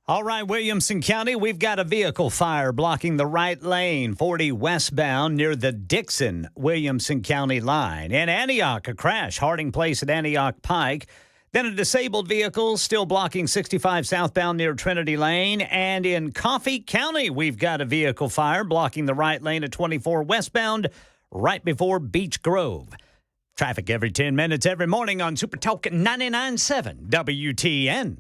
All right, Williamson County, we've got a vehicle fire blocking the right lane, 40 westbound near the Dixon-Williamson County line. In Antioch, a crash, Harding Place at Antioch Pike. Then a disabled vehicle still blocking 65 southbound near Trinity Lane. And in Coffee County, we've got a vehicle fire blocking the right lane at 24 westbound right before Beech Grove. Traffic every 10 minutes every morning on Super Talk 99.7 WTN.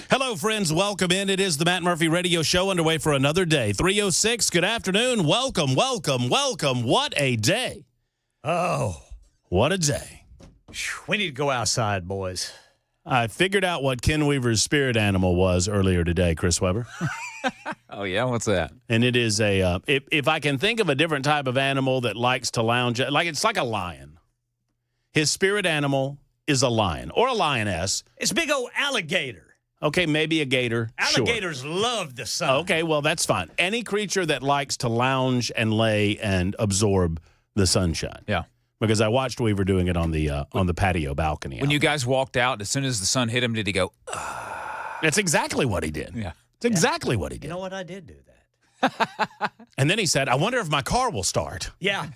Hello, friends. Welcome in. It is the Matt Murphy Radio Show underway for another day. 3:06. Good afternoon. Welcome, welcome, welcome. What a day. Oh. What a day. We need to go outside, boys. I figured out what Ken Weaver's spirit animal was earlier today, Chris Weber. Oh, yeah? What's that? And it is a, if I can think of a different type of animal that likes to lounge, it's like a lion. His spirit animal is a lion or a lioness. It's big old alligator. Okay, maybe a gator. Alligators love the sun. Okay, well, that's fine. Any creature that likes to lounge and lay and absorb the sunshine. Yeah. Because I watched Weaver doing it on the patio balcony. When you guys walked out, as soon as the sun hit him, did he go, That's exactly what he did. Yeah. It's exactly what he did. You know what? I did do that. And then he said, I wonder if my car will start. Yeah.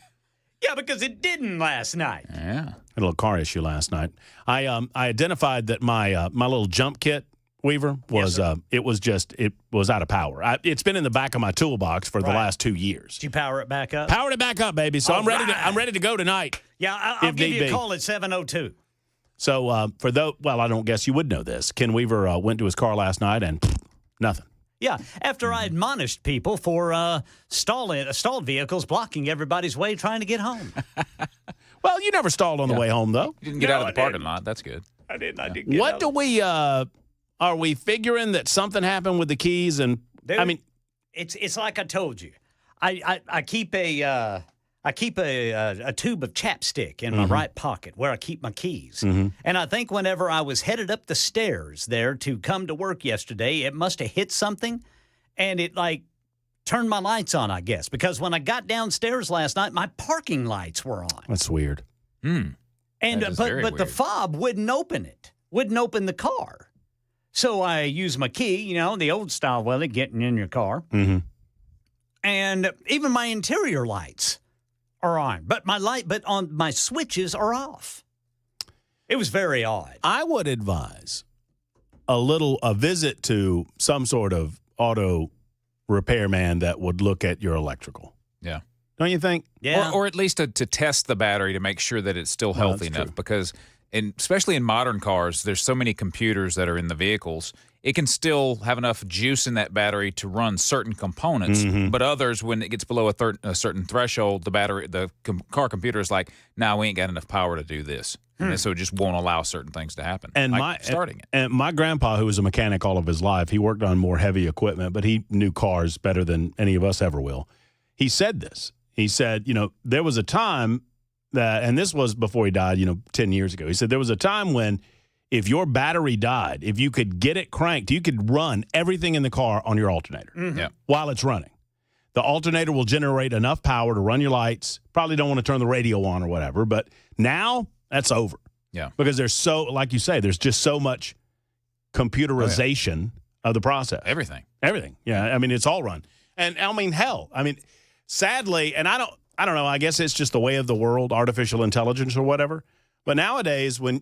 Yeah, because it didn't last night. yeah. Had a little car issue last night. I identified that my little jump kit, Weaver, was it was out of power. It's been in the back of my toolbox for the last 2 years. Did you power it back up? Powered it back up, baby. So All I'm ready. right. I'm ready to go tonight. Yeah, I'll if give need you a be. call at 7:02. So I don't guess you would know this. Ken Weaver went to his car last night and nothing. Yeah, after I admonished people for stalled vehicles blocking everybody's way trying to get home. Well, you never stalled on the way home, though. You didn't get out of the parking lot. That's good. I didn't. What do we are we figuring that something happened with the keys? And Dude, I mean, it's like I told you. I keep a tube of chapstick in my right pocket where I keep my keys. And I think whenever I was headed up the stairs there to come to work yesterday, it must have hit something, and it turned my lights on, I guess, because when I got downstairs last night, my parking lights were on. that's weird. And That is very but the weird. fob wouldn't open it. Wouldn't open the car. So I used my key, the old style way of getting in your car. Mm-hmm. And even my interior lights are on, but on my switches are off. It was very odd. I would advise a visit to some sort of auto repairman that would look at your electrical. Yeah. Don't you think? Yeah. Or at least to test the battery to make sure that it's still healthy that's enough. true. Because, especially in modern cars, there's so many computers that are in the vehicles. It can still have enough juice in that battery to run certain components, but others, when it gets below a certain threshold, the car computer is like, "Nah, we ain't got enough power to do this," and so it just won't allow certain things to happen. And like starting it. And my grandpa, who was a mechanic all of his life, he worked on more heavy equipment, but he knew cars better than any of us ever will. He said this. He said, there was a time that, and this was before he died, 10 years ago. He said there was a time when if your battery died, if you could get it cranked, you could run everything in the car on your alternator Yeah. while it's running. The alternator will generate enough power to run your lights. Probably don't want to turn the radio on or whatever, but now that's over. Yeah. Because there's like you say, there's just so much computerization of the process. Everything. Everything. Yeah. I mean, it's all run. And I mean, hell, sadly, and I don't know, I guess it's just the way of the world, artificial intelligence or whatever. But nowadays, when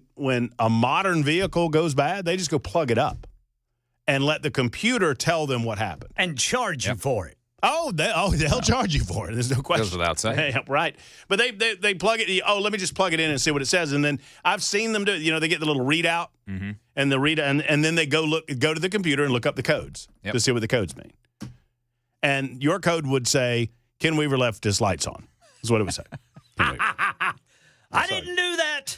a modern vehicle goes bad, they just go plug it up and let the computer tell them what happened. And charge you for it. They'll charge you for it. There's no question. Goes without saying. Yeah, right. But they plug it. Oh, let me just plug it in and see what it says. And then I've seen them do it. They get the little readout and the readout, and then they go to the computer and look up the codes to see what the codes mean. And your code would say, Ken Weaver left his lights on. Is what it would say. I didn't do that.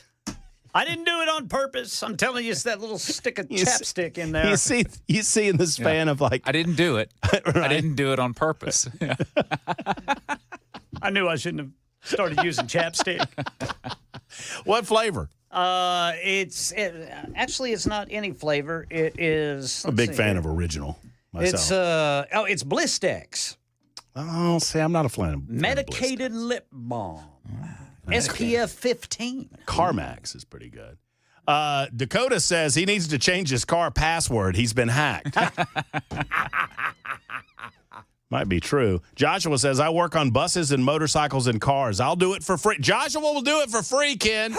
I didn't do it on purpose. I'm telling you, it's that little stick of chapstick in there. You see in the span of like. I didn't do it. Right? I didn't do it on purpose. I knew I shouldn't have started using chapstick. What flavor? It's not any flavor. It is. I'm a big fan of original myself. It's Blistex. Oh, see, I'm not a fan of Medicated lip balm. SPF 15. CarMax is pretty good. Dakota says he needs to change his car password. He's been hacked. Might be true. Joshua says, I work on buses and motorcycles and cars. I'll do it for free. Joshua will do it for free, Ken.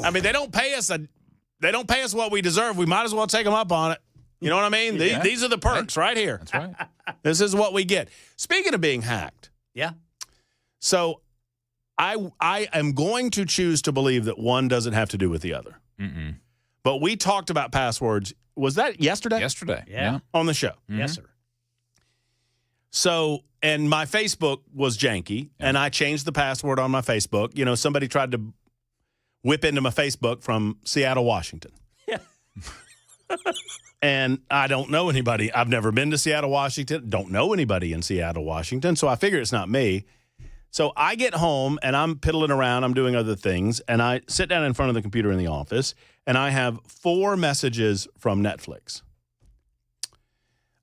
I mean, they don't pay us what we deserve. We might as well take them up on it. You know what I mean? Yeah. These are the perks right here. That's right. This is what we get. Speaking of being hacked. Yeah. So I am going to choose to believe that one doesn't have to do with the other. Mm-mm. But we talked about passwords. Was that yesterday? Yesterday. Yeah. On the show. Mm-hmm. Yes, sir. So, and my Facebook was janky, and I changed the password on my Facebook. Somebody tried to whip into my Facebook from Seattle, Washington. Yeah. And I don't know anybody. I've never been to Seattle, Washington. Don't know anybody in Seattle, Washington. So I figure it's not me. So I get home, and I'm piddling around. I'm doing other things. And I sit down in front of the computer in the office, and I have 4 messages from Netflix.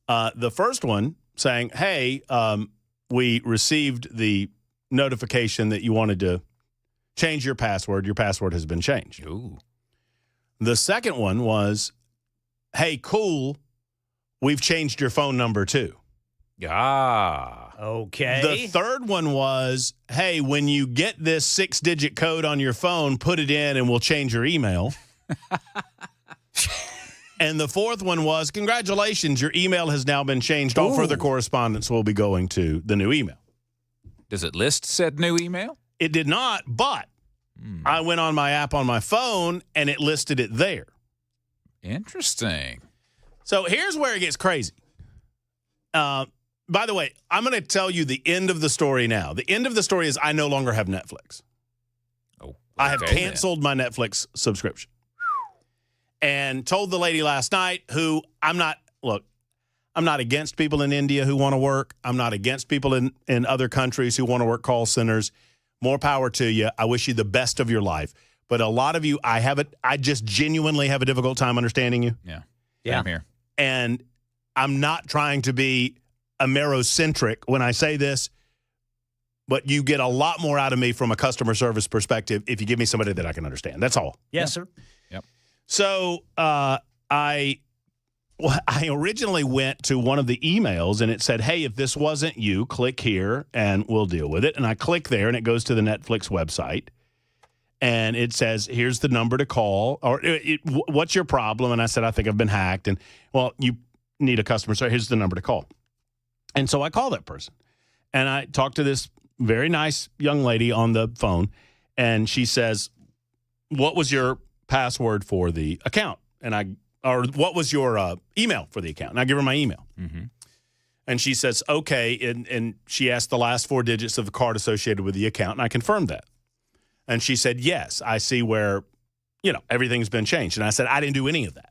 The first one saying, hey, we received the notification that you wanted to change your password. Your password has been changed. Ooh. The second one was, hey, cool, we've changed your phone number too. Ah. Okay. The third one was, hey, when you get this 6-digit code on your phone, put it in and we'll change your email. And the fourth one was, congratulations, your email has now been changed. All further correspondence will be going to the new email. Does it list said new email? It did not, but I went on my app on my phone and it listed it there. Interesting. So here's where it gets crazy. By the way, I'm going to tell you the end of the story now. The end of the story is I no longer have Netflix. Oh, I have okay, canceled my Netflix subscription. And told the lady last night who I'm not against people in India who want to work. I'm not against people in other countries who want to work call centers. More power to you. I wish you the best of your life. But a lot of you, I just genuinely have a difficult time understanding you. Yeah. Yeah. I'm here. And I'm not trying to be Amerocentric when I say this, but you get a lot more out of me from a customer service perspective if you give me somebody that I can understand. That's all. Yes, sir. So I originally went to one of the emails, and it said, hey, if this wasn't you, click here, and we'll deal with it. And I click there, and it goes to the Netflix website. And it says, here's the number to call, or what's your problem? And I said, I think I've been hacked. And, well, you need a customer service. Here's the number to call. And so I call that person. And I talked to this very nice young lady on the phone, and she says, what was your password for the account? Or what was your email for the account? And I give her my email. Mm-hmm. And she says, okay. And she asked the last 4 digits of the card associated with the account, and I confirmed that. And she said, yes, I see where, everything's been changed. And I said, I didn't do any of that.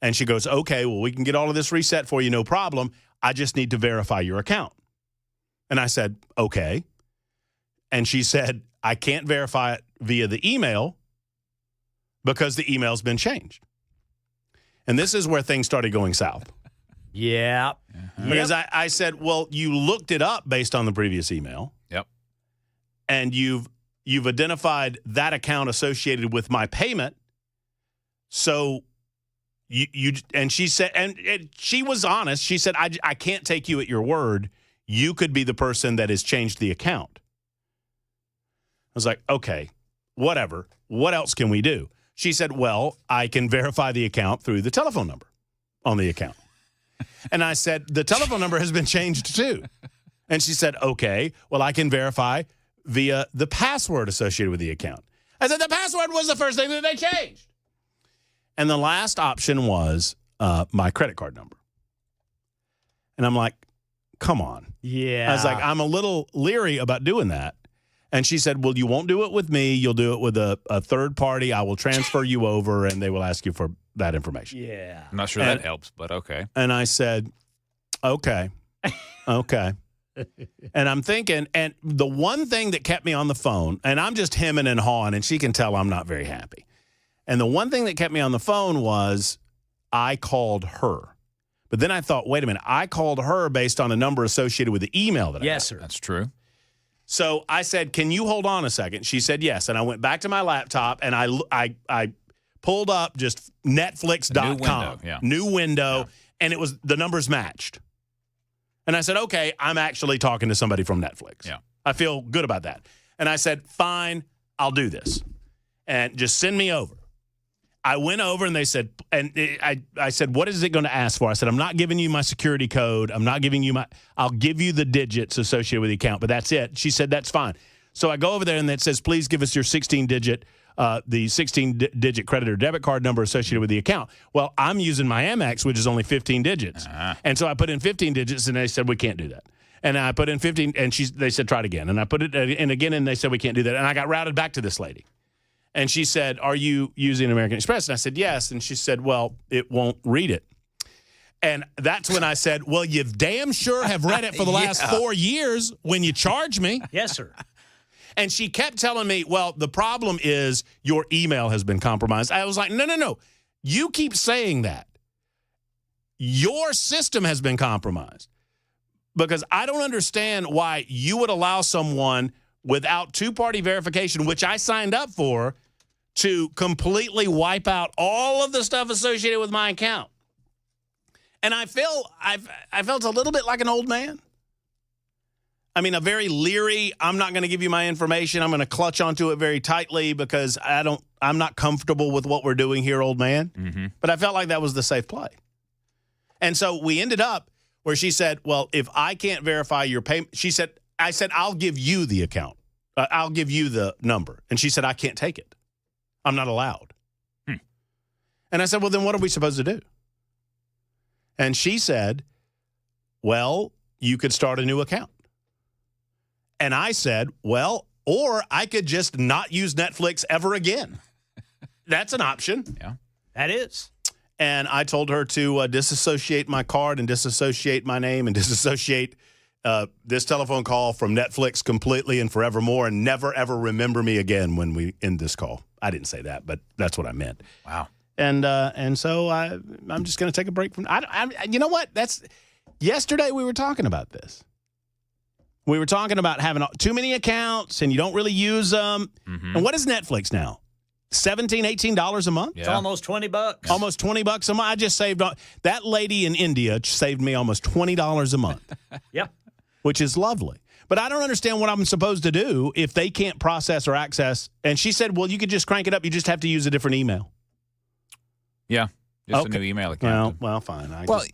And she goes, okay, well, we can get all of this reset for you, no problem. I just need to verify your account. And I said, okay. And she said, I can't verify it via the email because the email's been changed. And this is where things started going south. Yeah. Because I said, well, you looked it up based on the previous email. Yep. And you've identified that account associated with my payment. So and she said, and she was honest. She said, I can't take you at your word. You could be the person that has changed the account. I was like, okay, whatever. What else can we do? She said, well, I can verify the account through the telephone number on the account. And I said, the telephone number has been changed too. And she said, okay, well, I can verify via the password associated with the account. I said, the password was the first thing that they changed. And the last option was my credit card number. And I'm like, come on. Yeah. I was like, I'm a little leery about doing that. And she said, well, you won't do it with me. You'll do it with a third party. I will transfer you over, and they will ask you for that information. Yeah. I'm not sure that helps, but okay. And I said, okay. And I'm thinking, and the one thing that kept me on the phone, and I'm just hemming and hawing, and she can tell I'm not very happy. And the one thing that kept me on the phone was I called her. But then I thought, wait a minute, I called her based on a number associated with the email that I got. Yes, sir. That's true. So I said, can you hold on a second? She said yes. And I went back to my laptop, and I pulled up just Netflix.com. New window, and it was the numbers matched. And I said, okay, I'm actually talking to somebody from Netflix. Yeah. I feel good about that. And I said, fine, I'll do this. And just send me over. I went over, and they said, and I said, what is it going to ask for? I said, I'm not giving you my security code. I'm not giving you I'll give you the digits associated with the account, but that's it. She said, that's fine. So I go over there, and it says, please give us your 16-digit credit or debit card number associated with the account. Well, I'm using my Amex, which is only 15 digits. And so I put in 15 digits, and they said, we can't do that. And I put in 15, and they said, try it again. And I put it in again, and they said, we can't do that. And I got routed back to this lady. And she said, are you using American Express? And I said, yes. And she said, well, it won't read it. And that's when I said, well, you damn sure have read it for the last 4 years when you charge me. Yes, sir. And she kept telling me, well, the problem is your email has been compromised. I was like, no. You keep saying that. Your system has been compromised. Because I don't understand why you would allow someone without two-party verification, which I signed up for, to completely wipe out all of the stuff associated with my account. And I felt a little bit like an old man. I mean, a very leery, I'm not going to give you my information. I'm going to clutch onto it very tightly because I'm not comfortable with what we're doing here, old man. Mm-hmm. But I felt like that was the safe play. And so we ended up where she said, well, if I can't verify your payment, I said, I'll give you the account. I'll give you the number. And she said, I can't take it. I'm not allowed. And I said, well, then what are we supposed to do? And she said, well, you could start a new account. And I said, well, or I could just not use Netflix ever again. That's an option. Yeah, that is. And I told her to disassociate my card and disassociate my name and disassociate this telephone call from Netflix completely and forevermore, and never, ever remember me again when we end this call. I didn't say that, but that's what I meant. Wow. And so I'm just going to take a break from. You know what? Yesterday we were talking about this. We were talking about having too many accounts and you don't really use them. Mm-hmm. And what is Netflix now? $17, $18 a month? Yeah. It's almost $20. Almost $20 a month. I just saved that lady in India saved me almost $20 a month. Yep. Which is lovely. But I don't understand what I'm supposed to do if they can't process or access. And she said, well, you could just crank it up. You just have to use a different email. Yeah. Just a new email account. Well, fine. Well,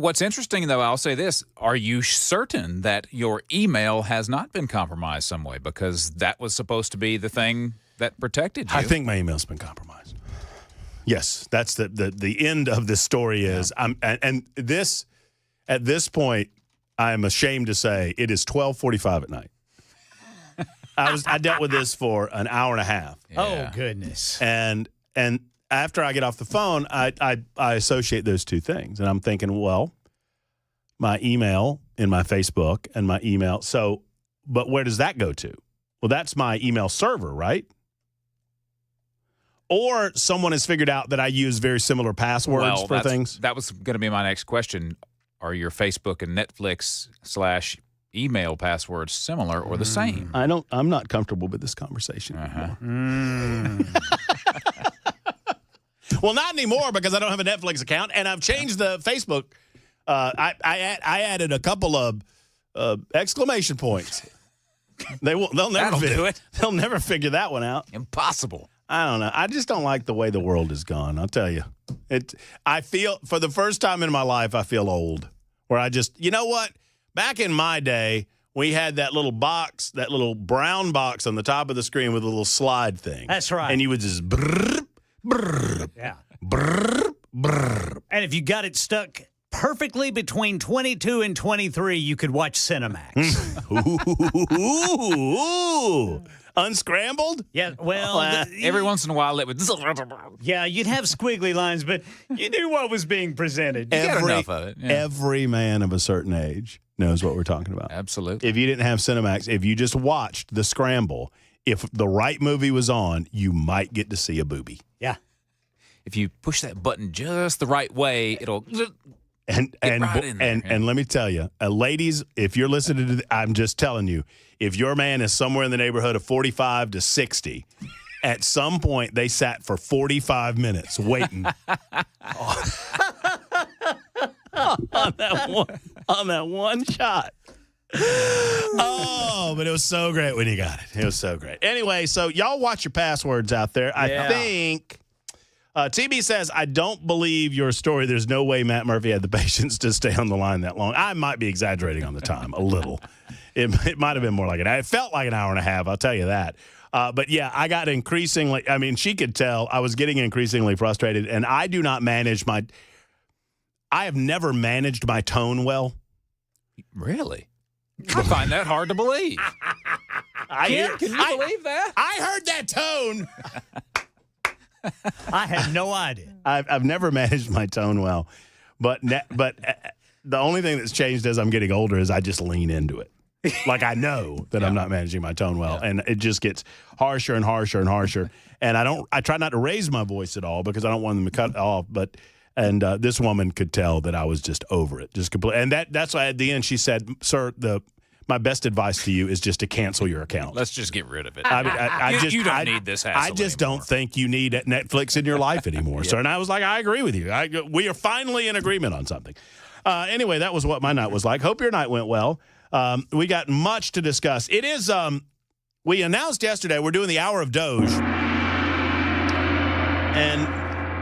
what's interesting, though, I'll say this. Are you certain that your email has not been compromised some way? Because that was supposed to be the thing that protected you. I think my email's been compromised. Yes, that's the end of this story is. Yeah. At this point, I'm ashamed to say it is 12:45 at night. I dealt with this for an hour and a half. Yeah. Oh, goodness. And after I get off the phone, I associate those two things. And I'm thinking, well, my email in my Facebook and my email. So, but where does that go to? Well, that's my email server, right? Or someone has figured out that I use very similar passwords for things. That was going to be my next question. Are your Facebook and Netflix /email passwords similar or the same? I'm not comfortable with this conversation anymore. Well, not anymore because I don't have a Netflix account, and I've changed the Facebook. I added a couple of exclamation points. They'll never do it. They'll never figure that one out. Impossible. I don't know. I just don't like the way the world has gone. I'll tell you, I feel, for the first time in my life, I feel old. Where I just, you know what? Back in my day, we had that little box, that little brown box on the top of the screen with a little slide thing. That's right. And you would just brrr, brrr, Yeah. brrr, brrr. And if you got it stuck perfectly between 22 and 23, you could watch Cinemax. Ooh. Unscrambled? Yeah, well, Every once in a while, it would. yeah, you'd have squiggly lines, but you knew what was being presented. get enough of it, yeah. Every man of a certain age knows what we're talking about. Absolutely. If you didn't have Cinemax, if you just watched The Scramble, if the right movie was on, you might get to see a boobie. Yeah. If you push that button just the right way, it'll. And right in there, and let me tell you, ladies, if you're listening to, I'm just telling you, if your man is somewhere in the neighborhood of 45 to 60, at some point they sat for 45 minutes waiting on that one shot. Oh, but it was so great when you got it. It was so great. Anyway, so y'all watch your passwords out there. I think. TB says, I don't believe your story. There's no way Matt Murphy had the patience to stay on the line that long. I might be exaggerating on the time a little. It might have been more like an hour. It felt like an hour and a half, I'll tell you that. But, yeah, I got increasingly – I mean, she could tell I was getting increasingly frustrated, and I do not manage my – I have never managed my tone well. Really? I find that hard to believe. Can you believe that? I heard that tone. I had no idea. I've never managed my tone well, but the only thing that's changed as I'm getting older is I just lean into it. Like I know that I'm not managing my tone well, and it just gets harsher and harsher and harsher. And I try not to raise my voice at all because I don't want them to cut it off. But this woman could tell that I was just over it, just completely. And that's why at the end she said, "Sir, my best advice to you is just to cancel your account. Let's just get rid of it. You don't need this hassle I just anymore. don't think you need Netflix in your life anymore, sir." And I was like, I agree with you. We are finally in agreement on something. Anyway, that was what my night was like. Hope your night went well. We got much to discuss. It is, we announced yesterday we're doing the Hour of Doge.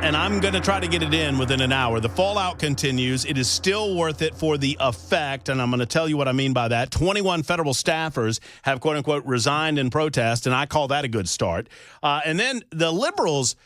And I'm going to try to get it in within an hour. The fallout continues. It is still worth it for the effect, and I'm going to tell you what I mean by that. 21 federal staffers have, quote-unquote, resigned in protest, and I call that a good start. And then the liberals,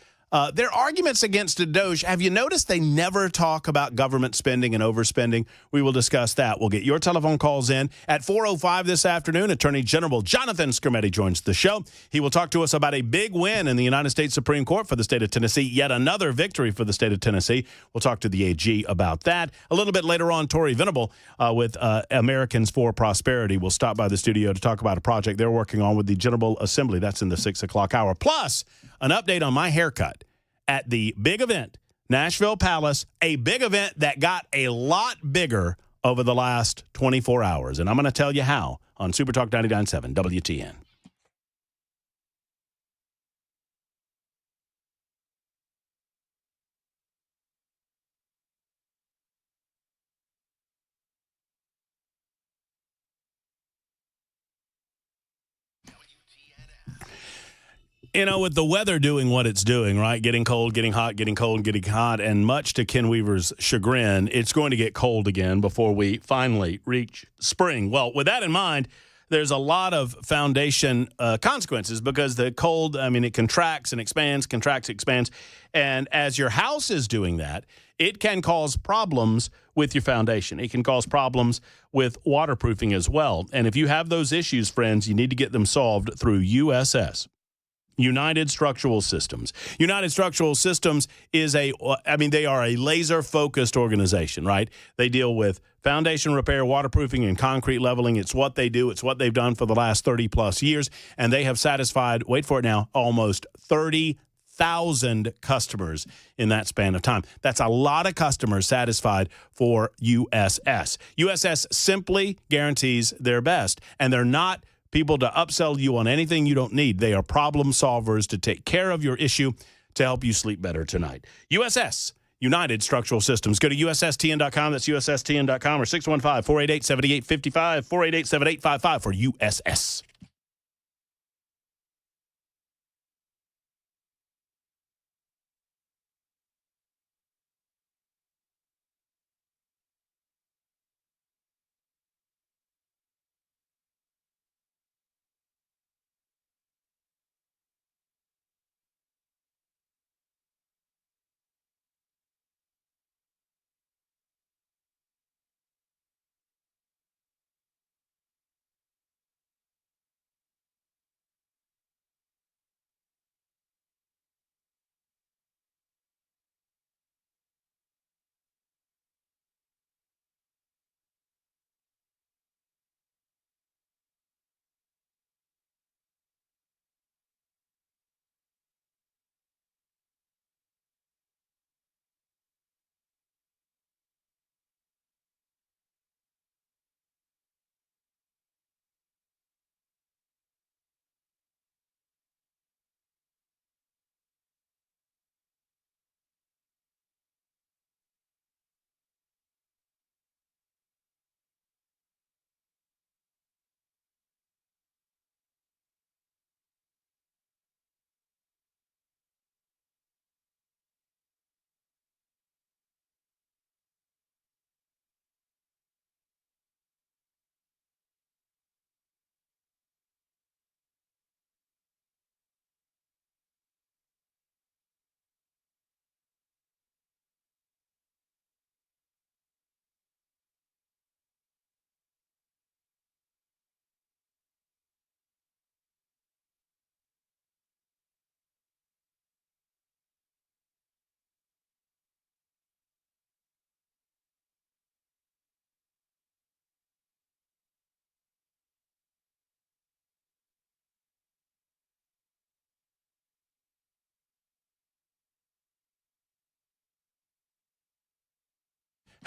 their arguments against the Doge, have you noticed they never talk about government spending and overspending? We will discuss that. We'll get your telephone calls in. At 4:05 this afternoon, Attorney General Jonathan Skrmetti joins the show. He will talk to us about a big win in the United States Supreme Court for the state of Tennessee, yet another victory for the state of Tennessee. We'll talk to the AG about that. A little bit later on, Tori Venable with Americans for Prosperity will stop by the studio to talk about a project they're working on with the General Assembly. That's in the 6 o'clock hour. Plus, an update on my haircut at the big event, Nashville Palace, a big event that got a lot bigger over the last 24 hours. And I'm going to tell you how on Super Talk 99.7 WTN. You know, with the weather doing what it's doing, right? Getting cold, getting hot, getting cold, getting hot, and much to Ken Weaver's chagrin, it's going to get cold again before we finally reach spring. Well, with that in mind, there's a lot of foundation consequences because the cold, I mean, it contracts and expands, contracts, expands. And as your house is doing that, it can cause problems with your foundation. It can cause problems with waterproofing as well. And if you have those issues, friends, you need to get them solved through USS. United Structural Systems. United Structural Systems is they are a laser-focused organization, right? They deal with foundation repair, waterproofing, and concrete leveling. It's what they do. It's what they've done for the last 30-plus years, and they have satisfied, wait for it now, almost 30,000 customers in that span of time. That's a lot of customers satisfied for USS. USS simply guarantees their best, and they're not people to upsell you on anything you don't need. They are problem solvers to take care of your issue to help you sleep better tonight. USS, United Structural Systems. Go to USSTN.com. That's USSTN.com or 615-488-7855, 488-7855 for USS.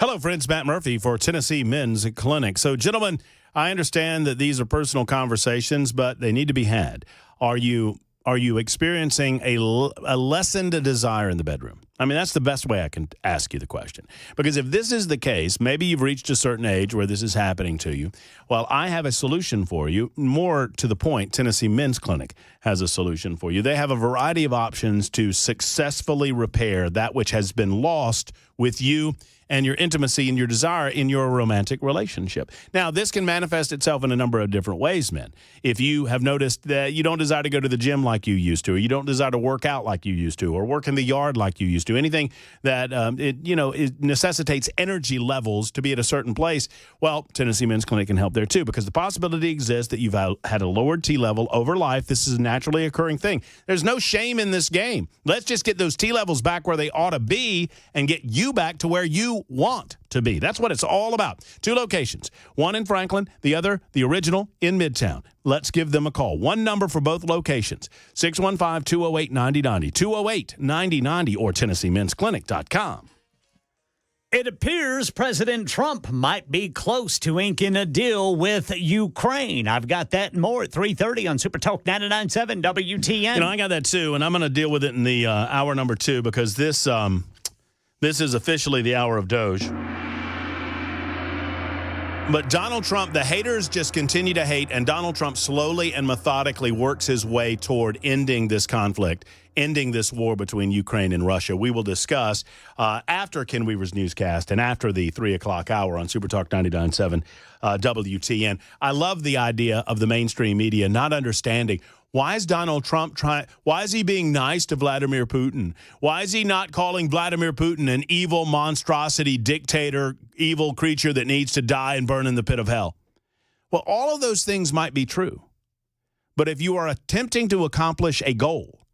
Hello, friends. Matt Murphy for Tennessee Men's Clinic. So, gentlemen, I understand that these are personal conversations, but they need to be had. Are you experiencing a lessened desire in the bedroom? I mean, that's the best way I can ask you the question. Because if this is the case, maybe you've reached a certain age where this is happening to you. Well, I have a solution for you. More to the point, Tennessee Men's Clinic has a solution for you. They have a variety of options to successfully repair that which has been lost with you and your intimacy and your desire in your romantic relationship. Now, this can manifest itself in a number of different ways, men. If you have noticed that you don't desire to go to the gym like you used to, or you don't desire to work out like you used to, or work in the yard like you used to, anything that it necessitates energy levels to be at a certain place, well, Tennessee Men's Clinic can help there too, because the possibility exists that you've had a lowered T level over life. This is a naturally occurring thing. There's no shame in this game. Let's just get those T levels back where they ought to be and get you back to where you want to be. That's what it's all about. 2 locations, one in Franklin, the other, the original, in Midtown. Let's give them a call. One number for both locations, 615-208-9090, 208-9090, or TennesseeMen'sClinic.com. It appears President Trump might be close to inking a deal with Ukraine. I've got that and more at 3:30 on Super Talk 99.7 WTN. I got that too, and I'm going to deal with it in the hour number 2 because this is officially the hour of Doge. But Donald Trump, the haters just continue to hate, and Donald Trump slowly and methodically works his way toward ending this conflict, ending this war between Ukraine and Russia. We will discuss after Ken Weaver's newscast and after the 3 o'clock hour on Super Talk 99.7 WTN. I love the idea of the mainstream media not understanding. Why is Donald Trump why is he being nice to Vladimir Putin? Why is he not calling Vladimir Putin an evil monstrosity, dictator, evil creature that needs to die and burn in the pit of hell? Well, all of those things might be true. But if you are attempting to accomplish a goal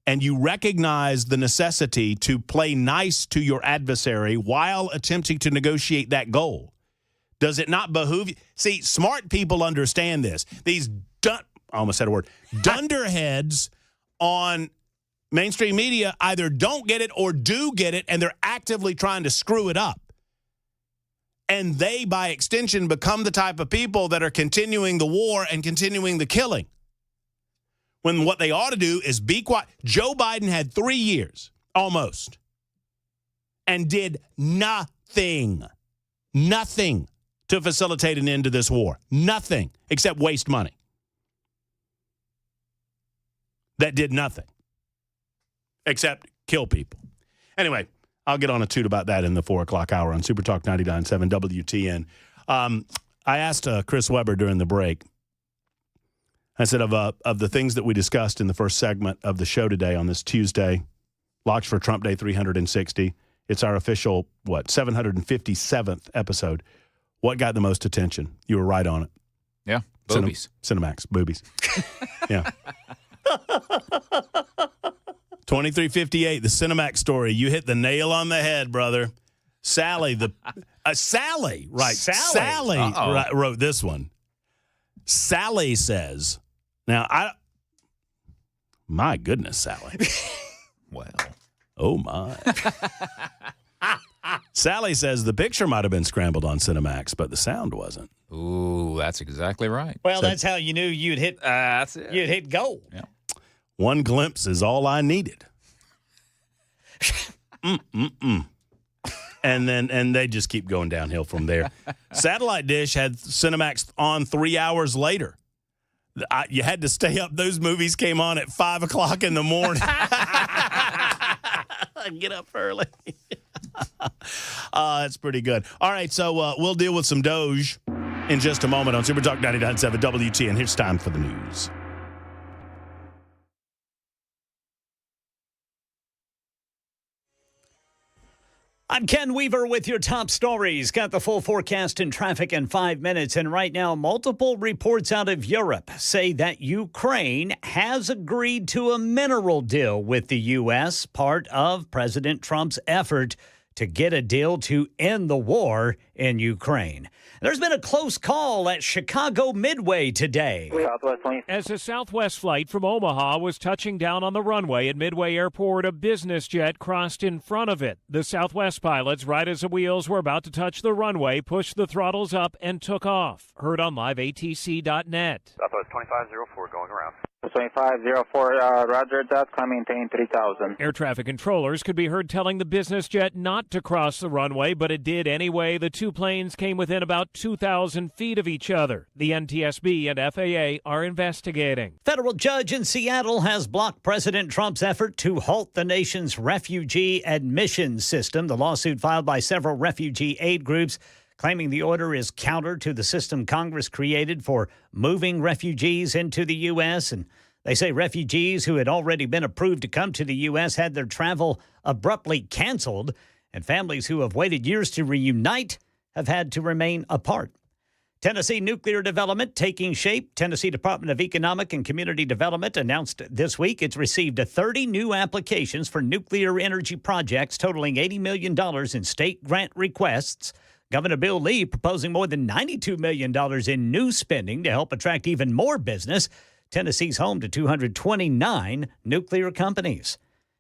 and you recognize the necessity to play nice to your adversary while attempting to negotiate that goal, does it not behoove you? See, smart people understand this. These I almost said a word. Dunderheads on mainstream media either don't get it or do get it, and they're actively trying to screw it up. And they, by extension, become the type of people that are continuing the war and continuing the killing. When what they ought to do is be quiet. Joe Biden had 3 years, almost, and did nothing to facilitate an end to this war. Nothing, except waste money. That did nothing except kill people. Anyway, I'll get on a toot about that in the 4 o'clock hour on Super Talk 99.7 WTN. I asked Chris Webber during the break, I said, of the things that we discussed in the first segment of the show today on this Tuesday, Locks for Trump Day 360, it's our official, 757th episode. What got the most attention? You were right on it. Yeah, boobies. Cinemax, boobies. Yeah. 2358, the Cinemax story. You hit the nail on the head, brother. Sally, Sally wrote this one. Sally says, my goodness, Sally. Well. Oh, my. Sally says the picture might have been scrambled on Cinemax, but the sound wasn't. Ooh, that's exactly right. Well, that's how you knew you'd hit. That's it. You'd hit gold. Yeah. One glimpse is all I needed. And they just keep going downhill from there. Satellite Dish had Cinemax on 3 hours later. You had to stay up. Those movies came on at 5 o'clock in the morning. Get up early. That's pretty good. All right, so we'll deal with some Doge in just a moment on Super Talk 99.7 WTN. Here's time for the news. I'm Ken Weaver with your top stories. Got the full forecast and traffic in 5 minutes. And right now, multiple reports out of Europe say that Ukraine has agreed to a mineral deal with the U.S., part of President Trump's effort to get a deal to end the war in Ukraine. There's been a close call at Chicago Midway today. As a Southwest flight from Omaha was touching down on the runway at Midway Airport, a business jet crossed in front of it. The Southwest pilots, right as the wheels were about to touch the runway, pushed the throttles up and took off. Heard on liveatc.net. Southwest 2504 going around. 2504, roger that, climb maintain 3000. Air traffic controllers could be heard telling the business jet not to cross the runway, but it did anyway. The two planes came within about 2,000 feet of each other. The NTSB and FAA are investigating. Federal judge in Seattle has blocked President Trump's effort to halt the nation's refugee admission system. The lawsuit filed by several refugee aid groups claiming the order is counter to the system Congress created for moving refugees into the U.S. And they say refugees who had already been approved to come to the U.S. had their travel abruptly canceled, and families who have waited years to reunite have had to remain apart. Tennessee nuclear development taking shape. Tennessee Department of Economic and Community Development announced this week it's received 30 new applications for nuclear energy projects totaling $80 million in state grant requests. Governor Bill Lee proposing more than $92 million in new spending to help attract even more business. Tennessee's home to 229 nuclear companies.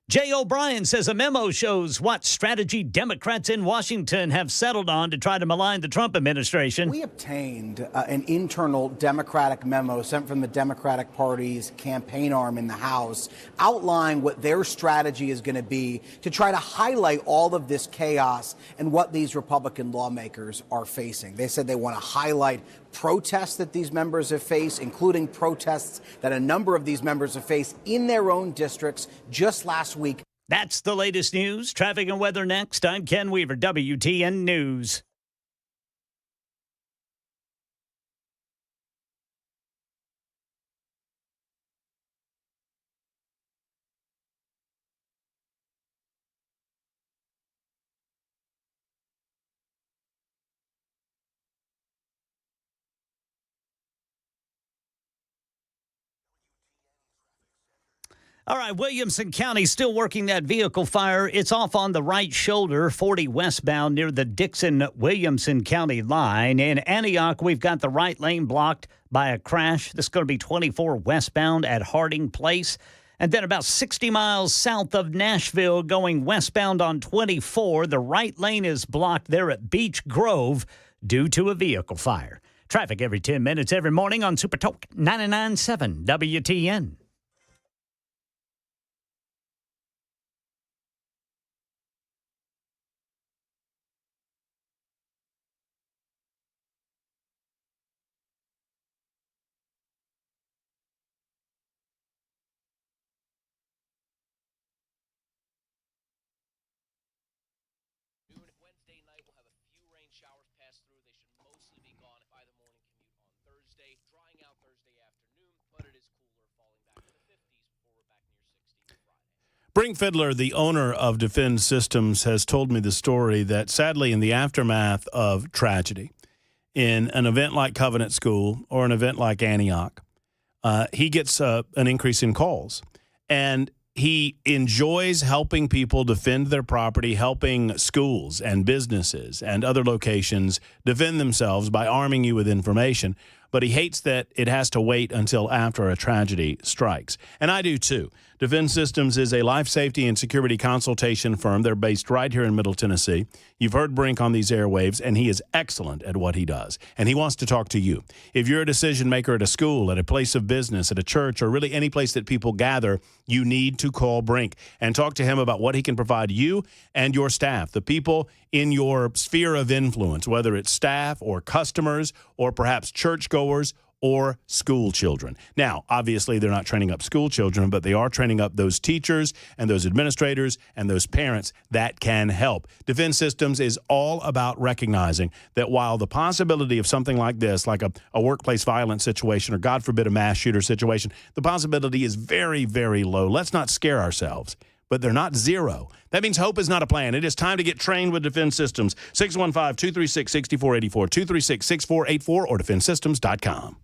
Jay O'Brien says a memo shows what strategy Democrats in Washington have settled on to try to malign the Trump administration. We obtained an internal Democratic memo sent from the Democratic Party's campaign arm in the House outlining what their strategy is going to be to try to highlight all of this chaos and what these Republican lawmakers are facing. They said they want to highlight protests that these members have faced, including protests that a number of these members have faced in their own districts just last week. That's the latest news. Traffic and weather next. I'm Ken Weaver, WTN News. All right, Williamson County still working that vehicle fire. It's off on the right shoulder, 40 westbound near the Dixon-Williamson County line. In Antioch, we've got the right lane blocked by a crash. This is going to be 24 westbound at Harding Place. And then about 60 miles south of Nashville, going westbound on 24, the right lane is blocked there at Beech Grove due to a vehicle fire. Traffic every 10 minutes every morning on Super Talk 99.7 WTN. Wednesday night, we'll have a few rain showers pass through. They should mostly be gone by the morning commute on Thursday. Drying out Thursday afternoon, but it is cooler, falling back to the 50s before we're back near 60 Friday. Brink Fiddler, the owner of Defend Systems, has told me the story that sadly in the aftermath of tragedy, in an event like Covenant School or an event like Antioch, he gets an increase in calls. And he enjoys helping people defend their property, helping schools and businesses and other locations defend themselves by arming you with information. But he hates that it has to wait until after a tragedy strikes. And I do too. Defend Systems is a life safety and security consultation firm. They're based right here in Middle Tennessee. You've heard Brink on these airwaves, and he is excellent at what he does. And he wants to talk to you. If you're a decision maker at a school, at a place of business, at a church, or really any place that people gather, you need to call Brink and talk to him about what he can provide you and your staff, the people in your sphere of influence, whether it's staff or customers or perhaps churchgoers or school children. Now, obviously, they're not training up school children, but they are training up those teachers and those administrators and those parents that can help. Defend Systems is all about recognizing that while the possibility of something like this, like a workplace violence situation or, God forbid, a mass shooter situation, the possibility is very, very low. Let's not scare ourselves. But they're not zero. That means hope is not a plan. It is time to get trained with Defend Systems. 615-236-6484, 236-6484, or defendsystems.com.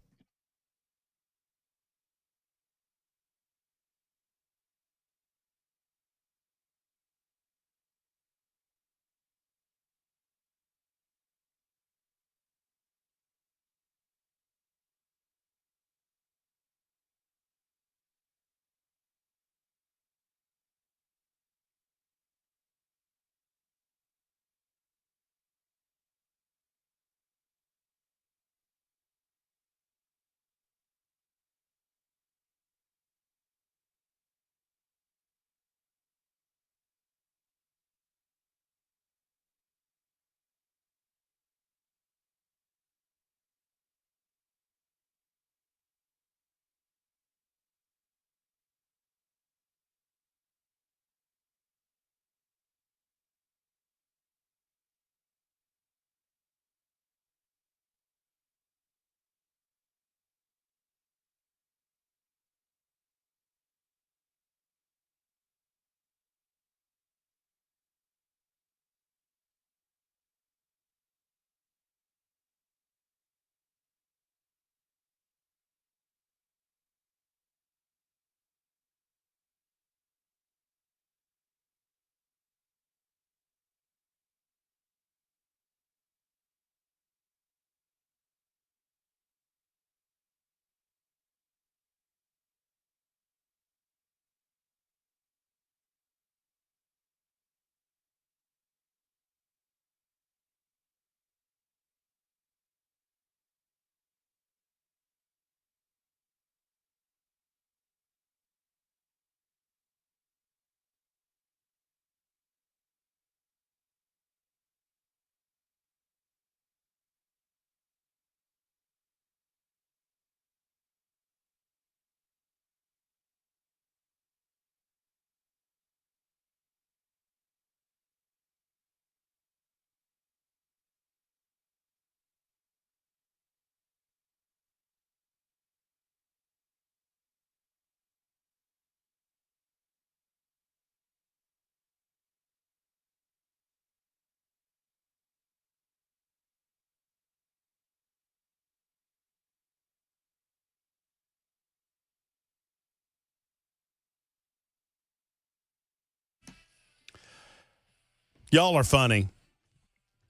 Y'all are funny.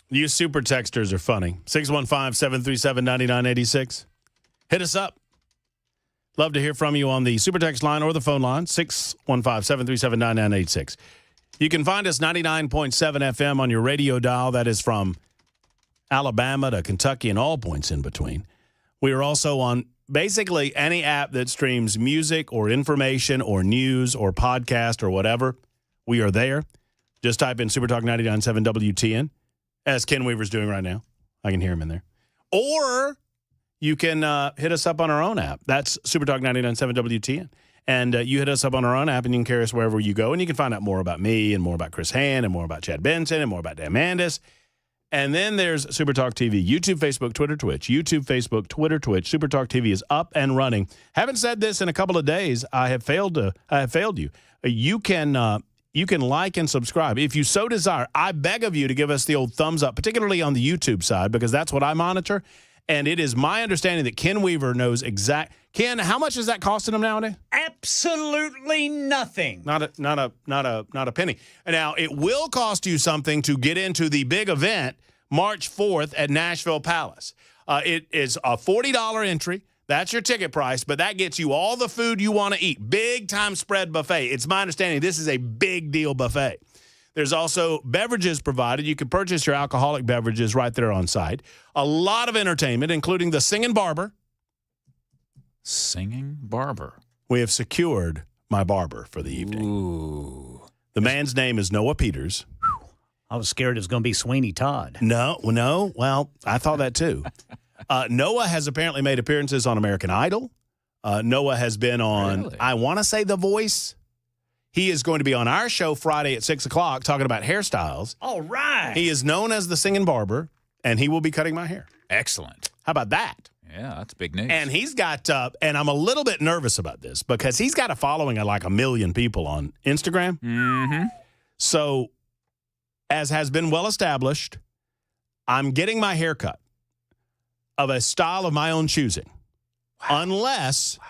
You super texters are funny. 615-737-9986. Hit us up. Love to hear from you on the super text line or the phone line, 615-737-9986. You can find us 99.7 FM on your radio dial. That is from Alabama to Kentucky and all points in between. We are also on basically any app that streams music or information or news or podcast or whatever. We are there. Just type in Super Talk 99.7 WTN, as Ken Weaver's doing right now. I can hear him in there. Or you can hit us up on our own app. That's Super Talk 99.7 WTN. And you hit us up on our own app, and you can carry us wherever you go. And you can find out more about me and more about Chris Hand and more about Chad Benson and more about Dan Mandis. And then there's Super Talk TV, YouTube, Facebook, Twitter, Twitch. YouTube, Facebook, Twitter, Twitch. Super Talk TV is up and running. Haven't said this in a couple of days. I have failed you. You can like and subscribe if you so desire. I beg of you to give us the old thumbs up, particularly on the YouTube side, because that's what I monitor. And it is my understanding that Ken Weaver knows Ken, how much is that costing him nowadays? Absolutely nothing. Not a penny. Now, it will cost you something to get into the big event March 4th at Nashville Palace. It is a $40 entry. That's your ticket price, but that gets you all the food you want to eat. Big time spread buffet. It's my understanding this is a big deal buffet. There's also beverages provided. You can purchase your alcoholic beverages right there on site. A lot of entertainment, including the Singing Barber. Singing barber. We have secured my barber for the evening. Ooh. The man's name is Noah Peters. I was scared it was going to be Sweeney Todd. No. Well, I thought that too. Noah has apparently made appearances on American Idol. Noah has been on, Really? I want to say, The Voice. He is going to be on our show Friday at 6 o'clock talking about hairstyles. All right. He is known as the Singing Barber, and he will be cutting my hair. Excellent. How about that? Yeah, that's big news. And he's got, and I'm a little bit nervous about this because he's got a following of like 1 million people on Instagram. Mm-hmm. So, as has been well established, I'm getting my hair cut of a style of my own choosing. Wow. Unless. Wow.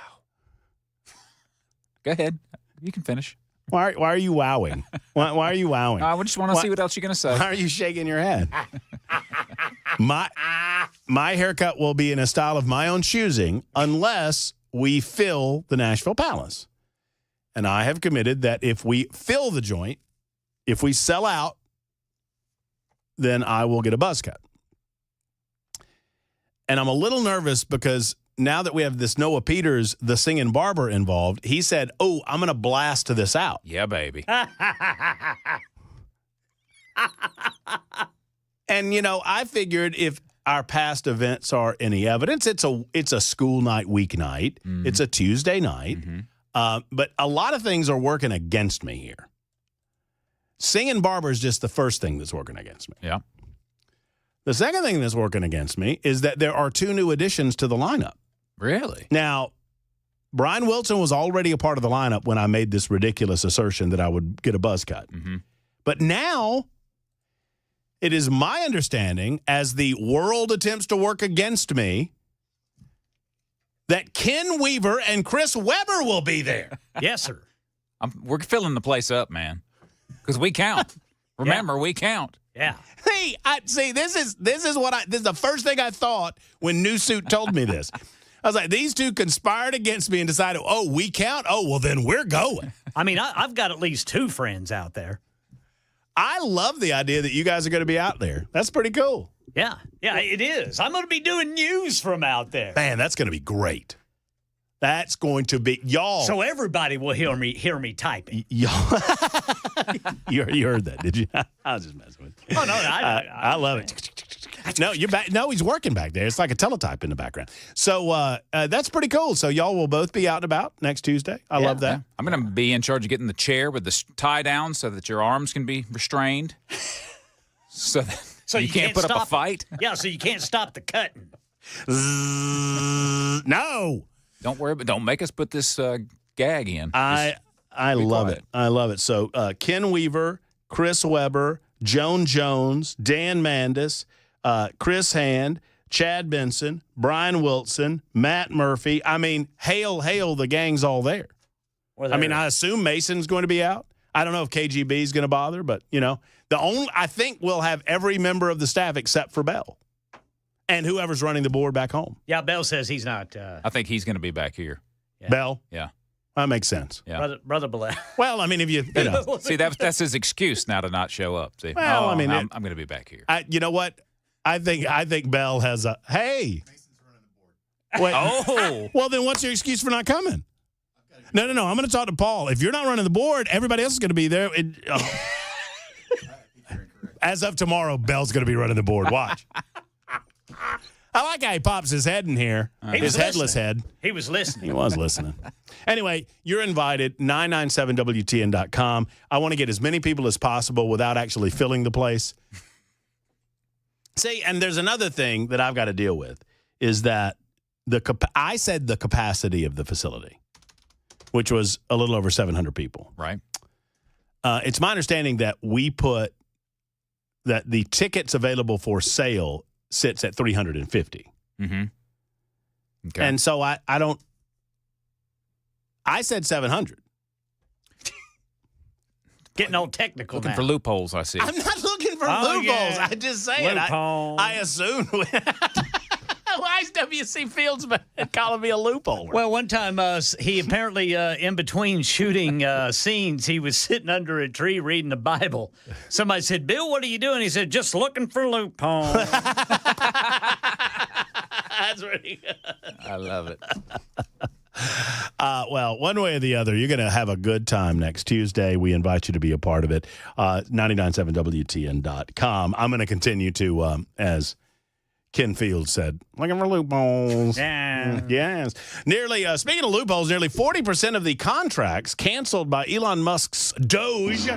Go ahead. You can finish. Why are you wowing? Why are you wowing? I just want to see what else you're going to say. Why are you shaking your head? My haircut will be in a style of my own choosing unless we fill the Nashville Palace. And I have committed that if we fill the joint, if we sell out, then I will get a buzz cut. And I'm a little nervous because now that we have this Noah Peters, the Singing Barber, involved, he said, "Oh, I'm going to blast this out." Yeah, baby. And, I figured if our past events are any evidence, it's a school night weeknight. Mm-hmm. It's a Tuesday night. Mm-hmm. But a lot of things are working against me here. Singing Barber is just the first thing that's working against me. Yeah. The second thing that's working against me is that there are 2 new additions to the lineup. Really? Now, Brian Wilson was already a part of the lineup when I made this ridiculous assertion that I would get a buzz cut. Mm-hmm. But now, it is my understanding, as the world attempts to work against me, that Ken Weaver and Chris Webber will be there. Yes, sir. We're filling the place up, man, because we count. Remember, we count. Yeah. Hey, this is the first thing I thought when New Suit told me this. I was like, these two conspired against me and decided, oh, we count? Oh, well, then we're going. I mean, I've got at least 2 friends out there. I love the idea that you guys are going to be out there. That's pretty cool. Yeah, it is. I'm going to be doing news from out there. Man, that's going to be great. That's going to be y'all. So everybody will hear me typing. Y'all, you heard that, did you? I was just messing with you. Oh no, I love it. No, you're back. No, he's working back there. It's like a teletype in the background. So that's pretty cool. So y'all will both be out and about next Tuesday. I love that. Yeah. I'm going to be in charge of getting the chair with the tie down so that your arms can be restrained. So you can't put up a fight. Yeah, so you can't stop the cutting. No. Don't worry, but don't make us put this gag in. I love it. I love it. So Ken Weaver, Chris Webber, Joan Jones, Dan Mandis, Chris Hand, Chad Benson, Brian Wilson, Matt Murphy. I mean, hail, the gang's all there. I mean, I assume Mason's going to be out. I don't know if KGB is going to bother, but, I think we'll have every member of the staff except for Bell and whoever's running the board back home. Yeah, Bell says he's not. I think he's going to be back here. Yeah. Bell? Yeah. That makes sense. Yeah. Brother Bell. Well, I mean, if you know. See, that's his excuse now to not show up. See, Well, I mean, I'm going to be back here. You know what? I think Bell has a hey. Wait. Oh. Well, then what's your excuse for not coming? No. I'm going to talk to Paul. If you're not running the board, everybody else is going to be there. As of tomorrow, Bell's going to be running the board. Watch. I like how he pops his head in here. His headless head. He was listening. He was listening. Anyway, you're invited, 997WTN.com. I want to get as many people as possible without actually filling the place. See, and there's another thing that I've got to deal with is that I said the capacity of the facility, which was a little over 700 people. Right. It's my understanding that we put that the tickets available for sale sits at 350. Mm-hmm. Okay. And so I said 700. Getting all technical Looking now. for loopholes, I see. I'm not looking for Oh, loopholes. yeah. I just say it. Loophole. I assume. Why is W.C. Fields calling me a loophole? Well, one time he apparently, in between shooting scenes, he was sitting under a tree reading the Bible. Somebody said, "Bill, what are you doing?" He said, "Just looking for loopholes." That's really good. I love it. Well, one way or the other, you're going to have a good time next Tuesday. We invite you to be a part of it. 997WTN.com. I'm going to continue to, as Ken Fields said, looking for loopholes. Yeah. Yes. Speaking of loopholes, nearly 40% of the contracts canceled by Elon Musk's Doge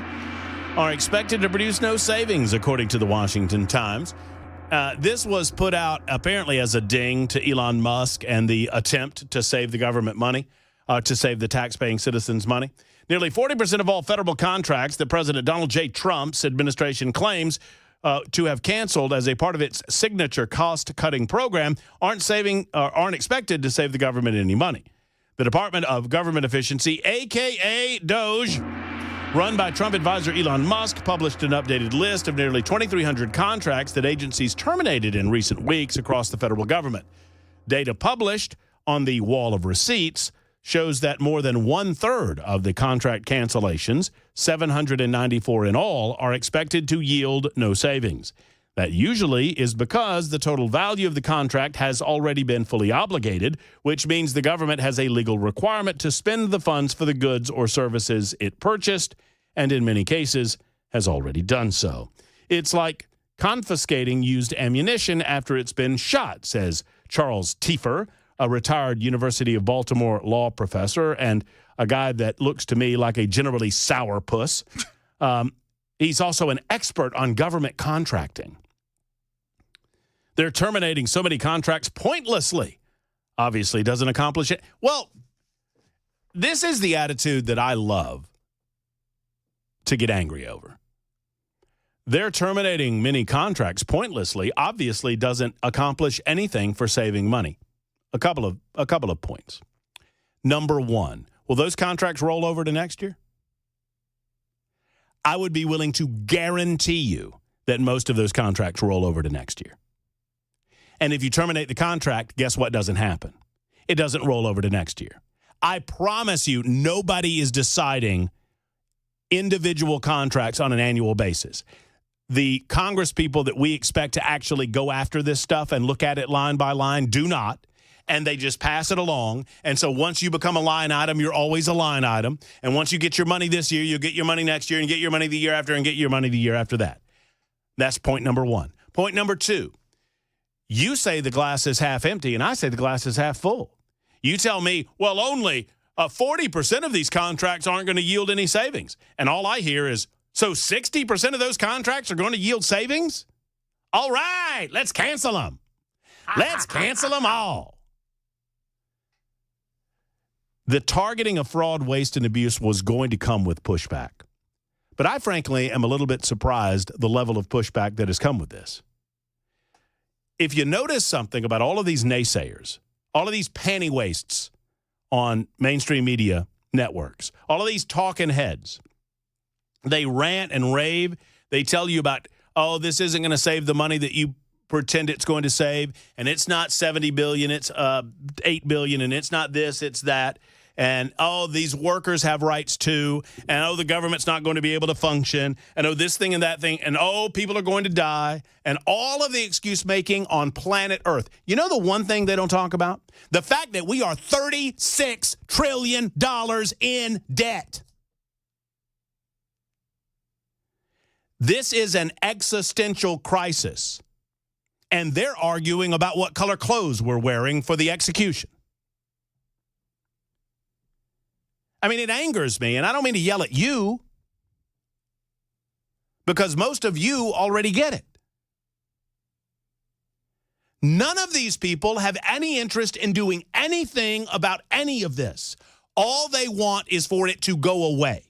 are expected to produce no savings, according to the Washington Times. This was put out apparently as a ding to Elon Musk and the attempt to save the government money, to save the taxpaying citizens' money. Nearly 40% of all federal contracts that President Donald J. Trump's administration claims to have canceled as a part of its signature cost-cutting program aren't expected to save the government any money. The Department of Government Efficiency, a.k.a. Doge, run by Trump advisor Elon Musk, published an updated list of nearly 2,300 contracts that agencies terminated in recent weeks across the federal government. Data published on the Wall of Receipts shows that more than one-third of the contract cancellations, 794 in all, are expected to yield no savings. That usually is because the total value of the contract has already been fully obligated, which means the government has a legal requirement to spend the funds for the goods or services it purchased, and in many cases has already done so. It's like confiscating used ammunition after it's been shot, says Charles Tiefer, a retired University of Baltimore law professor and a guy that looks to me like a generally sourpuss. He's also an expert on government contracting. They're terminating so many contracts pointlessly. Obviously doesn't accomplish it. Well, this is the attitude that I love to get angry over. They're terminating many contracts pointlessly, obviously doesn't accomplish anything for saving money. A couple of points. Number one, will those contracts roll over to next year? I would be willing to guarantee you that most of those contracts roll over to next year. And if you terminate the contract, guess what doesn't happen? It doesn't roll over to next year. I promise you, nobody is deciding individual contracts on an annual basis. The Congress people that we expect to actually go after this stuff and look at it line by line do not. And they just pass it along. And so once you become a line item, you're always a line item. And once you get your money this year, you'll get your money next year and get your money the year after and get your money the year after that. That's point number one. Point number two, you say the glass is half empty and I say the glass is half full. You tell me, well, only 40% of these contracts aren't going to yield any savings. And all I hear is, so 60% of those contracts are going to yield savings? All right, let's cancel them. Let's cancel them all. The targeting of fraud, waste, and abuse was going to come with pushback. But I, frankly, am a little bit surprised the level of pushback that has come with this. If you notice something about all of these naysayers, all of these panty wastes on mainstream media networks, all of these talking heads, They rant and rave. They tell you about, oh, this isn't going to save the money that you pretend it's going to save, and it's not $70 billion, it's $8 billion, and it's not this, it's that. And, oh, these workers have rights too. And, oh, the government's not going to be able to function. And, oh, this thing and that thing. And, oh, people are going to die. And all of the excuse making on planet Earth. You know the one thing they don't talk about? The fact that we are $36 trillion in debt. This is an existential crisis. And they're arguing about what color clothes we're wearing for the execution. I mean, it angers me, and I don't mean to yell at you, because most of you already get it. None of these people have any interest in doing anything about any of this. All they want is for it to go away.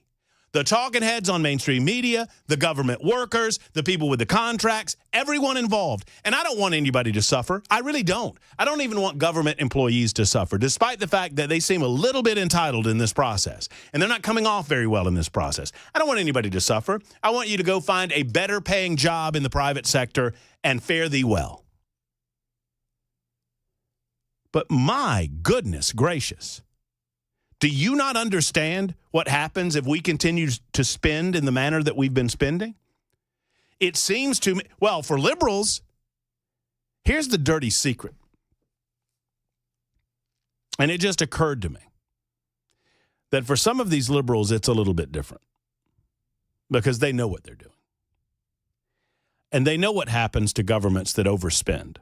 The talking heads on mainstream media, the government workers, the people with the contracts, everyone involved. And I don't want anybody to suffer. I really don't. I don't even want government employees to suffer, despite the fact that they seem a little bit entitled in this process. And they're not coming off very well in this process. I don't want anybody to suffer. I want you to go find a better paying job in the private sector and fare thee well. But my goodness gracious. Do you not understand what happens if we continue to spend in the manner that we've been spending? It seems to me, well, for liberals, here's the dirty secret. And it just occurred to me that for some of these liberals, it's a little bit different because they know what they're doing. And they know what happens to governments that overspend.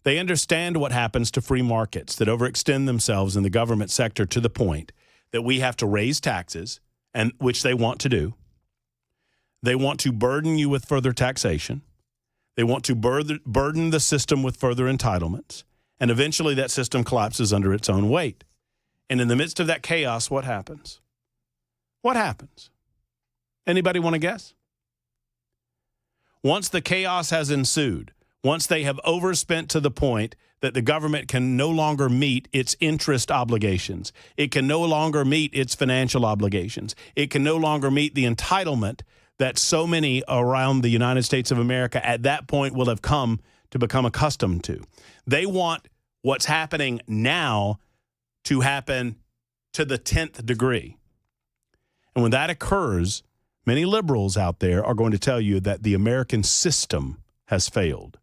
They understand what happens to free markets that overextend themselves in the government sector to the point that we have to raise taxes, and which they want to do. They want to burden you with further taxation. They want to burden the system with further entitlements. And eventually that system collapses under its own weight. And in the midst of that chaos, what happens? What happens? Anybody want to guess? Once the chaos has ensued, once they have overspent to the point that the government can no longer meet its interest obligations, it can no longer meet its financial obligations, it can no longer meet the entitlement that so many around the United States of America at that point will have come to become accustomed to. They want what's happening now to happen to the 10th degree. And when that occurs, many liberals out there are going to tell you that the American system has failed,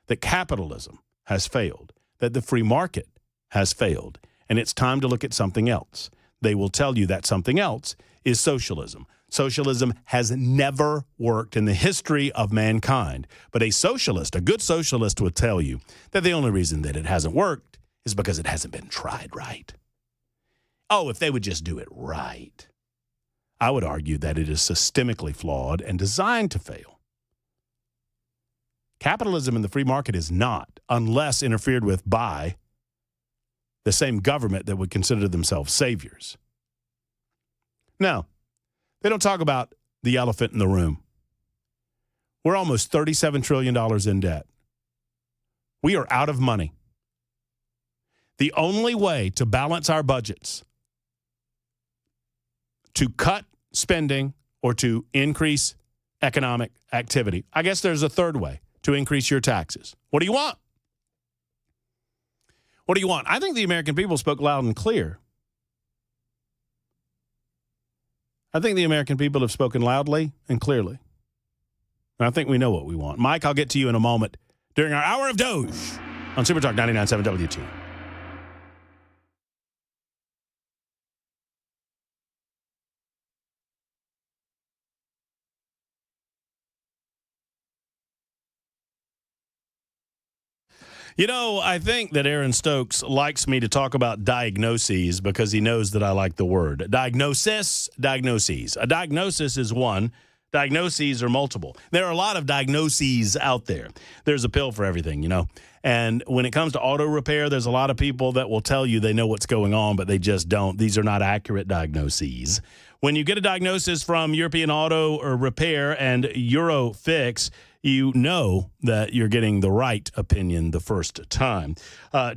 that capitalism has failed, that the free market has failed, and it's time to look at something else. They will tell you that something else is socialism. Socialism has never worked in the history of mankind, but a socialist, a good socialist, would tell you that the only reason that it hasn't worked is because it hasn't been tried right. Oh, if they would just do it right. I would argue that it is systemically flawed and designed to fail. Capitalism in the free market is not, unless interfered with by the same government that would consider themselves saviors. Now, they don't talk about the elephant in the room. We're almost $37 trillion in debt. We are out of money. The only way to balance our budgets, to cut spending or to increase economic activity, I guess there's a third way. To increase your taxes. What do you want? What do you want? I think the American people spoke loud and clear. I think the American people have spoken loudly and clearly. And I think we know what we want. Mike, I'll get to you in a moment during our Hour of Doge on Super Talk 99.7 WT. You know, I think that Aaron Stokes likes me to talk about diagnoses because he knows that I like the word. Diagnosis, diagnoses. A diagnosis is one. Diagnoses are multiple. There are a lot of diagnoses out there. There's a pill for everything, you know. And when it comes to auto repair, there's a lot of people that will tell you they know what's going on, but they just don't. These are not accurate diagnoses. When you get a diagnosis from European Auto or Repair and Eurofix, you know that you're getting the right opinion the first time.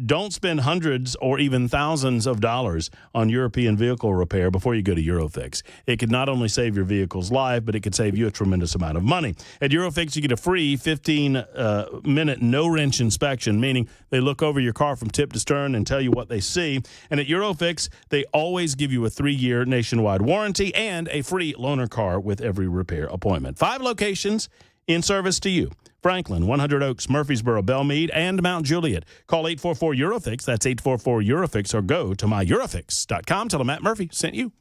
Don't spend hundreds or even thousands of dollars on European vehicle repair before you go to Eurofix. It could not only save your vehicle's life, but it could save you a tremendous amount of money. At Eurofix, you get a free 15-minute no-wrench inspection, meaning they look over your car from tip to stern and tell you what they see. And at Eurofix, they always give you a 3-year nationwide warranty and a free loaner car with every repair appointment. 5 locations in service to you. Franklin, 100 Oaks, Murfreesboro, Belmead, and Mount Juliet. Call 844-EUROFIX. That's 844-EUROFIX, or go to myEurofix.com. Tell them Matt Murphy sent you.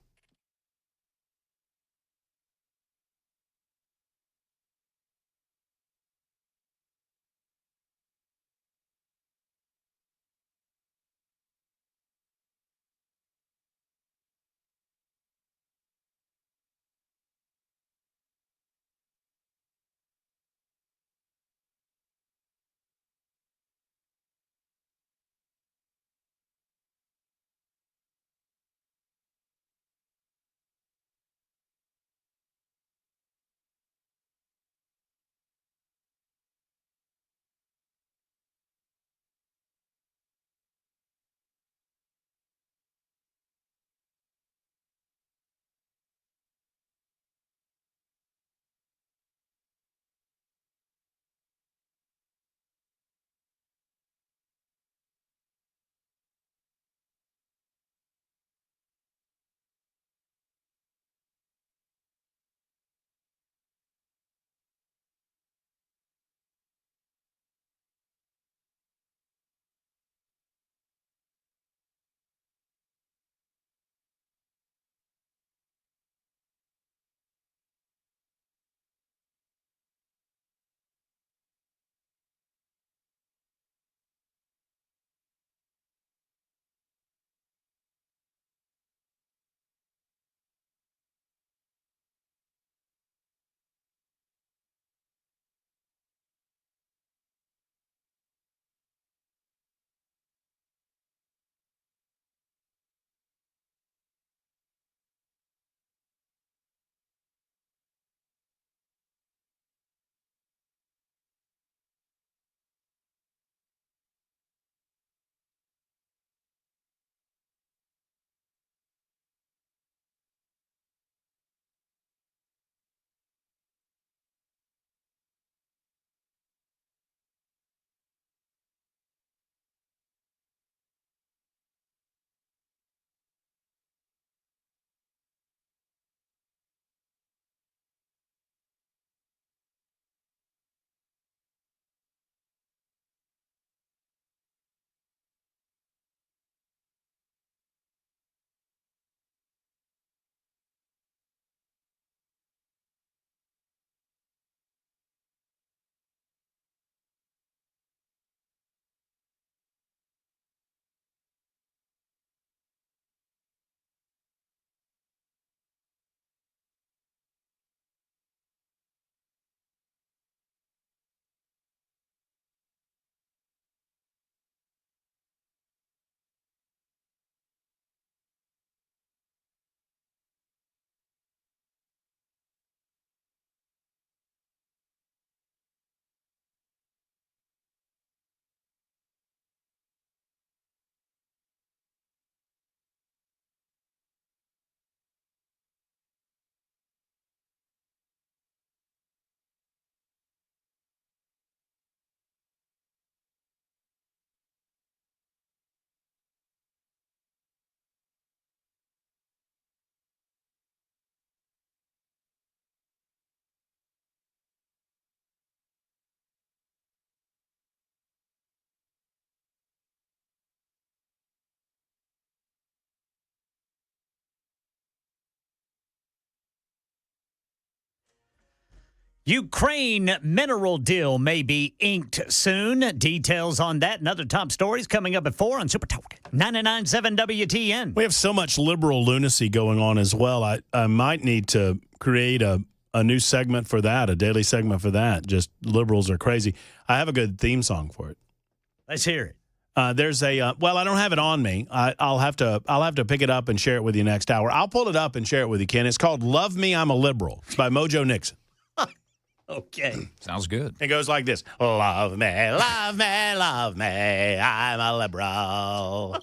Ukraine mineral deal may be inked soon. Details on that and other top stories coming up at 4 on Super Talk 99.7 WTN. We have so much liberal lunacy going on as well. I might need to create a new segment for that, a daily segment for that. Just liberals are crazy. I have a good theme song for it. Let's hear it. There's a well, I don't have it on me. I'll have to pick it up and share it with you next hour. I'll pull it up and share it with you, Ken. It's called "Love Me, I'm a Liberal." It's by Mojo Nixon. Okay. Sounds good. It goes like this: love me, love me, love me. I'm a liberal.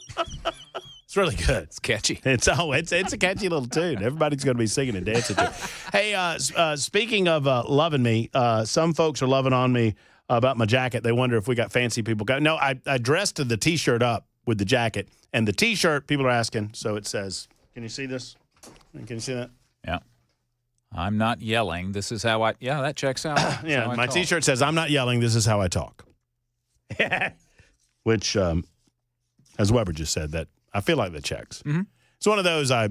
It's really good. It's catchy. It's a catchy little tune. Everybody's going to be singing and dancing to it. Hey, speaking of loving me, some folks are loving on me about my jacket. They wonder if we got fancy people. No, I dressed the T-shirt up with the jacket, and the T-shirt, people are asking, so it says, can you see this? Can you see that? Yeah. I'm not yelling. This is how yeah, that checks out. Yeah, my T-shirt says, I'm not yelling. This is how I talk. Which, as Weber just said, that I feel like that checks. Mm-hmm. It's one of those, I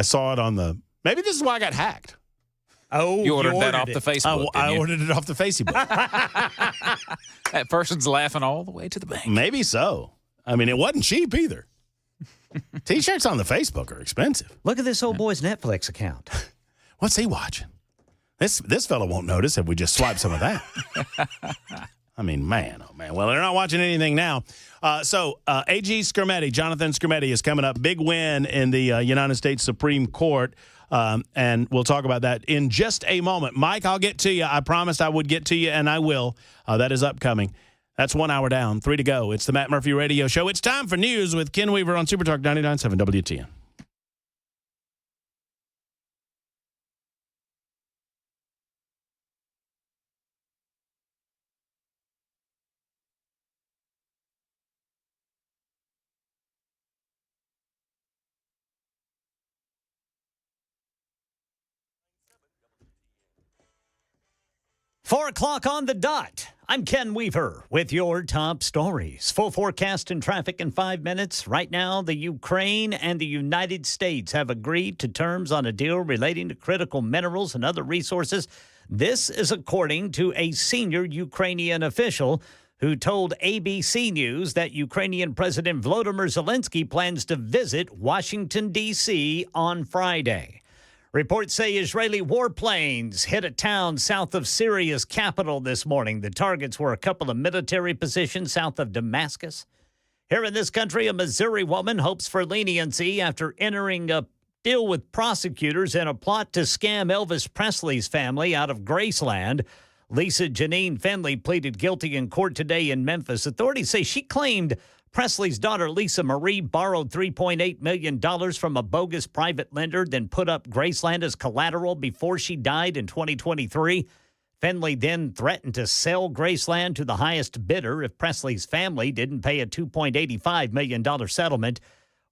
saw it on maybe this is why I got hacked. Oh, you ordered that off the Facebook. I ordered it off the Facebook. That person's laughing all the way to the bank. Maybe so. I mean, it wasn't cheap either. T-shirts on the Facebook are expensive. Look at this old boy's Netflix account. What's he watching? This fellow won't notice if we just swipe some of that. I mean, man, oh, man. Well, they're not watching anything now. So AG Skermetti, Jonathan Skermetti, is coming up. Big win in the United States Supreme Court. And we'll talk about that in just a moment. Mike, I'll get to you. I promised I would get to you, and I will. That is upcoming. That's 1 hour down, 3 to go. It's the Matt Murphy Radio Show. It's time for news with Ken Weaver on Super Talk 99.7 WTN. Four o'clock on the dot. I'm Ken Weaver with your top stories. Full forecast and traffic in 5 minutes. Right now, the Ukraine and the United States have agreed to terms on a deal relating to critical minerals and other resources. This is according to a senior Ukrainian official who told ABC News that Ukrainian President Volodymyr Zelensky plans to visit Washington, D.C. on Friday. Reports say Israeli warplanes hit a town south of Syria's capital this morning. The targets were a couple of military positions south of Damascus. Here in this country, a Missouri woman hopes for leniency after entering a deal with prosecutors in a plot to scam Elvis Presley's family out of Graceland. Lisa Janine Finley pleaded guilty in court today in Memphis. Authorities say she claimed Presley's daughter, Lisa Marie, borrowed $3.8 million from a bogus private lender, then put up Graceland as collateral before she died in 2023. Finley then threatened to sell Graceland to the highest bidder if Presley's family didn't pay a $2.85 million settlement.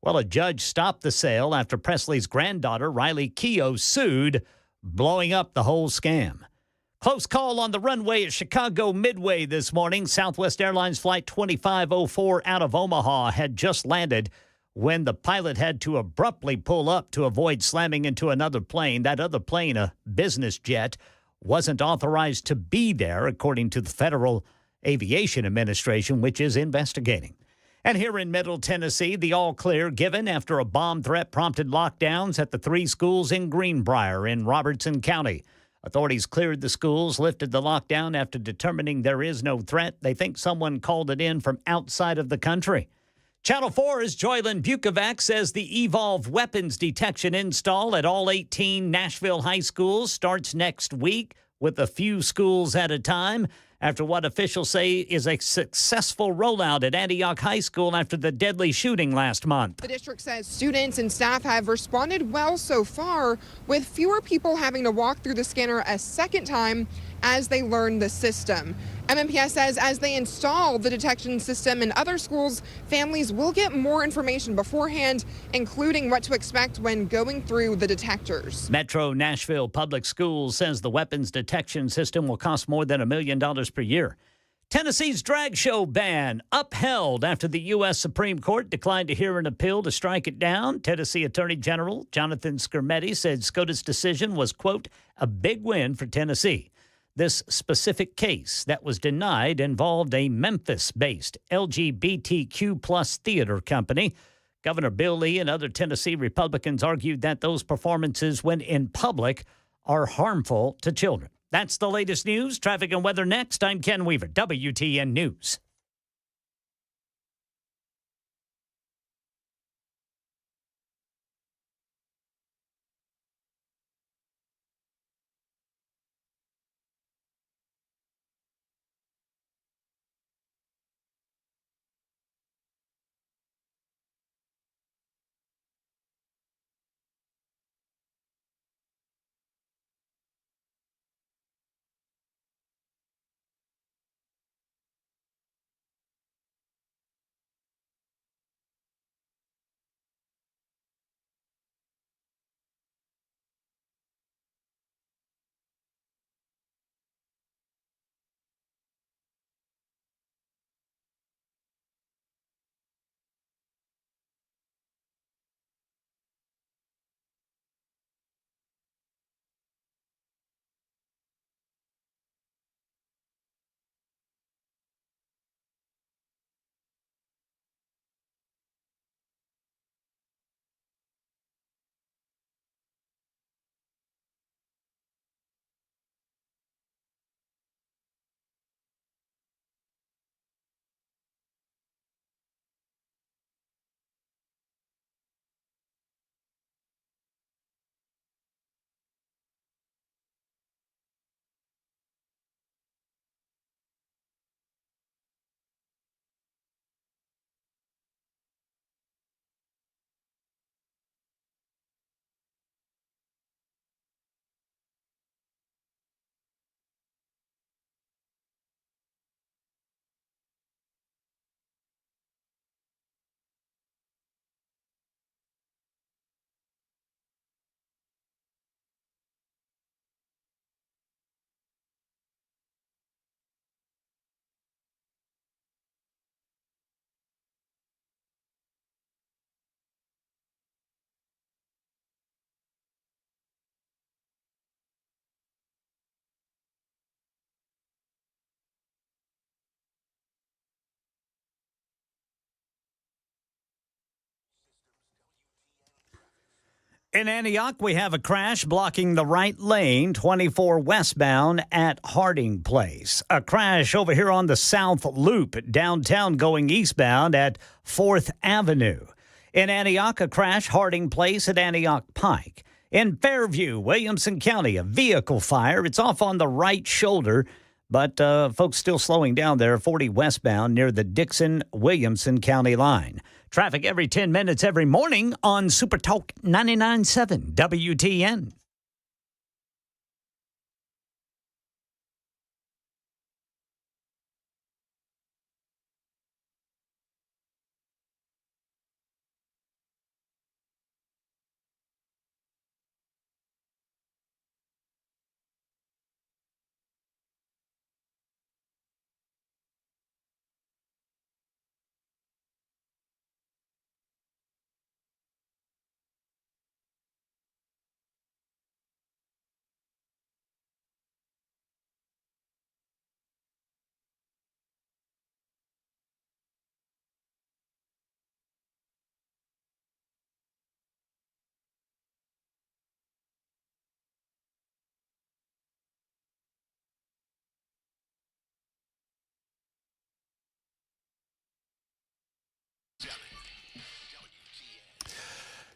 Well, a judge stopped the sale after Presley's granddaughter, Riley Keough, sued, blowing up the whole scam. Close call on the runway at Chicago Midway this morning. Southwest Airlines Flight 2504 out of Omaha had just landed when the pilot had to abruptly pull up to avoid slamming into another plane. That other plane, a business jet, wasn't authorized to be there, according to the Federal Aviation Administration, which is investigating. And here in Middle Tennessee, the all clear given after a bomb threat prompted lockdowns at the 3 schools in Greenbrier in Robertson County. Authorities cleared the schools, lifted the lockdown after determining there is no threat. They think someone called it in from outside of the country. Channel 4's Joylyn Bukovac says the Evolve weapons detection install at all 18 Nashville high schools starts next week with a few schools at a time after what officials say is a successful rollout at Antioch High School after the deadly shooting last month. The district says students and staff have responded well so far, with fewer people having to walk through the scanner a second time as they learn the system. MMPS says as they install the detection system in other schools, families will get more information beforehand, including what to expect when going through the detectors. Metro Nashville Public Schools says the weapons detection system will cost more than $1 million per year. Tennessee's drag show ban upheld after the U.S. Supreme Court declined to hear an appeal to strike it down. Tennessee Attorney General Jonathan Skermetti said SCOTUS' decision was, quote, a big win for Tennessee. This specific case that was denied involved a Memphis-based LGBTQ plus theater company. Governor Bill Lee and other Tennessee Republicans argued that those performances, when in public, are harmful to children. That's the latest news. Traffic and weather next. I'm Ken Weaver, WTN News. In Antioch, we have a crash blocking the right lane, 24 westbound at Harding Place. A crash over here on the South Loop, downtown going eastbound at 4th Avenue. In Antioch, a crash, Harding Place at Antioch Pike. In Fairview, Williamson County, a vehicle fire. It's off on the right shoulder, but folks still slowing down there, 40 westbound near the Dixon-Williamson County line. Traffic every 10 minutes every morning on Super Talk 99.7 WTN.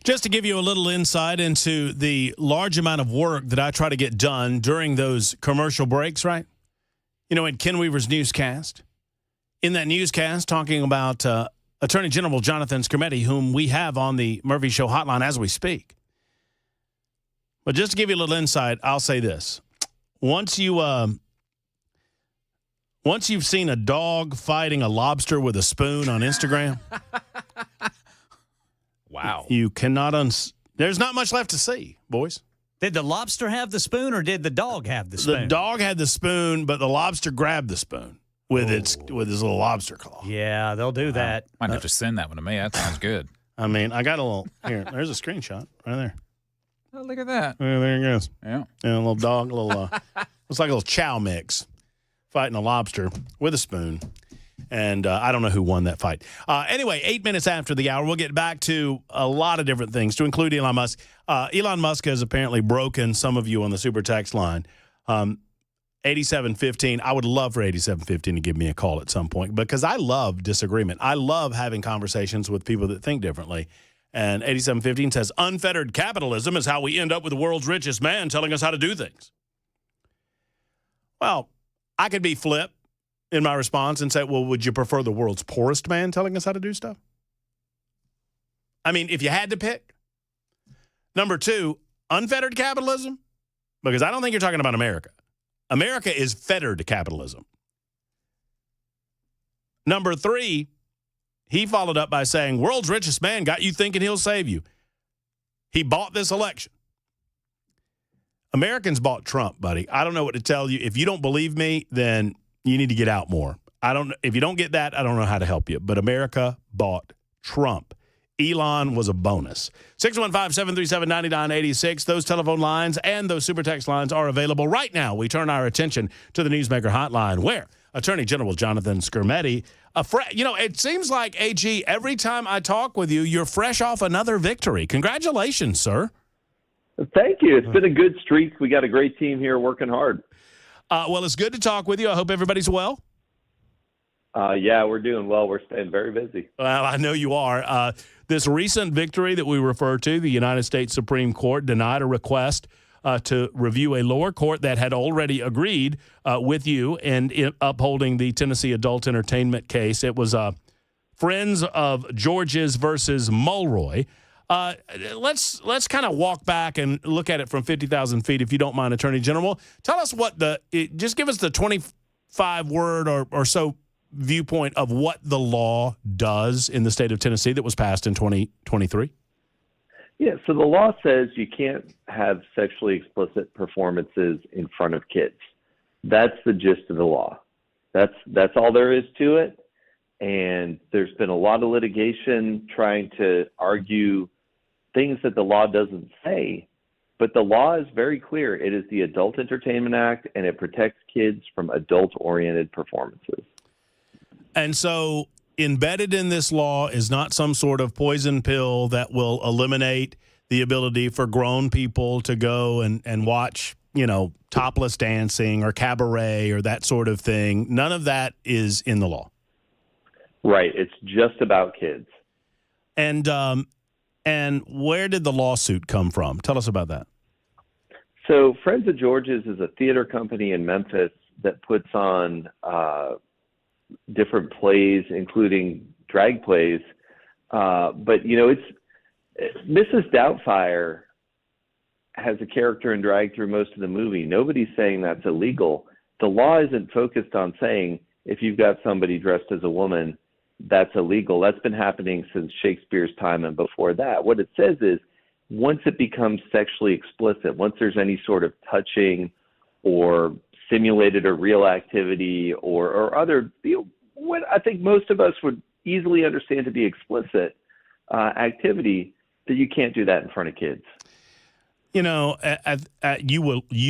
Just to give you a little insight into the large amount of work that I try to get done during those commercial breaks, right? You know, in Ken Weaver's newscast, in that newscast talking about Attorney General Jonathan Skrmetti, whom we have on the Murphy Show hotline as we speak. But just to give you a little insight, I'll say this. Once you've seen a dog fighting a lobster with a spoon on Instagram, Wow. you cannot there's not much left to see, boys. Did the lobster have the spoon or did the dog have the spoon? The dog had the spoon, but the lobster grabbed the spoon with his little lobster claw. Yeah, they'll do that. Might have to send that one to me. That sounds good. I mean, I got a little here. There's a screenshot right there. Oh, look at that. Yeah, there it goes. Yeah. And a little dog, a little looks like a little chow mix fighting a lobster with a spoon. And I don't know who won that fight. Anyway, 8 minutes after the hour, we'll get back to a lot of different things, to include Elon Musk. Elon Musk has apparently broken some of you on the super text line. 8715. I would love for 8715 to give me a call at some point because I love disagreement. I love having conversations with people that think differently. And 8715 says, unfettered capitalism is how we end up with the world's richest man telling us how to do things. Well, I could be flip in my response and say, well, would you prefer the world's poorest man telling us how to do stuff? I mean, if you had to pick. Number two, unfettered capitalism, because I don't think you're talking about America. America is fettered capitalism. Number three, he followed up by saying, world's richest man got you thinking he'll save you. He bought this election. Americans bought Trump, buddy. I don't know what to tell you. If you don't believe me, then you need to get out more. If you don't get that, I don't know how to help you. But America bought Trump. Elon was a bonus. 615-737-9986. Those telephone lines and those super text lines are available right now. We turn our attention to the Newsmaker hotline where Attorney General Jonathan Skrmetti, it seems like, AG, every time I talk with you, you're fresh off another victory. Congratulations, sir. Thank you. It's been a good streak. We got a great team here working hard. Well, it's good to talk with you. I hope everybody's well. Yeah, we're doing well. We're staying very busy. Well, I know you are. This recent victory that we refer to, the United States Supreme Court denied a request to review a lower court that had already agreed with you in upholding the Tennessee adult entertainment case. It was Friends of George's versus Mulroy. Let's kind of walk back and look at it from 50,000 feet, if you don't mind, Attorney General. Tell us just give us the 25-word or so viewpoint of what the law does in the state of Tennessee that was passed in 2023. Yeah, so the law says you can't have sexually explicit performances in front of kids. That's the gist of the law. That's all there is to it. And there's been a lot of litigation trying to argue things that the law doesn't say, but the law is very clear. It is the Adult Entertainment Act, and it protects kids from adult-oriented performances. And so embedded in this law is not some sort of poison pill that will eliminate the ability for grown people to go and watch, topless dancing or cabaret or that sort of thing. None of that is in the law. Right. It's just about kids. And where did the lawsuit come from? Tell us about that. So Friends of George's is a theater company in Memphis that puts on different plays, including drag plays. But, it's Mrs. Doubtfire has a character in drag through most of the movie. Nobody's saying that's illegal. The law isn't focused on saying if you've got somebody dressed as a woman, that's illegal. That's been happening since Shakespeare's time and before that. What it says is once it becomes sexually explicit, once there's any sort of touching or simulated or real activity or other, what I think most of us would easily understand to be explicit activity, that you can't do that in front of kids. You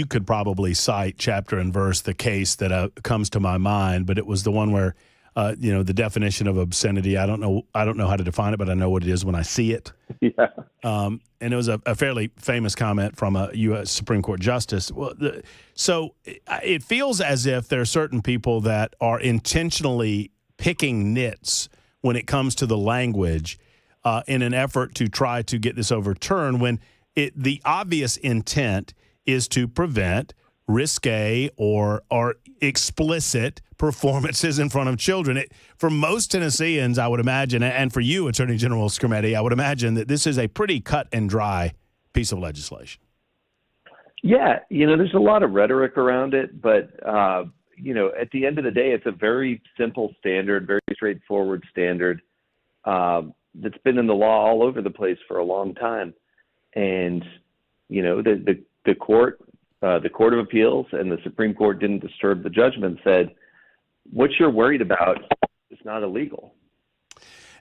could probably cite chapter and verse the case that comes to my mind, but it was the one where, the definition of obscenity. I don't know how to define it, but I know what it is when I see it. Yeah. And it was a fairly famous comment from a U.S. Supreme Court justice. So it feels as if there are certain people that are intentionally picking nits when it comes to the language in an effort to try to get this overturned when the obvious intent is to prevent risque or explicit performances in front of children. For most Tennesseans, I would imagine, and for you, Attorney General Skrmetti, I would imagine that this is a pretty cut and dry piece of legislation. Yeah, there's a lot of rhetoric around it, but, at the end of the day, it's a very simple standard, very straightforward standard that's been in the law all over the place for a long time. And, the Court of Appeals and the Supreme Court didn't disturb the judgment, said, what you're worried about is not illegal.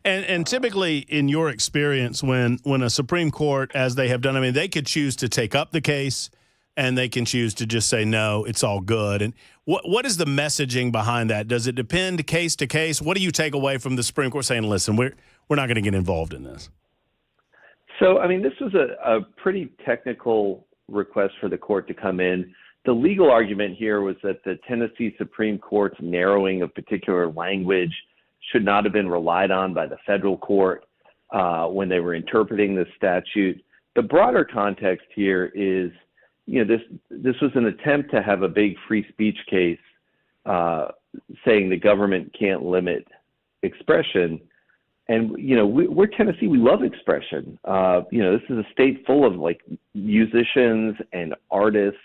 And typically, in your experience, when a Supreme Court, as they have done, they could choose to take up the case and they can choose to just say, no, it's all good. And what is the messaging behind that? Does it depend case to case? What do you take away from the Supreme Court saying, listen, we're not going to get involved in this? So, this was a pretty technical request for the court to come in. The legal argument here was that the Tennessee Supreme Court's narrowing of particular language should not have been relied on by the federal court when they were interpreting the statute. The broader context here is, this was an attempt to have a big free speech case saying the government can't limit expression. And, we're Tennessee. We love expression. This is a state full of musicians and artists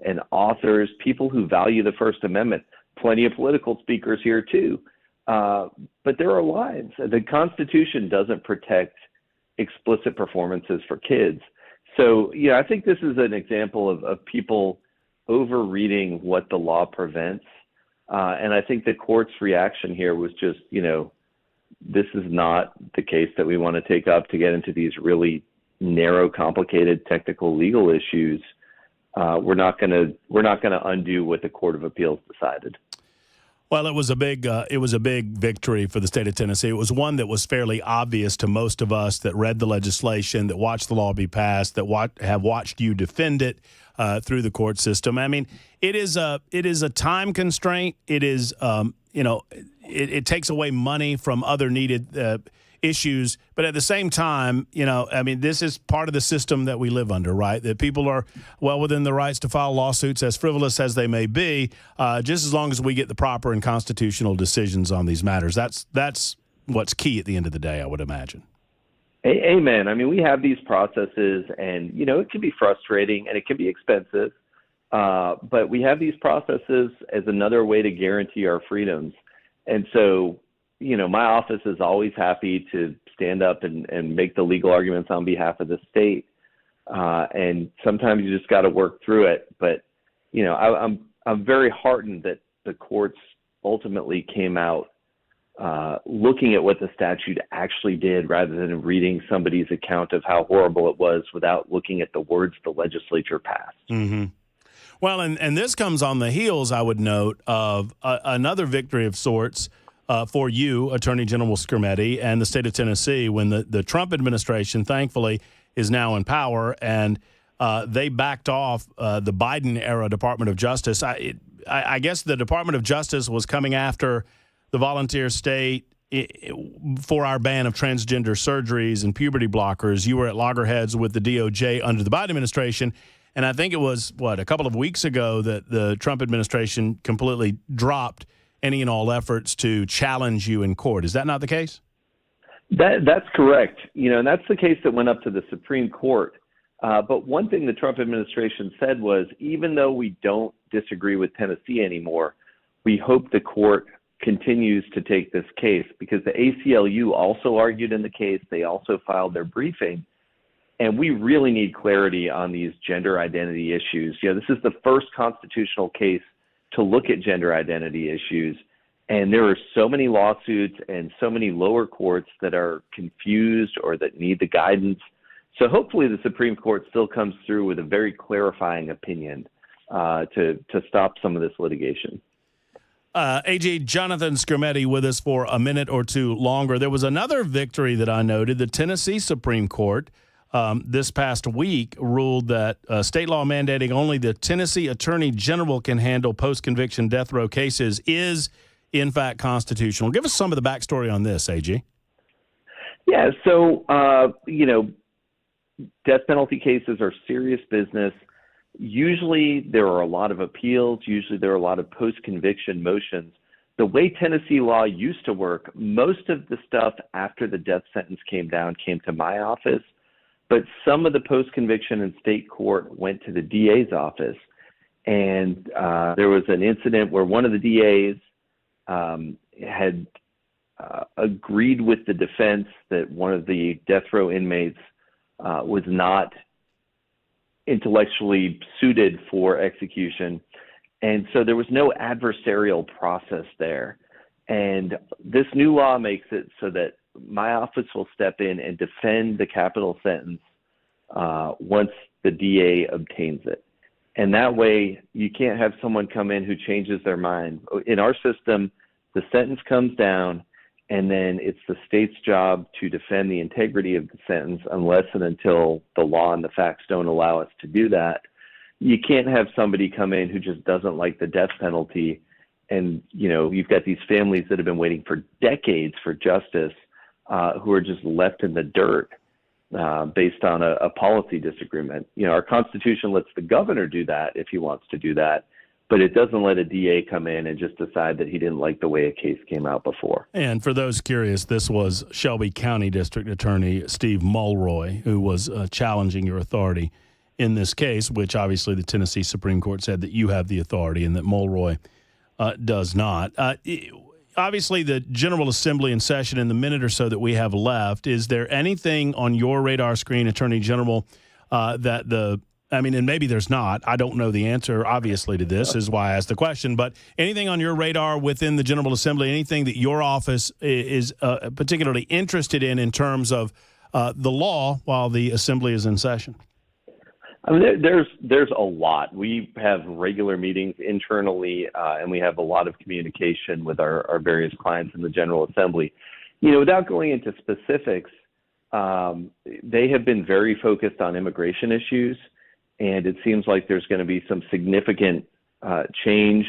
and authors, people who value the First Amendment, plenty of political speakers here too. But there are lines. The Constitution doesn't protect explicit performances for kids. So, I think this is an example of people overreading what the law prevents. And I think the court's reaction here was just, this is not the case that we want to take up to get into these really narrow, complicated, technical legal issues. We're not going to undo what the Court of Appeals decided. Well, it was a big victory for the state of Tennessee. It was one that was fairly obvious to most of us that read the legislation, that watched the law be passed, that have watched you defend it through the court system. It is a time constraint. It is it takes away money from other needed issues. But at the same time, this is part of the system that we live under, right? That people are well within the rights to file lawsuits, as frivolous as they may be, just as long as we get the proper and constitutional decisions on these matters. That's what's key at the end of the day, I would imagine. Amen. We have these processes, and, it can be frustrating and it can be expensive. But we have these processes as another way to guarantee our freedoms. And so, my office is always happy to stand up and make the legal arguments on behalf of the state. And sometimes you just got to work through it. But, I'm very heartened that the courts ultimately came out looking at what the statute actually did rather than reading somebody's account of how horrible it was without looking at the words the legislature passed. Mm-hmm. Well, and this comes on the heels, I would note, of another victory of sorts for you, Attorney General Skrmetti, and the state of Tennessee when the Trump administration, thankfully, is now in power, and they backed off the Biden-era Department of Justice. I guess the Department of Justice was coming after the volunteer state for our ban of transgender surgeries and puberty blockers. You were at loggerheads with the DOJ under the Biden administration, and I think it was, a couple of weeks ago that the Trump administration completely dropped any and all efforts to challenge you in court. Is that not the case? That's correct. And that's the case that went up to the Supreme Court. But one thing the Trump administration said was, even though we don't disagree with Tennessee anymore, we hope the court continues to take this case, because the ACLU also argued in the case. They also filed their briefing. And we really need clarity on these gender identity issues. This is the first constitutional case to look at gender identity issues. And there are so many lawsuits and so many lower courts that are confused or that need the guidance. So hopefully the Supreme Court still comes through with a very clarifying opinion to stop some of this litigation. AG, Jonathan Skrmetti with us for a minute or two longer. There was another victory that I noted. The Tennessee Supreme Court this past week ruled that state law mandating only the Tennessee Attorney General can handle post-conviction death row cases is, in fact, constitutional. Give us some of the backstory on this, AG. Yeah, so, death penalty cases are serious business. Usually there are a lot of appeals. Usually there are a lot of post-conviction motions. The way Tennessee law used to work, most of the stuff after the death sentence came down came to my office, but some of the post-conviction in state court went to the DA's office. And there was an incident where one of the DAs had agreed with the defense that one of the death row inmates was not intellectually suited for execution. And so there was no adversarial process there. And this new law makes it so that my office will step in and defend the capital sentence once the DA obtains it. And that way you can't have someone come in who changes their mind. In our system, the sentence comes down, and then it's the state's job to defend the integrity of the sentence unless and until the law and the facts don't allow us to do that. You can't have somebody come in who just doesn't like the death penalty. And, you've got these families that have been waiting for decades for justice who are just left in the dirt based on a policy disagreement. Our Constitution lets the governor do that if he wants to do that, but it doesn't let a DA come in and just decide that he didn't like the way a case came out before. And for those curious, this was Shelby County District Attorney Steve Mulroy, who was challenging your authority in this case, which obviously the Tennessee Supreme Court said that you have the authority and that Mulroy does not. Obviously, the General Assembly in session in the minute or so that we have left, is there anything on your radar screen, Attorney General, and maybe there's not. I don't know the answer, obviously, to this, is why I asked the question. But anything on your radar within the General Assembly, anything that your office is particularly interested in terms of the law while the Assembly is in session? I mean, there's a lot. We have regular meetings internally, and we have a lot of communication with our various clients in the General Assembly. Without going into specifics, they have been very focused on immigration issues. And it seems like there's going to be some significant change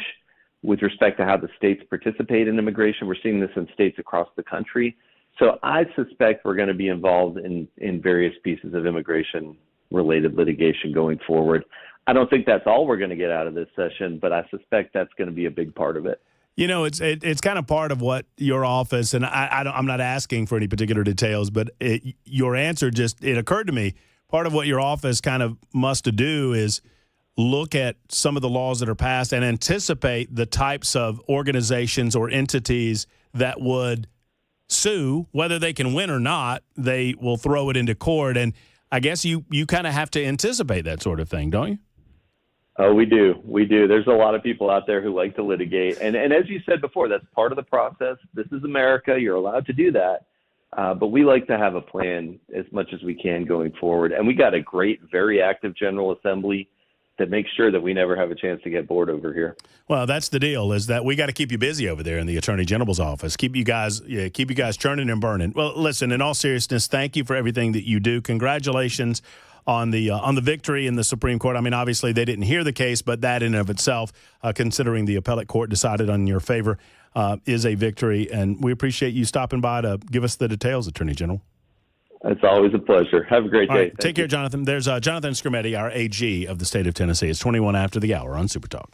with respect to how the states participate in immigration. We're seeing this in states across the country. So I suspect we're going to be involved in various pieces of immigration-related litigation going forward. I don't think that's all we're going to get out of this session, but I suspect that's going to be a big part of it. It's kind of part of what your office, and I'm not asking for any particular details, but your answer it occurred to me. Part of what your office kind of must do is look at some of the laws that are passed and anticipate the types of organizations or entities that would sue. Whether they can win or not, they will throw it into court. And I guess you kind of have to anticipate that sort of thing, don't you? Oh, we do. We do. There's a lot of people out there who like to litigate. And as you said before, that's part of the process. This is America. You're allowed to do that. But we like to have a plan as much as we can going forward. And we got a great, very active General Assembly. make sure that we never have a chance to get bored over here. Well, that's the deal, is that we got to keep you busy over there in the Attorney General's office. Keep you guys churning and burning. Well, listen, in all seriousness, thank you for everything that you do. Congratulations on the victory in the Supreme Court. I mean, obviously they didn't hear the case, but that in and of itself, considering the appellate court decided on your favor, is a victory. And we appreciate you stopping by to give us the details, Attorney General. It's always a pleasure. Have a great day. All right, take care, Jonathan. There's Jonathan Skrmetti, our AG of the state of Tennessee. It's 21 after the hour on Super Talk.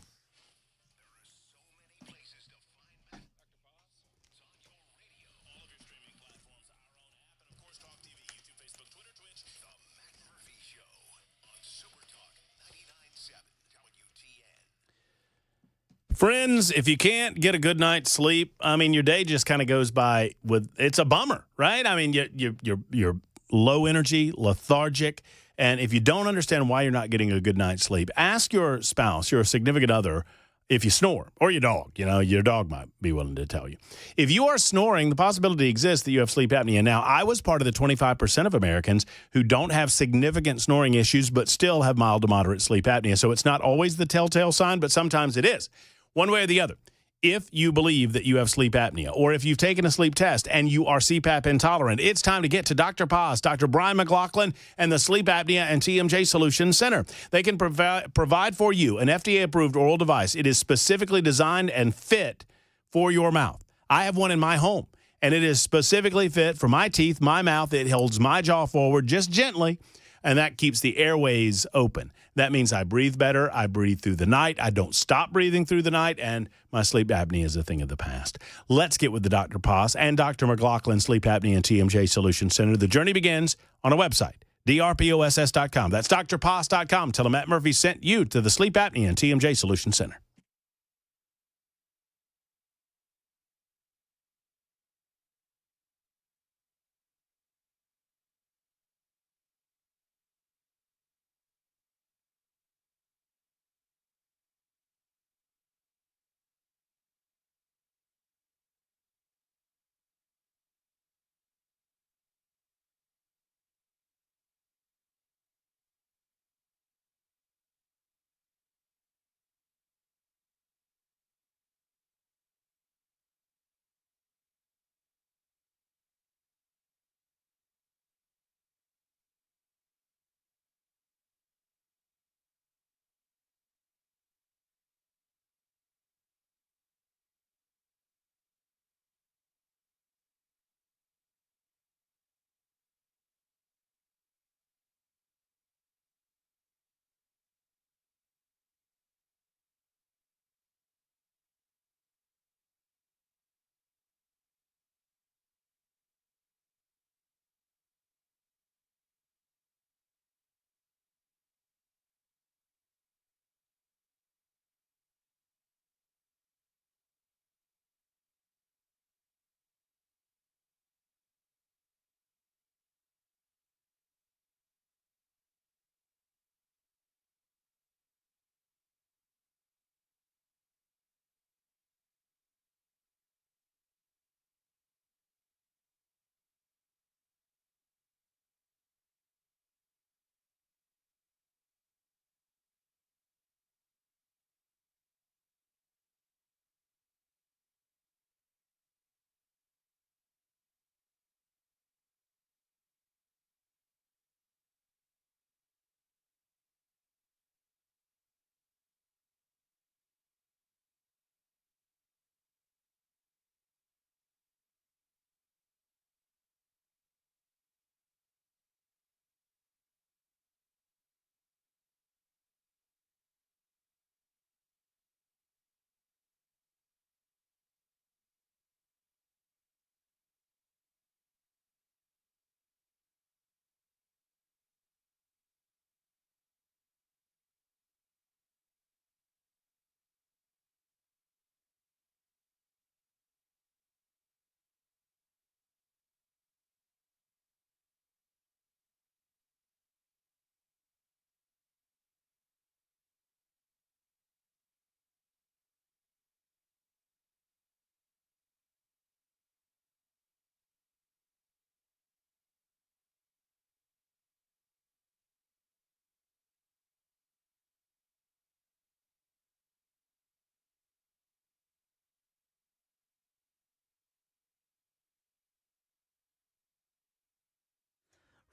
Friends, if you can't get a good night's sleep, I mean, your day just kind of goes by it's a bummer, right? I mean, you're low energy, lethargic, and if you don't understand why you're not getting a good night's sleep, ask your spouse, your significant other, if you snore, or your dog. You know, your dog might be willing to tell you. If you are snoring, the possibility exists that you have sleep apnea. Now, I was part of the 25% of Americans who don't have significant snoring issues but still have mild to moderate sleep apnea, so it's not always the telltale sign, but sometimes it is. One way or the other, if you believe that you have sleep apnea, or if you've taken a sleep test and you are CPAP intolerant, it's time to get to Dr. Paz, Dr. Brian McLaughlin, and the Sleep Apnea and TMJ Solutions Center. They can provide for you an FDA-approved oral device. It is specifically designed and fit for your mouth. I have one in my home, and it is specifically fit for my teeth, my mouth. It holds my jaw forward just gently, and that keeps the airways open. That means I breathe better. I breathe through the night. I don't stop breathing through the night, and my sleep apnea is a thing of the past. Let's get with the Dr. Paz and Dr. McLaughlin Sleep Apnea and TMJ Solutions Center. The journey begins on a website, drposs.com. That's drpaz.com. Tell them Matt Murphy sent you to the Sleep Apnea and TMJ Solutions Center.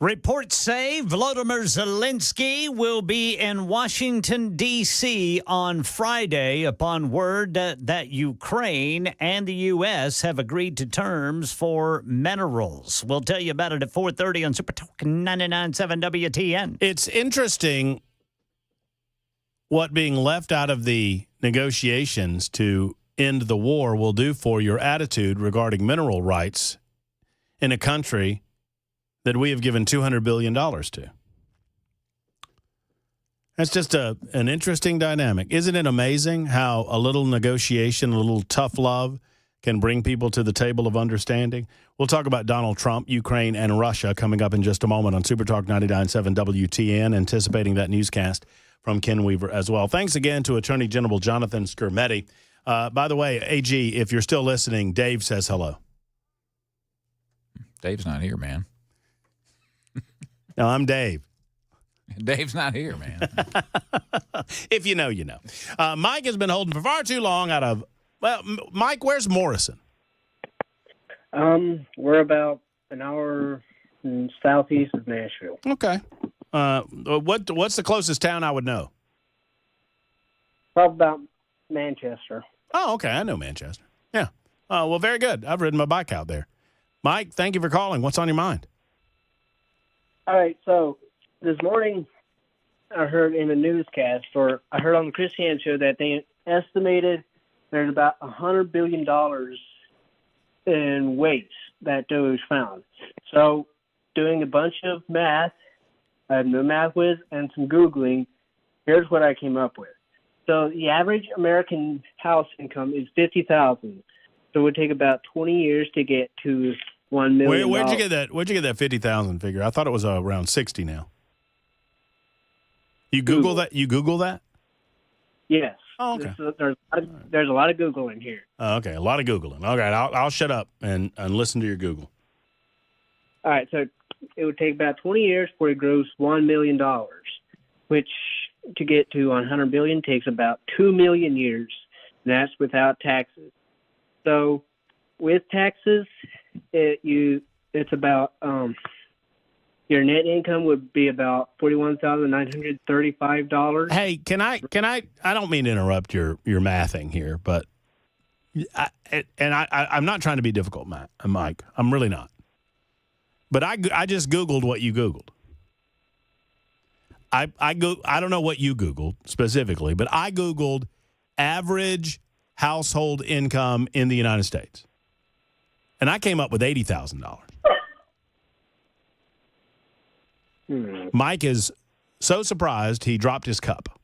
Reports say Volodymyr Zelensky will be in Washington, D.C. on Friday upon word that Ukraine and the U.S. have agreed to terms for minerals. We'll tell you about it at 4:30 on Super Talk 99.7 WTN. It's interesting what being left out of the negotiations to end the war will do for your attitude regarding mineral rights in a country that we have given $200 billion to. That's just an interesting dynamic. Isn't it amazing how a little negotiation, a little tough love can bring people to the table of understanding? We'll talk about Donald Trump, Ukraine, and Russia coming up in just a moment on Super Talk 99.7 WTN, anticipating that newscast from Ken Weaver as well. Thanks again to Attorney General Jonathan Skrmetti. By the way, AG, if you're still listening, Dave says hello. Dave's not here, man. No, I'm Dave. Dave's not here, man. If you know, you know. Mike has been holding for far too long out of, well, Mike, where's Morrison? We're about an hour southeast of Nashville. Okay. What's the closest town I would know? Probably about Manchester. Oh, okay. I know Manchester. Yeah. Well, very good. I've ridden my bike out there. Mike, thank you for calling. What's on your mind? All right, so this morning I heard in the newscast, or I heard on the Christian show, that they estimated there's about $100 billion in waste that Doge found. So doing a bunch of math, I'm no math whiz, and some Googling, here's what I came up with. So the average American house income is $50,000. So it would take about 20 years to get to $1 million. Where'd you get that? Where'd you get that 50,000 figure? I thought it was around 60 now. You Google that? You Google that? Yes. Oh, okay. There's a lot of Googling here. Okay, a lot of Googling. Okay, I'll shut up and listen to your Google. All right, so it would take about 20 years for it to gross $1 million, which to get to $100 billion takes about 2 million years, and that's without taxes. So with taxes, it's about your net income would be about $41,935. Hey, can I don't mean to interrupt your mathing here, but I'm not trying to be difficult, Mike. I'm really not. But I just Googled what you Googled. I don't know what you Googled specifically, but I Googled average household income in the United States. And I came up with $80,000. Mike is so surprised he dropped his cup.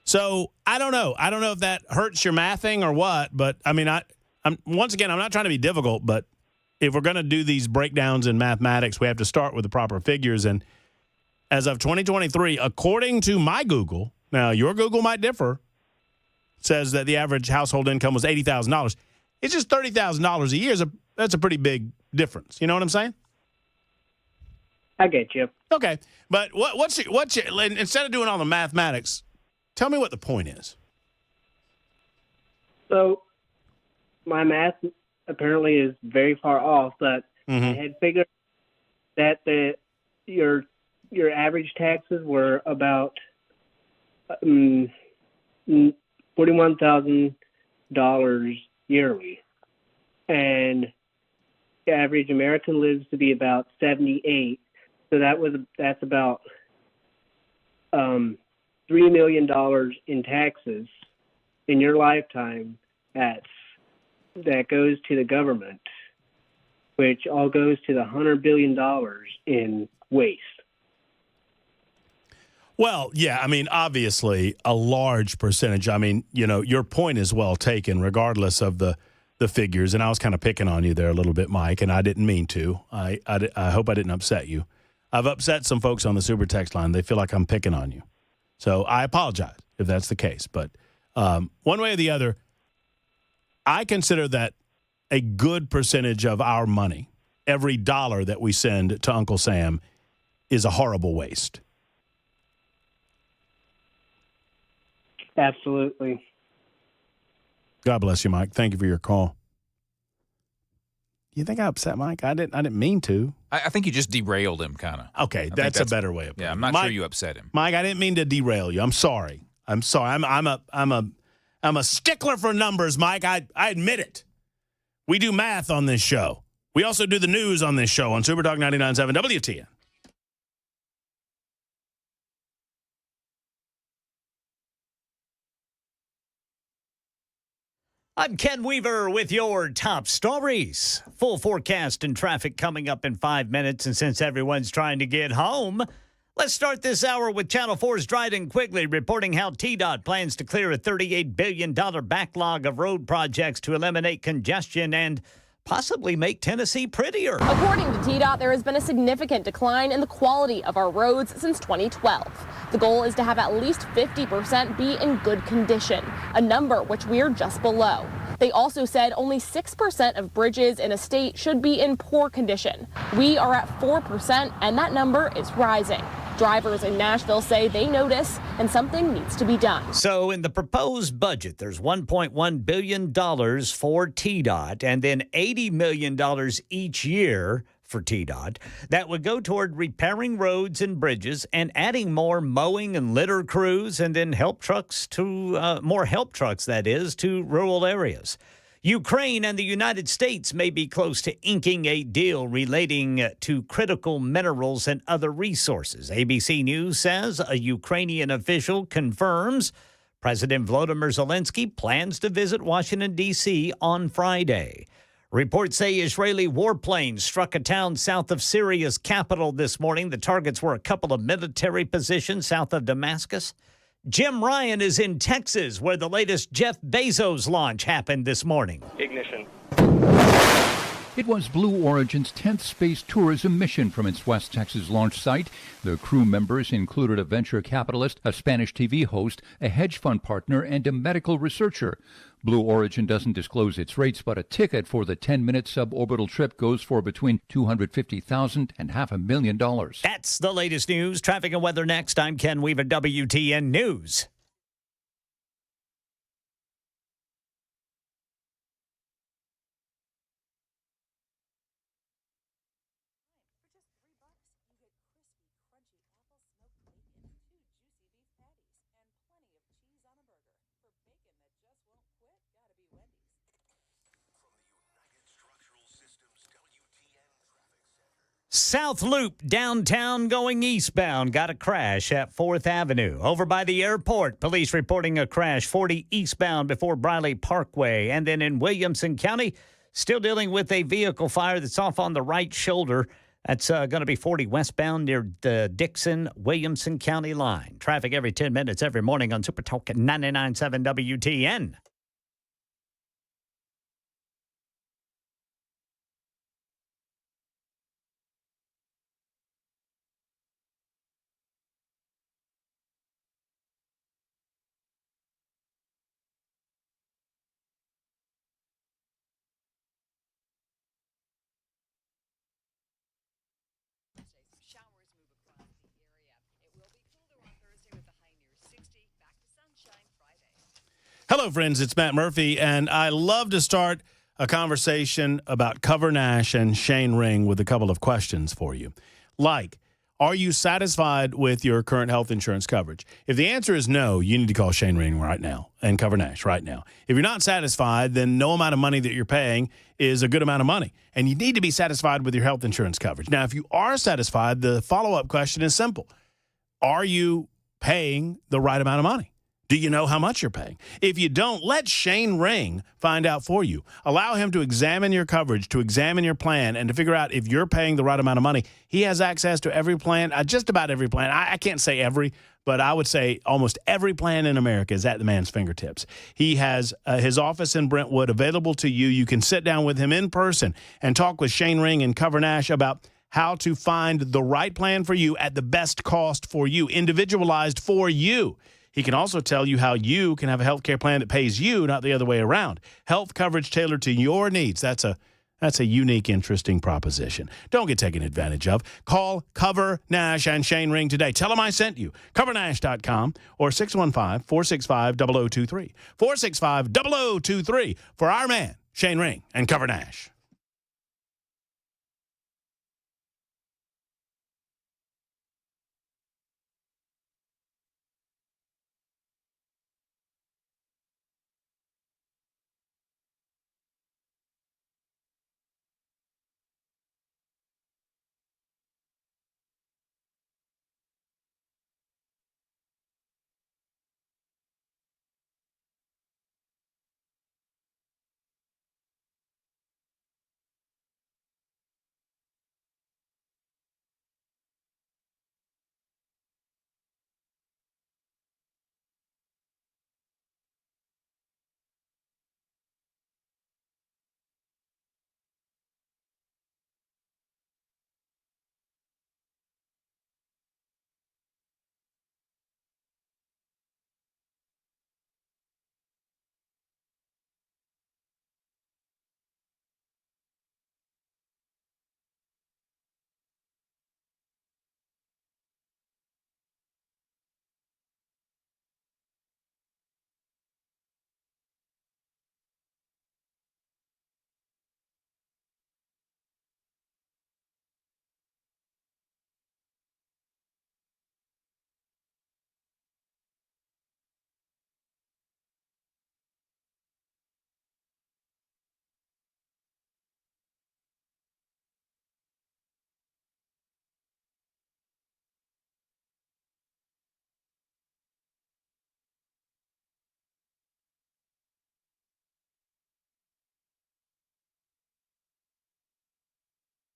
So I don't know. I don't know if that hurts your mathing or what, but I mean, I'm once again, I'm not trying to be difficult, but if we're going to do these breakdowns in mathematics, we have to start with the proper figures. And as of 2023, according to my Google, now your Google might differ, says that the average household income was $80,000. It's just $30,000 a year. That's a pretty big difference. You know what I'm saying? I get you. Okay, but what's your instead of doing all the mathematics, tell me what the point is. So my math apparently is very far off, but I had figured that your average taxes were about $41,000 yearly, and the average American lives to be about 78. So that's about $3 million in taxes in your lifetime. That goes to the government, which all goes to the $100 billion in waste. Well, yeah, I mean, obviously a large percentage. I mean, you know, your point is well taken, regardless of the figures. And I was kind of picking on you there a little bit, Mike, and I didn't mean to. I hope I didn't upset you. I've upset some folks on the Super Text line. They feel like I'm picking on you. So I apologize if that's the case. But one way or the other, I consider that a good percentage of our money, every dollar that we send to Uncle Sam, is a horrible waste. Absolutely. God bless you, Mike. Thank you for your call. You think I upset Mike? I didn't mean to. I think you just derailed him, kind of. Okay, that's a better way of putting it. Yeah, I'm not sure you upset him. Mike, I didn't mean to derail you. I'm sorry. I'm a stickler for numbers, Mike. I admit it. We do math on this show. We also do the news on this show on Super Talk 99.7 WTN. I'm Ken Weaver with your top stories. Full forecast and traffic coming up in 5 minutes. And since everyone's trying to get home, let's start this hour with Channel 4's Dryden Quigley reporting how TDOT plans to clear a $38 billion backlog of road projects to eliminate congestion and possibly make Tennessee prettier. According to TDOT, there has been a significant decline in the quality of our roads since 2012. The goal is to have at least 50% be in good condition, a number which we're just below. They also said only 6% of bridges in a state should be in poor condition. We are at 4%, and that number is rising. Drivers in Nashville say they notice and something needs to be done. So in the proposed budget, there's $1.1 billion for TDOT and then $80 million each year for TDOT that would go toward repairing roads and bridges and adding more mowing and litter crews and then more help trucks, that is, to rural areas. Ukraine and the United States may be close to inking a deal relating to critical minerals and other resources. ABC News says a Ukrainian official confirms President Volodymyr Zelensky plans to visit Washington, D.C. on Friday. Reports say Israeli warplanes struck a town south of Syria's capital this morning. The targets were a couple of military positions south of Damascus. Jim Ryan is in Texas, where the latest Jeff Bezos launch happened this morning. Ignition. It was Blue Origin's 10th space tourism mission from its West Texas launch site. The crew members included a venture capitalist, a Spanish TV host, a hedge fund partner, and a medical researcher. Blue Origin doesn't disclose its rates, but a ticket for the 10-minute suborbital trip goes for between $250,000 and $500,000. That's the latest news. Traffic and weather next. I'm Ken Weaver, WTN News. South Loop, downtown going eastbound. Got a crash at 4th Avenue. Over by the airport, police reporting a crash 40 eastbound before Briley Parkway. And then in Williamson County, still dealing with a vehicle fire that's off on the right shoulder. That's going to be 40 westbound near the Dixon-Williamson County line. Traffic every 10 minutes every morning on Super Talk 99.7 WTN. Hello, friends. It's Matt Murphy, and I love to start a conversation about Cover Nash and Shane Ring with a couple of questions for you. Like, are you satisfied with your current health insurance coverage? If the answer is no, you need to call Shane Ring right now and Cover Nash right now. If you're not satisfied, then no amount of money that you're paying is a good amount of money, and you need to be satisfied with your health insurance coverage. Now, if you are satisfied, the follow-up question is simple. Are you paying the right amount of money? Do you know how much you're paying? If you don't, let Shane Ring find out for you. Allow him to examine your coverage, to examine your plan, and to figure out if you're paying the right amount of money. He has access to every plan, just about every plan. I can't say every, but I would say almost every plan in America is at the man's fingertips. He has his office in Brentwood available to you. You can sit down with him in person and talk with Shane Ring and Cover Nash about how to find the right plan for you at the best cost for you, individualized for you. He can also tell you how you can have a health care plan that pays you, not the other way around. Health coverage tailored to your needs. That's a unique, interesting proposition. Don't get taken advantage of. Call Cover Nash and Shane Ring today. Tell them I sent you. CoverNash.com or 615-465-0023. 465-0023 for our man, Shane Ring and Cover Nash.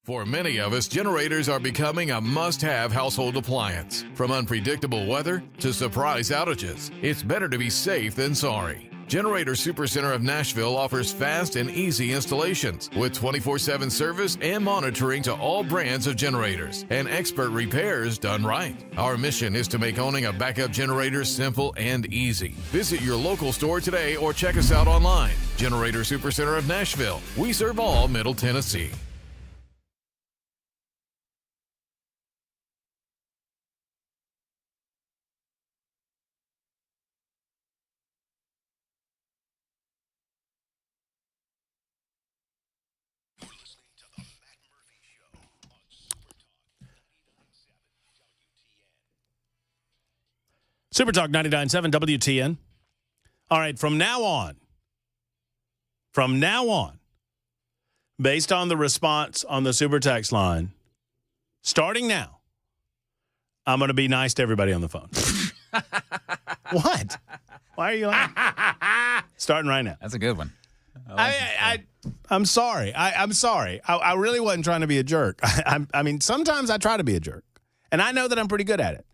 For many of us, generators are becoming a must-have household appliance. From unpredictable weather to surprise outages, it's better to be safe than sorry. Generator Supercenter of Nashville offers fast and easy installations with 24/7 service and monitoring to all brands of generators and expert repairs done right. Our mission is to make owning a backup generator simple and easy. Visit your local store today or check us out online. Generator Supercenter of Nashville. We serve all Middle Tennessee. Super Talk 99.7 WTN. All right, from now on, based on the response on the Super Text line, starting now, I'm going to be nice to everybody on the phone. What? Why are you laughing? Starting right now. That's a good one. I'm sorry. I'm sorry. I really wasn't trying to be a jerk. I mean, sometimes I try to be a jerk, and I know that I'm pretty good at it.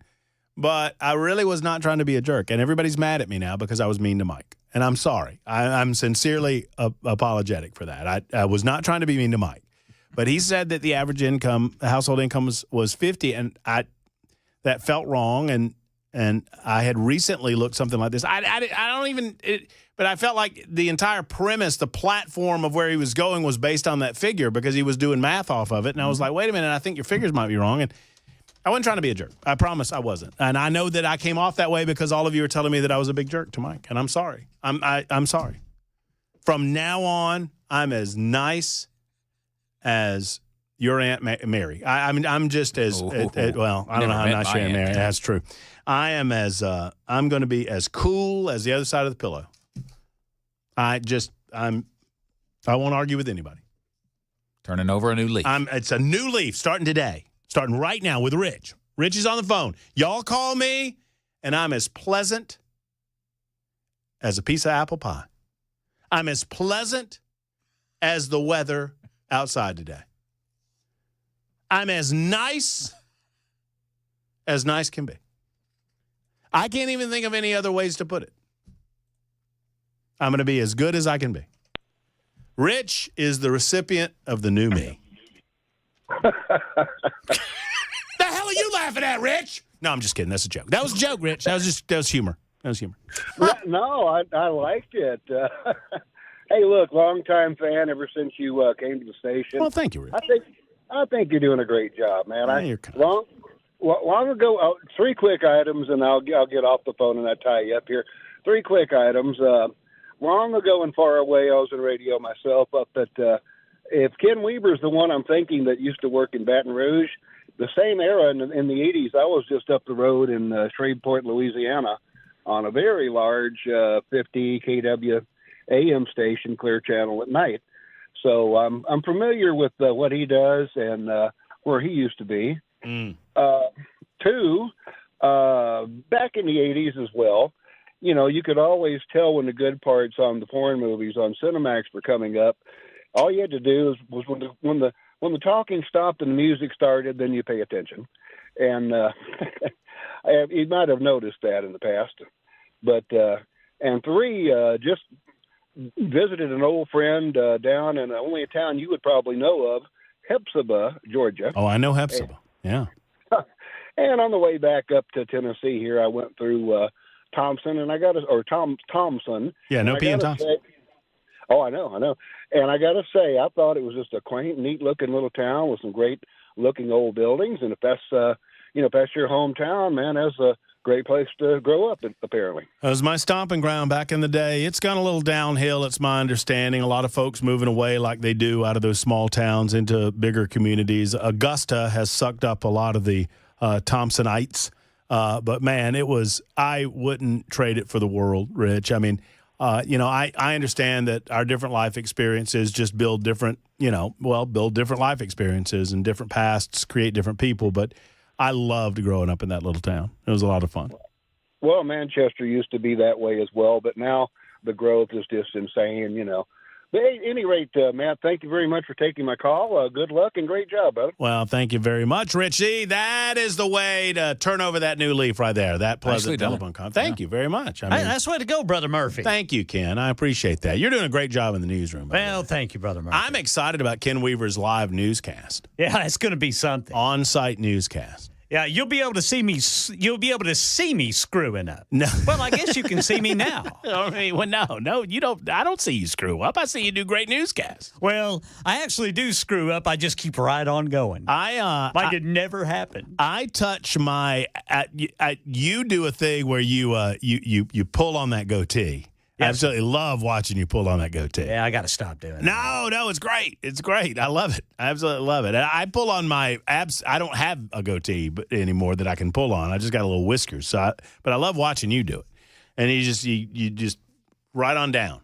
But I really was not trying to be a jerk, and everybody's mad at me now because I was mean to Mike, and I'm sorry. I'm sincerely apologetic for that. I was not trying to be mean to Mike, but he said that the average income, household income was 50, and that felt wrong, and I had recently looked something like this. I don't even, but I felt like the entire premise, the platform of where he was going was based on that figure because he was doing math off of it, and I was like, wait a minute, I think your figures might be wrong, and I wasn't trying to be a jerk. I promise I wasn't. And I know that I came off that way because all of you are telling me that I was a big jerk to Mike. And I'm sorry. I'm sorry. From now on, I'm as nice as your Aunt Mary. I mean, I'm just as, well, I don't know how I'm not sharing Mary. That's true. I am I'm going to be as cool as the other side of the pillow. I won't argue with anybody. Turning over a new leaf. It's a new leaf starting today. Starting right now with Rich. Rich is on the phone. Y'all call me, and I'm as pleasant as a piece of apple pie. I'm as pleasant as the weather outside today. I'm as nice can be. I can't even think of any other ways to put it. I'm going to be as good as I can be. Rich is the recipient of the new me. The hell are you laughing at, Rich? No, I'm just kidding. That's a joke. That was a joke, Rich. That was humor. No, I liked it. Hey, look, longtime fan ever since you came to the station. Well, thank you, Rich. I think you're doing a great job, man. You're kind. Long ago, 3 quick items, and I'll get off the phone and I'll tie you up here. 3 quick items. Long ago and far away, I was in radio myself up at. If Ken Weber's the one I'm thinking that used to work in Baton Rouge, the same era in the 80s, I was just up the road in Shreveport, Louisiana, on a very large 50 kW AM station, Clear Channel at night. So I'm familiar with what he does and where he used to be. 2, back in the 80s as well, you know, you could always tell when the good parts on the foreign movies on Cinemax were coming up. All you had to do was when the talking stopped and the music started, then you pay attention. And you might have noticed that in the past. But and 3, just visited an old friend down in only a town you would probably know of, Hephzibah, Georgia. Oh, I know Hephzibah. Yeah. And on the way back up to Tennessee here, I went through Thompson, and Thompson. Yeah, no P in Thompson. Oh, I know. And I got to say, I thought it was just a quaint, neat-looking little town with some great-looking old buildings. And if that's, if that's your hometown, man, that's a great place to grow up, apparently. It was my stomping ground back in the day. It's gone a little downhill, it's my understanding. A lot of folks moving away like they do out of those small towns into bigger communities. Augusta has sucked up a lot of the Thompsonites. But, man, I wouldn't trade it for the world, Rich. I mean, I understand that our different life experiences just build different life experiences, and different pasts create different people. But I loved growing up in that little town. It was a lot of fun. Well, Manchester used to be that way as well, but now the growth is just insane, But at any rate, Matt, thank you very much for taking my call. Good luck and great job, brother. Well, thank you very much, Richie. That is the way to turn over that new leaf right there. That pleasant telephone call. Thank you very much. I mean, that's the way to go, Brother Murphy. Thank you, Ken. I appreciate that. You're doing a great job in the newsroom. Well, thank you, Brother Murphy. I'm excited about Ken Weaver's live newscast. Yeah, it's going to be something. On-site newscast. Yeah, you'll be able to see me. You'll be able to see me screwing up. No. Well, I guess you can see me now. I mean, well, no, you don't. I don't see you screw up. I see you do great newscasts. Well, I actually do screw up. I just keep right on going. Like it never happened. I touch my. You do a thing where you pull on that goatee. I absolutely love watching you pull on that goatee. Yeah, I got to stop doing it. No, it's great. It's great. I love it. I absolutely love it. And I pull on my abs. I don't have a goatee anymore that I can pull on. I just got a little whiskers. But I love watching you do it. And you just right on down.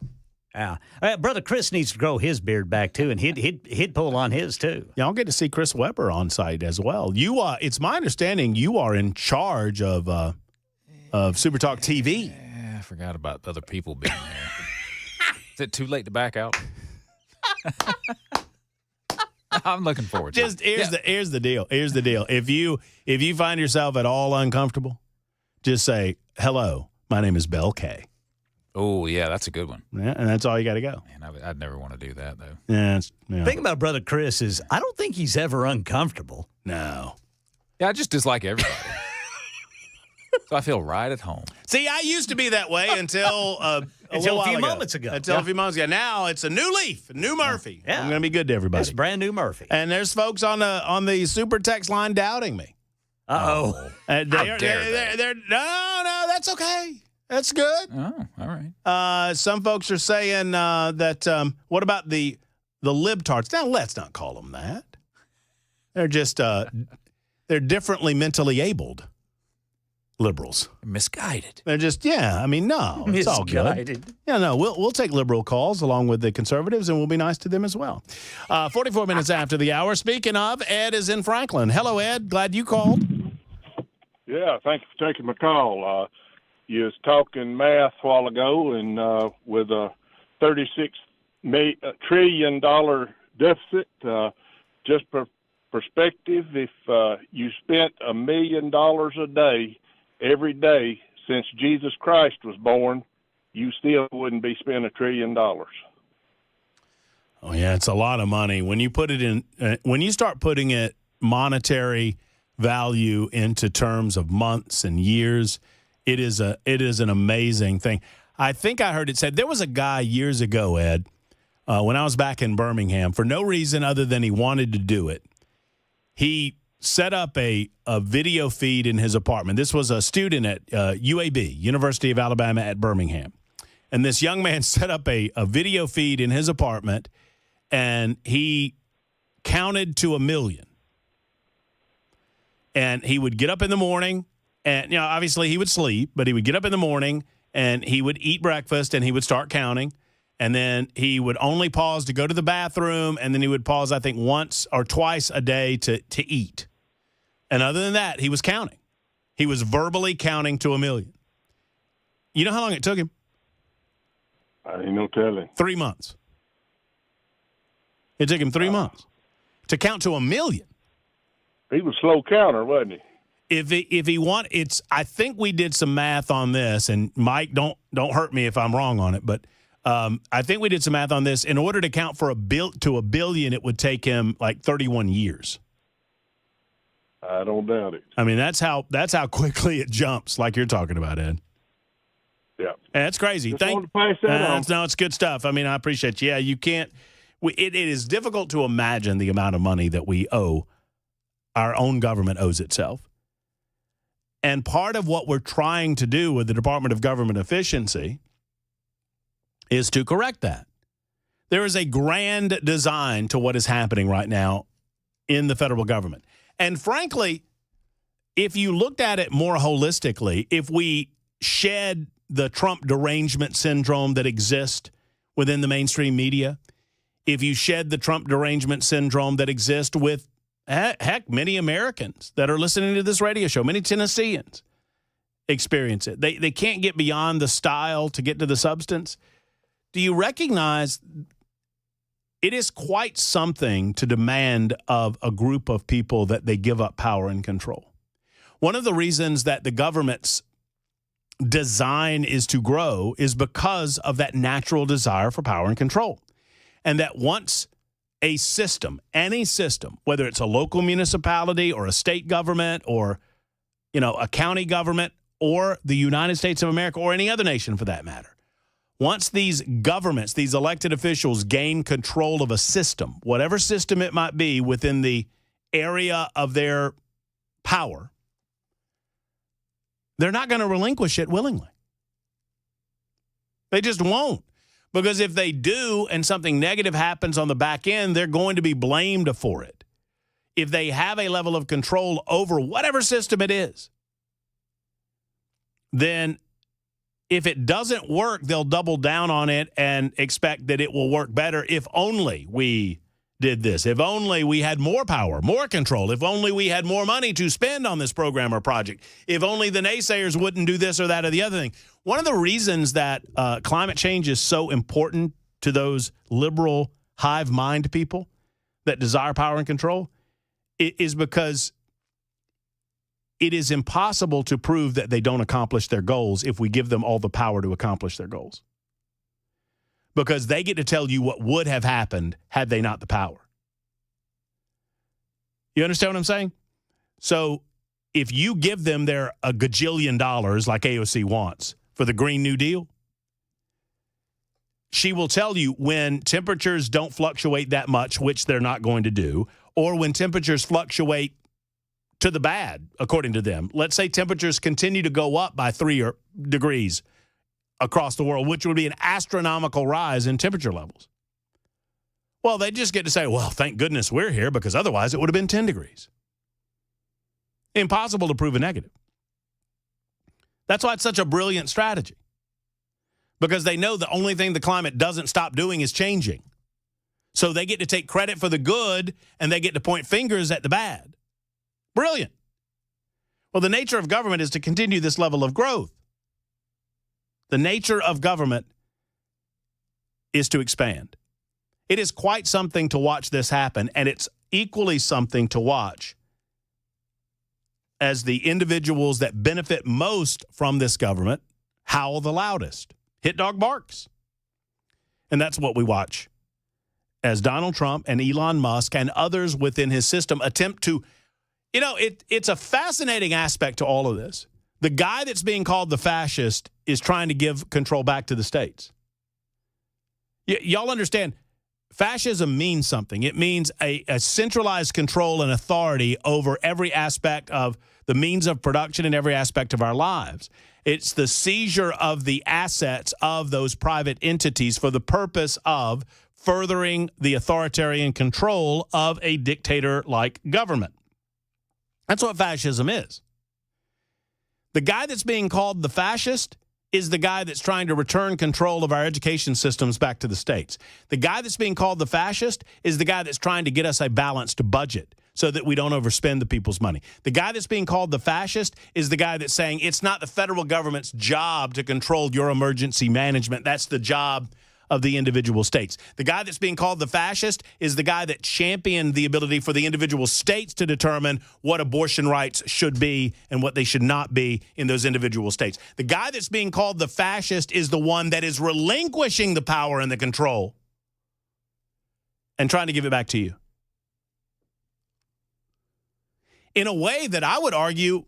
Yeah, Brother Chris needs to grow his beard back too, and he'd pull on his too. Y'all get to see Chris Webber on site as well. It's my understanding you are in charge of Super Talk TV. I forgot about other people being there. Is it too late to back out? I'm looking forward to it. Here's the deal. Here's the deal. If you find yourself at all uncomfortable, just say, hello, my name is Bell K. Oh, yeah, that's a good one. Yeah, and that's all you got to go. Man, I'd never want to do that, though. Yeah, The thing about Brother Chris is I don't think he's ever uncomfortable. No. Yeah, I just dislike everybody. So I feel right at home. See, I used to be that way until a few moments ago. A few months ago. Now it's a new leaf, a new Murphy. Yeah. I'm going to be good to everybody. It's brand new Murphy. And there's folks on the super text line doubting me. Uh-oh. No, that's okay. That's good. Oh, all right. Some folks are saying that, what about the libtards? Now, let's not call them that. They're just, they're differently mentally abled liberals. Misguided. They're just, no, it's all good. Yeah, no, we'll take liberal calls along with the conservatives, and we'll be nice to them as well. 44 minutes after the hour. Speaking of, Ed is in Franklin. Hello, Ed. Glad you called. Yeah, thank you for taking my call. You was talking math a while ago, and with a $36 trillion deficit, just for perspective, if you spent $1 million a day every day since Jesus Christ was born, you still wouldn't be spending $1 trillion. Oh yeah, it's a lot of money. When you put it in, when you start putting it monetary value into terms of months and years, it is an amazing thing. I think I heard it said there was a guy years ago, Ed, when I was back in Birmingham, for no reason other than he wanted to do it. He set up a video feed in his apartment. This was a student at UAB, University of Alabama at Birmingham. And this young man set up a video feed in his apartment, and he counted to 1 million. And he would get up in the morning, and obviously he would sleep, but he would get up in the morning, and he would eat breakfast, and he would start counting. And then he would only pause to go to the bathroom, and then he would pause, I think, once or twice a day to eat. And other than that, he was counting. He was verbally counting to 1 million. You know how long it took him? I ain't no telling. 3 months. It took him 3 months to count to 1 million. He was a slow counter, wasn't he? If he I think we did some math on this, and Mike, don't hurt me if I'm wrong on it, but I think we did some math on this. In order to count to a billion, it would take him like 31 years. I don't doubt it. I mean, that's how quickly it jumps, like you're talking about, Ed. Yeah, and that's crazy. Just wanted to pass that on. No, it's good stuff. I mean, I appreciate you. Yeah, you can't. It is difficult to imagine the amount of money that we owe. Our own government owes itself. And part of what we're trying to do with the Department of Government Efficiency is to correct that. There is a grand design to what is happening right now in the federal government. And frankly, if you looked at it more holistically, if we shed the Trump derangement syndrome that exists within the mainstream media, if you shed the Trump derangement syndrome that exists with, heck, many Americans that are listening to this radio show, many Tennesseans experience it. They can't get beyond the style to get to the substance. Do you recognize it is quite something to demand of a group of people that they give up power and control. One of the reasons that the government's design is to grow is because of that natural desire for power and control. And that once a system, any system, whether it's a local municipality or a state government or, a county government or the United States of America or any other nation for that matter, once these governments, these elected officials gain control of a system, whatever system it might be within the area of their power, they're not going to relinquish it willingly. They just won't. Because if they do and something negative happens on the back end, they're going to be blamed for it. If they have a level of control over whatever system it is, then if it doesn't work, they'll double down on it and expect that it will work better if only we did this, if only we had more power, more control, if only we had more money to spend on this program or project, if only the naysayers wouldn't do this or that or the other thing. One of the reasons that climate change is so important to those liberal hive mind people that desire power and control is because it is impossible to prove that they don't accomplish their goals if we give them all the power to accomplish their goals. Because they get to tell you what would have happened had they not the power. You understand what I'm saying? So if you give them their a gajillion dollars like AOC wants for the Green New Deal, she will tell you when temperatures don't fluctuate that much, which they're not going to do, or when temperatures fluctuate to the bad, according to them. Let's say temperatures continue to go up by 3 degrees across the world, which would be an astronomical rise in temperature levels. Well, they just get to say, well, thank goodness we're here, because otherwise it would have been 10 degrees. Impossible to prove a negative. That's why it's such a brilliant strategy, because they know the only thing the climate doesn't stop doing is changing. So they get to take credit for the good, and they get to point fingers at the bad. Brilliant. Well, the nature of government is to continue this level of growth. The nature of government is to expand. It is quite something to watch this happen, and it's equally something to watch as the individuals that benefit most from this government howl the loudest. Hit dog barks. And that's what we watch as Donald Trump and Elon Musk and others within his system attempt to, it's a fascinating aspect to all of this. The guy that's being called the fascist is trying to give control back to the states. Y'all understand, fascism means something. It means a centralized control and authority over every aspect of the means of production in every aspect of our lives. It's the seizure of the assets of those private entities for the purpose of furthering the authoritarian control of a dictator-like government. That's what fascism is. The guy that's being called the fascist is the guy that's trying to return control of our education systems back to the states. The guy that's being called the fascist is the guy that's trying to get us a balanced budget so that we don't overspend the people's money. The guy that's being called the fascist is the guy that's saying it's not the federal government's job to control your emergency management. That's the job of the individual states. The guy that's being called the fascist is the guy that championed the ability for the individual states to determine what abortion rights should be and what they should not be in those individual states. The guy that's being called the fascist is the one that is relinquishing the power and the control and trying to give it back to you. In a way that I would argue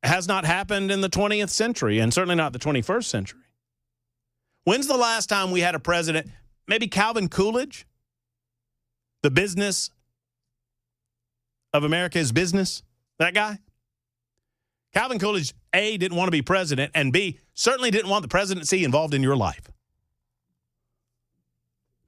has not happened in the 20th century and certainly not the 21st century. When's the last time we had a president, maybe Calvin Coolidge, the business of America is business, that guy? Calvin Coolidge, A, didn't want to be president, and B, certainly didn't want the presidency involved in your life.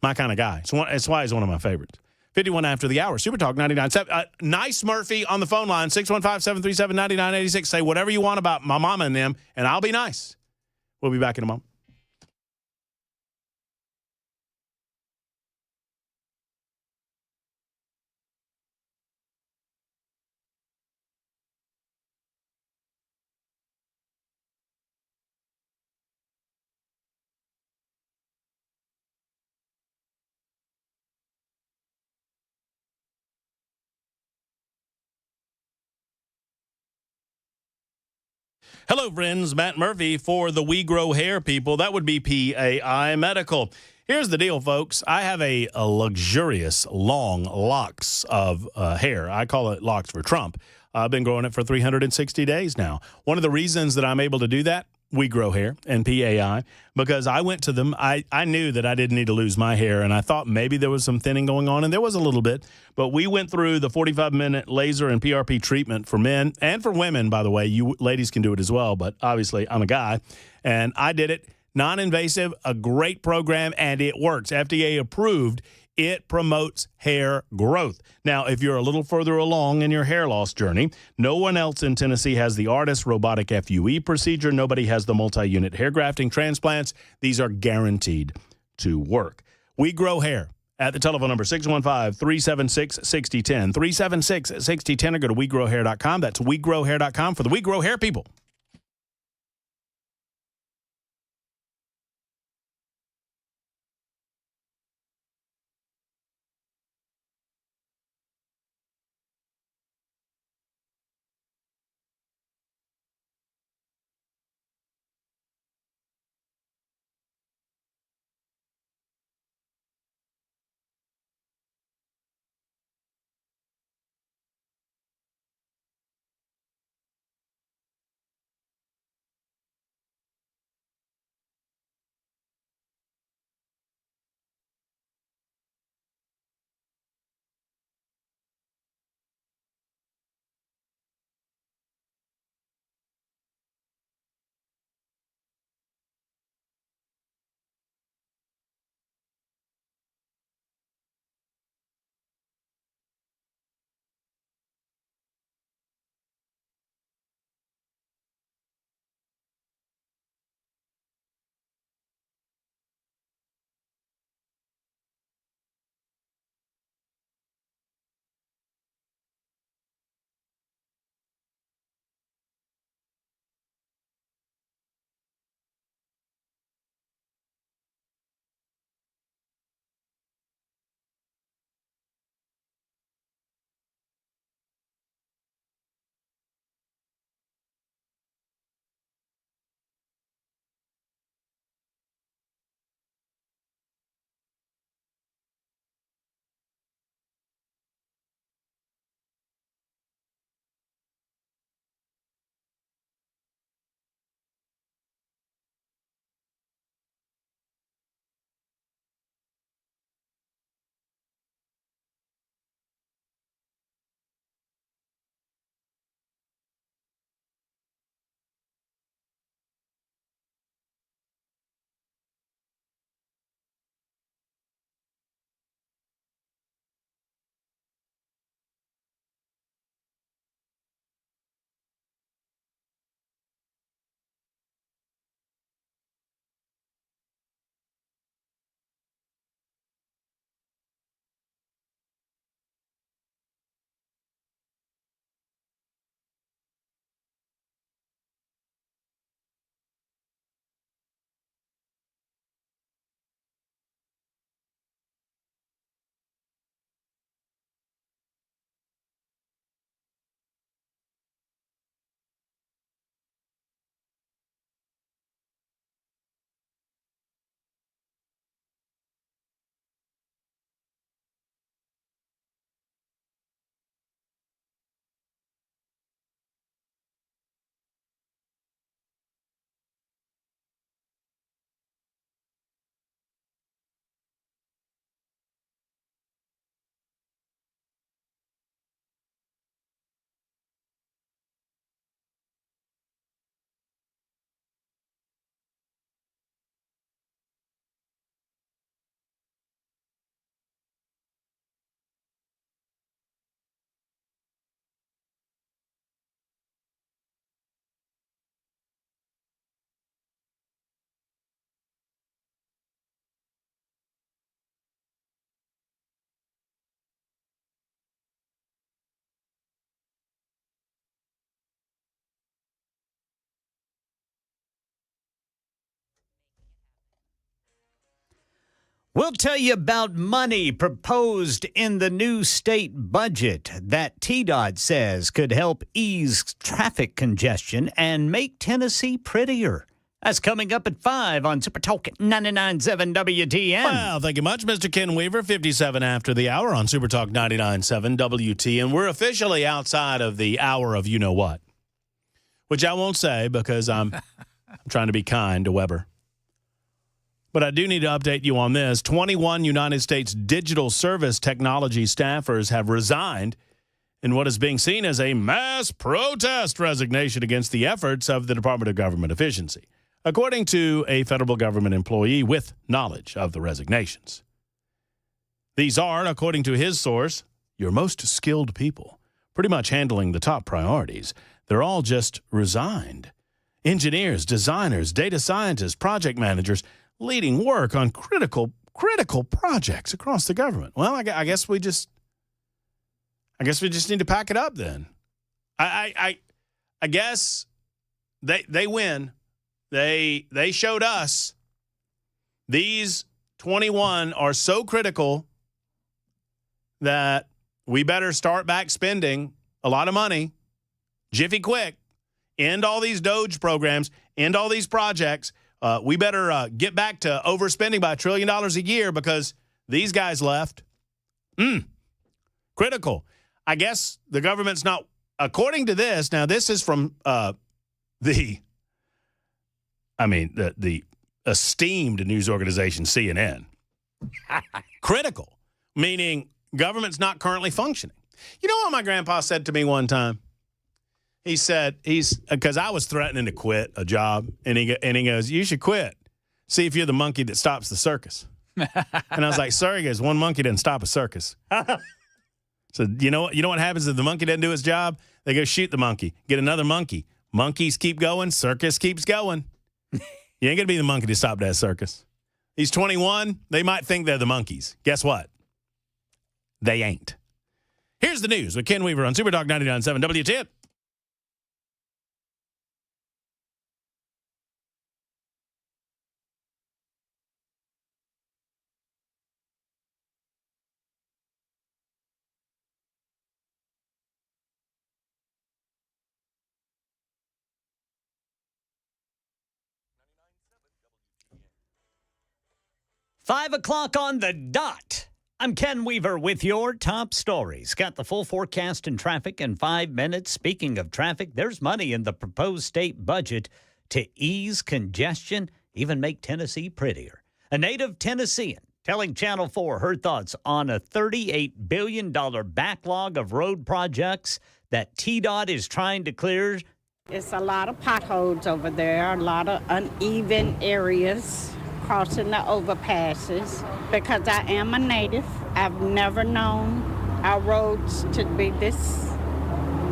My kind of guy. It's why he's one of my favorites. 51 after the hour. Super Talk 99.7. Nice Murphy on the phone line, 615-737-9986. Say whatever you want about my mama and them, and I'll be nice. We'll be back in a moment. Hello, friends. Matt Murphy for the We Grow Hair people. That would be PAI Medical. Here's the deal, folks. I have a luxurious, long locks of hair. I call it locks for Trump. I've been growing it for 360 days now. One of the reasons that I'm able to do that, We Grow Hair and PAI, because I went to them. I knew that I didn't need to lose my hair, and I thought maybe there was some thinning going on, and there was a little bit. But we went through the 45-minute laser and PRP treatment for men and for women, by the way. You ladies can do it as well, but obviously I'm a guy, and I did it. Non-invasive, a great program, and it works. FDA approved. It promotes hair growth. Now, if you're a little further along in your hair loss journey, no one else in Tennessee has the ARTIS robotic FUE procedure. Nobody has the multi-unit hair grafting transplants. These are guaranteed to work. We Grow Hair at the telephone number 615-376-6010. 376-6010 or go to WeGrowHair.com. That's WeGrowHair.com for the We Grow Hair people. We'll tell you about money proposed in the new state budget that TDOT says could help ease traffic congestion and make Tennessee prettier. That's coming up at 5 on Super Talk 99.7 WTN. Well, thank you much, Mr. Ken Weaver. 57 after the hour on Super Talk 99.7 WTN. We're officially outside of the hour of you-know-what, which I won't say because I'm trying to be kind to Weber. But I do need to update you on this. 21 United States digital service technology staffers have resigned in what is being seen as a mass protest resignation against the efforts of the Department of Government Efficiency, according to a federal government employee with knowledge of the resignations. These are, according to his source, your most skilled people, pretty much handling the top priorities. They're all just resigned. Engineers, designers, data scientists, project managers, leading work on critical projects across the government. Well, I guess we just need to pack it up then. I guess they win. They showed us these 21 are so critical that we better start back spending a lot of money, jiffy quick, end all these DOGE programs, end all these projects. We better get back to overspending by $1 trillion a year because these guys left. Critical. I guess the government's not, according to this, now this is from the esteemed news organization CNN. Critical, meaning government's not currently functioning. You know what my grandpa said to me one time? He said, because I was threatening to quit a job, and he goes, you should quit. See if you're the monkey that stops the circus. And I was like, sir, he goes, one monkey didn't stop a circus. So you know what happens if the monkey doesn't do its job? They go shoot the monkey, get another monkey. Monkeys keep going, circus keeps going. You ain't going to be the monkey to stop that circus. These 21, they might think they're the monkeys. Guess what? They ain't. Here's the news with Ken Weaver on Super Talk 99.7 WTN. Five o'clock on the dot. I'm Ken Weaver with your top stories. Got the full forecast and traffic in 5 minutes. Speaking of traffic, there's money in the proposed state budget to ease congestion, even make Tennessee prettier. A native Tennessean telling Channel 4 her thoughts on a $38 billion backlog of road projects that TDOT is trying to clear. It's a lot of potholes over there, a lot of uneven areas crossing the overpasses. Because I am a native, I've never known our roads to be this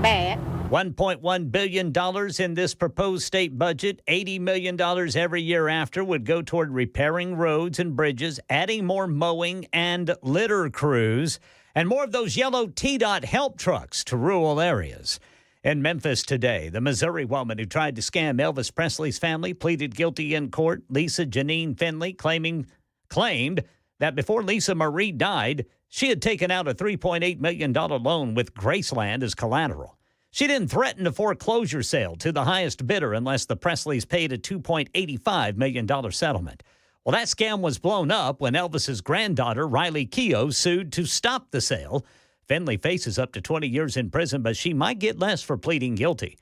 bad. $1.1 billion in this proposed state budget. $80 million every year after would go toward repairing roads and bridges, adding more mowing and litter crews, and more of those yellow TDOT help trucks to rural areas. In Memphis today, the Missouri woman who tried to scam Elvis Presley's family pleaded guilty in court. Lisa Janine Finley claimed that before Lisa Marie died, she had taken out a $3.8 million loan with Graceland as collateral. She didn't threaten a foreclosure sale to the highest bidder unless the Presleys paid a $2.85 million settlement. Well, that scam was blown up when Elvis's granddaughter, Riley Keough, sued to stop the sale. Finley faces up to 20 years in prison, but she might get less for pleading guilty.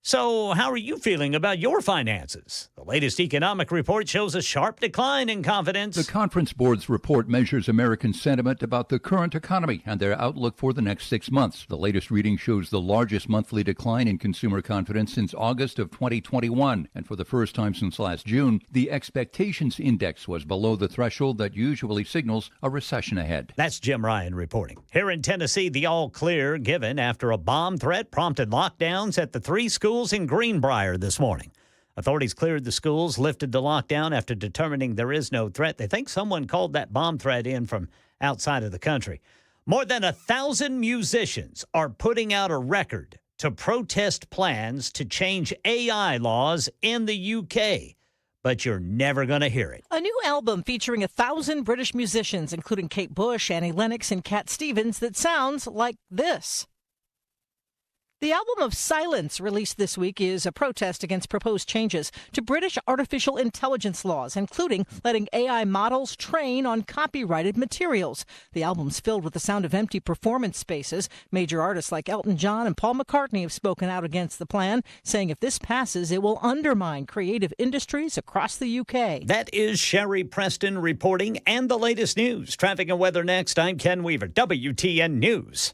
So how are you feeling about your finances? The latest economic report shows a sharp decline in confidence. The Conference Board's report measures American sentiment about the current economy and their outlook for the next 6 months. The latest reading shows the largest monthly decline in consumer confidence since August of 2021. And for the first time since last June, the expectations index was below the threshold that usually signals a recession ahead. That's Jim Ryan reporting. Here in Tennessee, the all clear given after a bomb threat prompted lockdowns at the 3 schools in Greenbrier this morning. Authorities cleared the schools, lifted the lockdown after determining there is no threat. They think someone called that bomb threat in from outside of the country. More than 1,000 musicians are putting out a record to protest plans to change AI laws in the UK. but you're never going to hear it. A new album featuring 1,000 British musicians, including Kate Bush, Annie Lennox, and Cat Stevens, that sounds like this. The album of Silence, released this week, is a protest against proposed changes to British artificial intelligence laws, including letting AI models train on copyrighted materials. The album's filled with the sound of empty performance spaces. Major artists like Elton John and Paul McCartney have spoken out against the plan, saying if this passes, it will undermine creative industries across the UK. That is Sherry Preston reporting, and the latest news. Traffic and weather next. I'm Ken Weaver, WTN News.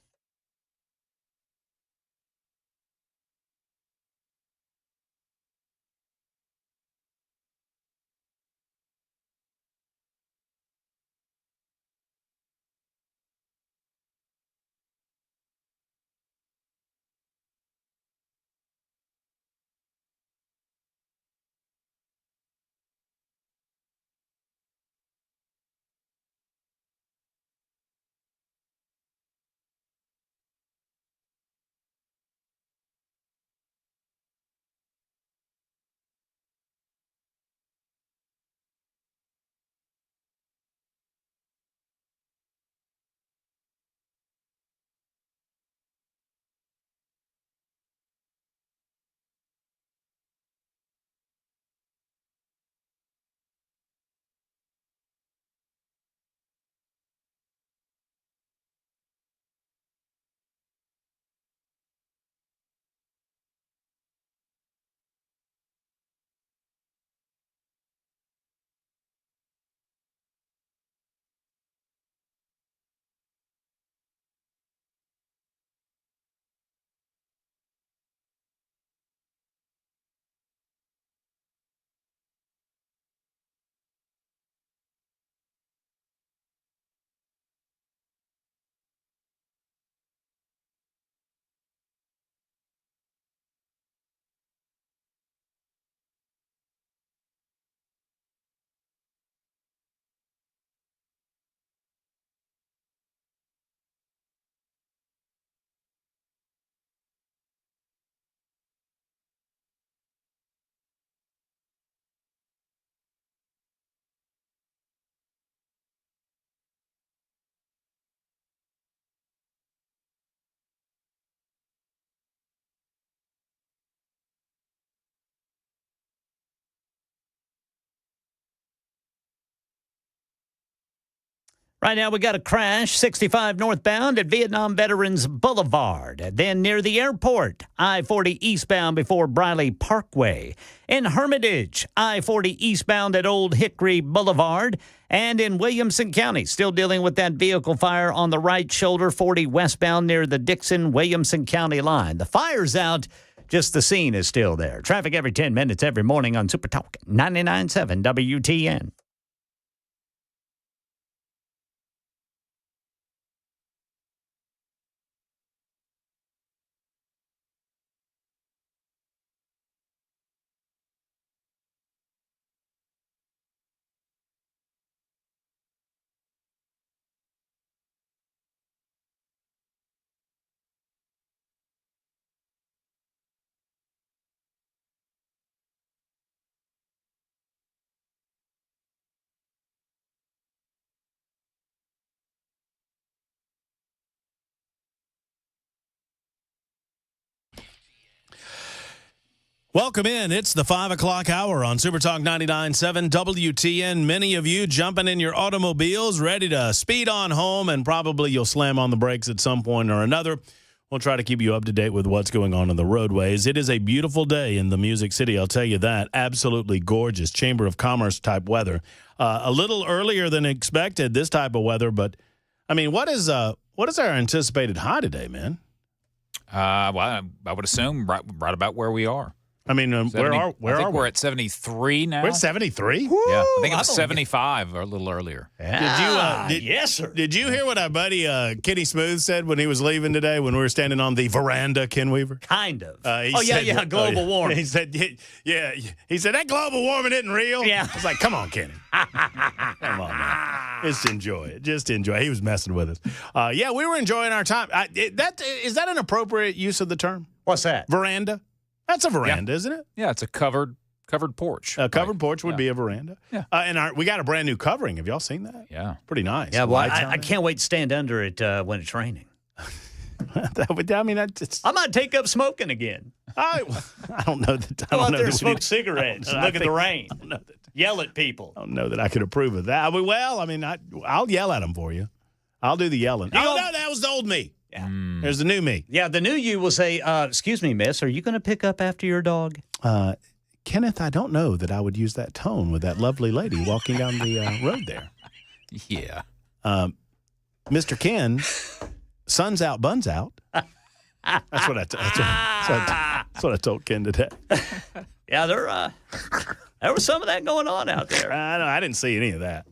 Right now, we got a crash, 65 northbound at Vietnam Veterans Boulevard. Then near the airport, I-40 eastbound before Briley Parkway. In Hermitage, I-40 eastbound at Old Hickory Boulevard. And in Williamson County, still dealing with that vehicle fire on the right shoulder, 40 westbound near the Dixon-Williamson County line. The fire's out, just the scene is still there. Traffic every 10 minutes every morning on Super Talk 99.7 WTN. Welcome in. It's the 5 o'clock hour on Super Talk 99.7 WTN. Many of you jumping in your automobiles, ready to speed on home, and probably you'll slam on the brakes at some point or another. We'll try to keep you up to date with what's going on the roadways. It is a beautiful day in the Music City, I'll tell you that. Absolutely gorgeous. Chamber of Commerce type weather. A little earlier than expected, this type of weather, but, I mean, what is our anticipated high today, man? Well, I would assume right about where we are. I mean, where are we? We're at 73 now. We're at 73? Yeah, I think it was 75 a little earlier. Yes, sir. Did you hear what our buddy Kenny Smooth said when he was leaving today when we were standing on the veranda, Ken Weaver? Kind of. Global warming. He said, he said, that global warming isn't real. Yeah. I was like, come on, Kenny. Come on, man. Just enjoy it. Just enjoy it. He was messing with us. Yeah, we were enjoying our time. Is that an appropriate use of the term? What's that? Veranda? That's a veranda, isn't it? Yeah, it's a covered Covered porch. A covered porch would be a veranda. Yeah. And we got a brand new covering. Have y'all seen that? Yeah. Pretty nice. Yeah, well, Lights on I it. can't wait to stand under it when it's raining. I mean, I might take up smoking again. I don't know that. I Go don't out know there and that we smoke need- cigarettes and I look at the think- rain. I don't know that. Yell at people. I don't know that I could approve of that. I'll yell at them for you. I'll do the yelling. You Oh, know- no, that was the old me. Yeah. There's the new me. Yeah, the new you will say, excuse me, miss, are you going to pick up after your dog? Kenneth, I don't know that I would use that tone with that lovely lady walking down the road there. Yeah. Mr. Ken, sun's out, buns out. That's what I told Ken today. Yeah, there was some of that going on out there. I didn't see any of that.